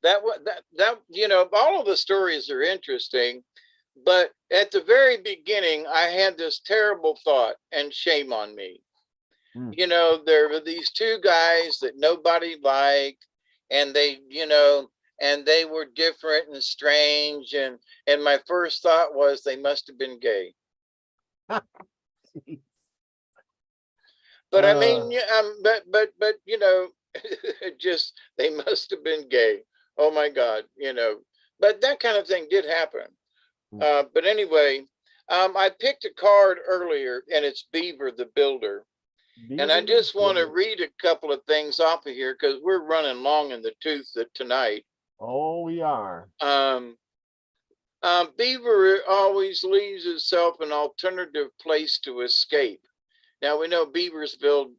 that all of the stories are interesting, but at the very beginning, I had this terrible thought, and shame on me. There were these two guys that nobody liked, and they were different and strange, and my first thought was they must have been gay. But I mean, but just they must have been gay. Oh my God, But that kind of thing did happen. But anyway, I picked a card earlier, and it's Beaver the Builder. And I just want to read a couple of things off of here because we're running long in the tooth tonight. Oh, we are. Beaver always leaves itself an alternative place to escape. Now we know beavers build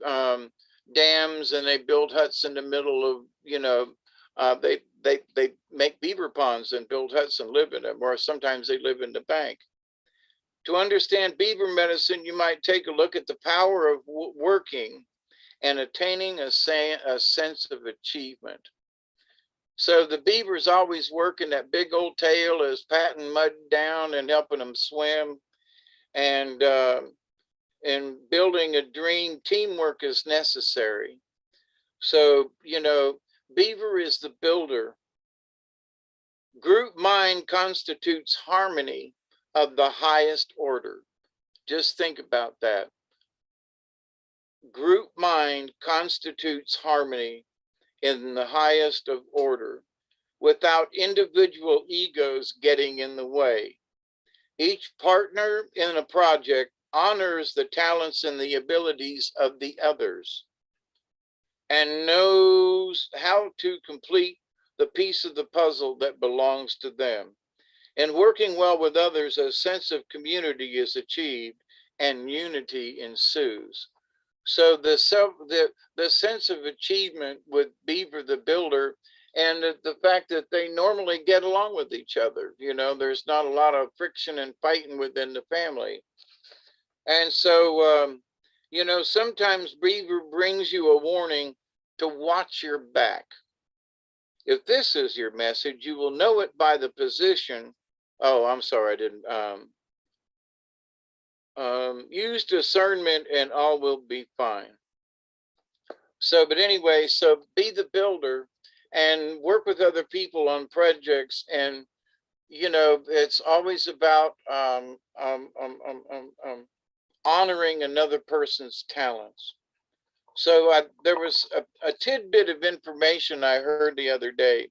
dams and they build huts in the middle of, they make beaver ponds and build huts and live in them, or sometimes they live in the bank. To understand beaver medicine, you might take a look at the power of working and attaining a sense of achievement. So the beaver's always working. That big old tail is patting mud down and helping them swim. And in building a dream, teamwork is necessary. So, beaver is the builder. Group mind constitutes harmony of the highest order. Just think about that. Group mind constitutes harmony in the highest of order, without individual egos getting in the way. Each partner in a project honors the talents and the abilities of the others and knows how to complete the piece of the puzzle that belongs to them. In working well with others, a sense of community is achieved and unity ensues. So the sense of achievement with Beaver the Builder, and the fact that they normally get along with each other, there's not a lot of friction and fighting within the family. And so, sometimes Beaver brings you a warning to watch your back. If this is your message, you will know it by the position. Oh, I'm sorry, I didn't. Use discernment and all will be fine. So, but anyway, so be the builder and work with other people on projects. And, it's always about honoring another person's talents. So there was a tidbit of information I heard the other day.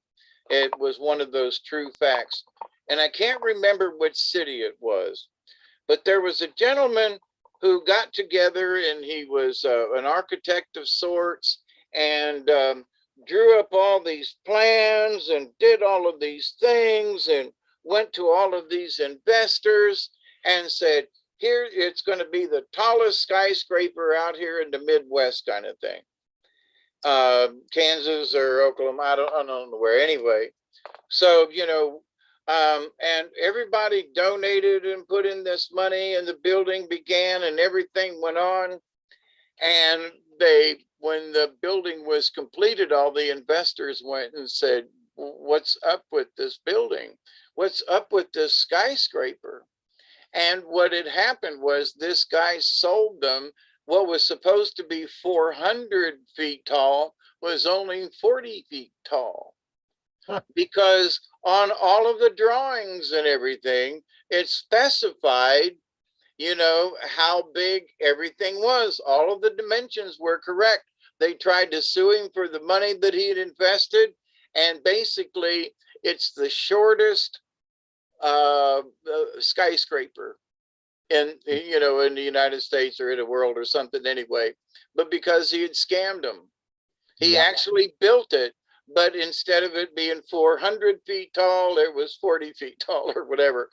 It was one of those true facts. And I can't remember which city it was, but there was a gentleman who got together, and he was an architect of sorts, and drew up all these plans and did all of these things and went to all of these investors and said, here, it's going to be the tallest skyscraper out here in the Midwest kind of thing. Kansas or Oklahoma, I don't know where anyway. So, and everybody donated and put in this money, and the building began and everything went on. And when the building was completed, all the investors went and said, what's up with this building? What's up with this skyscraper? And what had happened was this guy sold them what was supposed to be 400 feet tall was only 40 feet tall. Because on all of the drawings and everything, it specified, how big everything was. All of the dimensions were correct. They tried to sue him for the money that he had invested. And basically, it's the shortest skyscraper in the United States or in the world or something anyway. But because he had scammed them, he actually built it. But instead of it being 400 feet tall, it was 40 feet tall or whatever.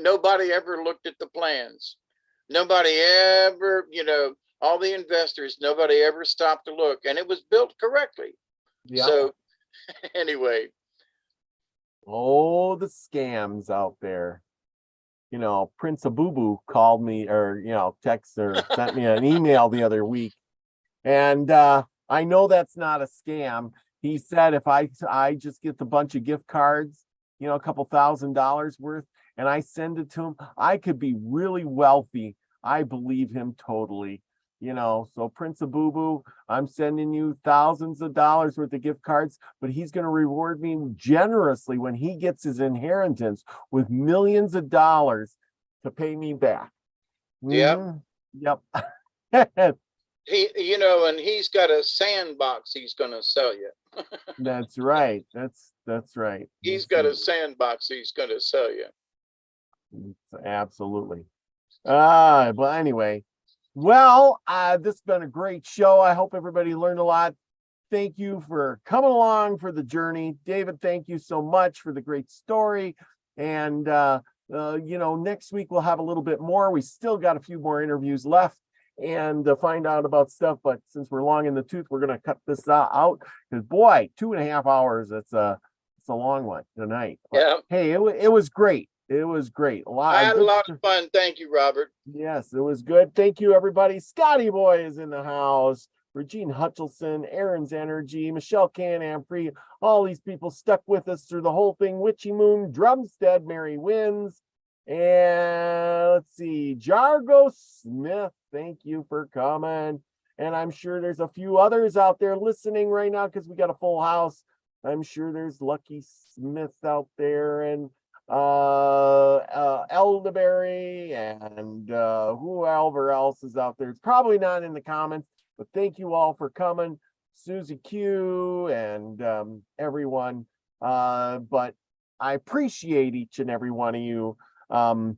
Nobody ever looked at the plans. Nobody ever, all the investors, nobody ever stopped to look, and it was built correctly. Yeah. So anyway. Oh, the scams out there. Prince of Boo Boo called me or, text or sent me an email the other week. And, I know that's not a scam. He said if I just get a bunch of gift cards, a couple $1,000s worth, and I send it to him, I could be really wealthy. I believe him totally. So Prince of Boo Boo, I'm sending you thousands of dollars worth of gift cards, but he's going to reward me generously when he gets his inheritance with millions of dollars to pay me back. Yep. Yep. And he's got a sandbox he's going to sell you. That's right. That's right. He's got a sandbox he's going to sell you. Absolutely. But anyway, well, this has been a great show. I hope everybody learned a lot. Thank you for coming along for the journey. David, thank you so much for the great story. And, next week we'll have a little bit more. We still got a few more interviews left and find out about stuff. But since we're long in the tooth, we're going to cut this out because, boy, 2.5 hours, it's a long one tonight. But, Yeah. hey, it was great. It was great. I had a lot of fun. Thank you, Robert. Yes, it was good. Thank you, everybody. Scotty Boy is in the house. Regine Hutchelson, Aaron's Energy, Michelle Can-Amphrey, all these people stuck with us through the whole thing. Witchy Moon, Drumstead, Mary Wins, and let's see, Jargo Smith. Thank you for coming. And I'm sure there's a few others out there listening right now because we got a full house. I'm sure there's Lucky Smith out there and Elderberry and whoever else is out there. It's probably not in the comments, but thank you all for coming, Susie Q and everyone. But I appreciate each and every one of you. And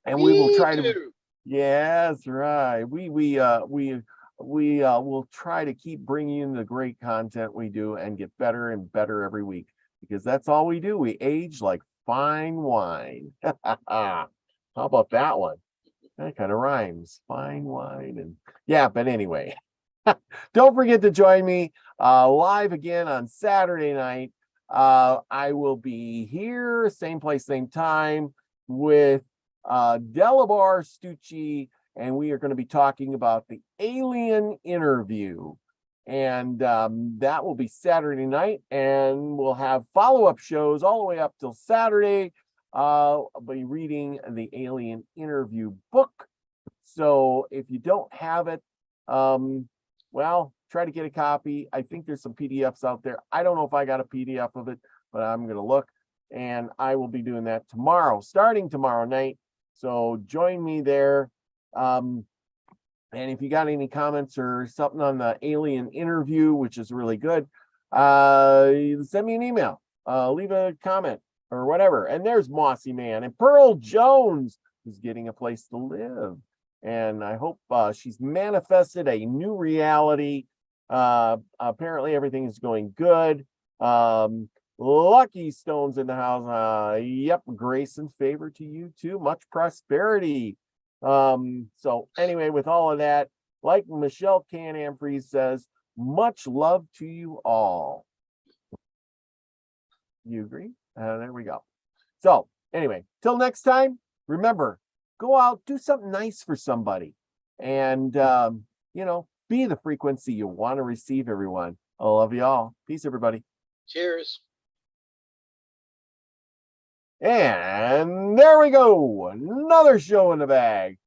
we will try to. Yes, right. We will try to keep bringing you the great content we do and get better and better every week because that's all we do. We age like fine wine. How about that one? That kind of rhymes. Fine wine and yeah, but anyway, don't forget to join me live again on Saturday night. I will be here, same place, same time with Delabar Stucci, and we are going to be talking about the alien interview. And that will be Saturday night, and we'll have follow-up shows all the way up till Saturday. I'll be reading the alien interview book. So if you don't have it, well, try to get a copy. I think there's some PDFs out there. I don't know if I got a PDF of it, but I'm going to look, and I will be doing that tomorrow, starting tomorrow night. So join me there. And if you got any comments or something on the alien interview, which is really good, send me an email, leave a comment or whatever. And there's Mossy Man and Pearl Jones, who's getting a place to live. And I hope she's manifested a new reality. Apparently everything is going good. Lucky Stone's in the house. Yep, grace and favor to you too. Much prosperity. So anyway, with all of that, like Michelle Can-Amphrey says, much love to you all. You agree? There we go. So anyway, till next time, remember, go out, do something nice for somebody, and be the frequency you want to receive, everyone. I love you all. Peace, everybody. Cheers. And there we go. Another show in the bag.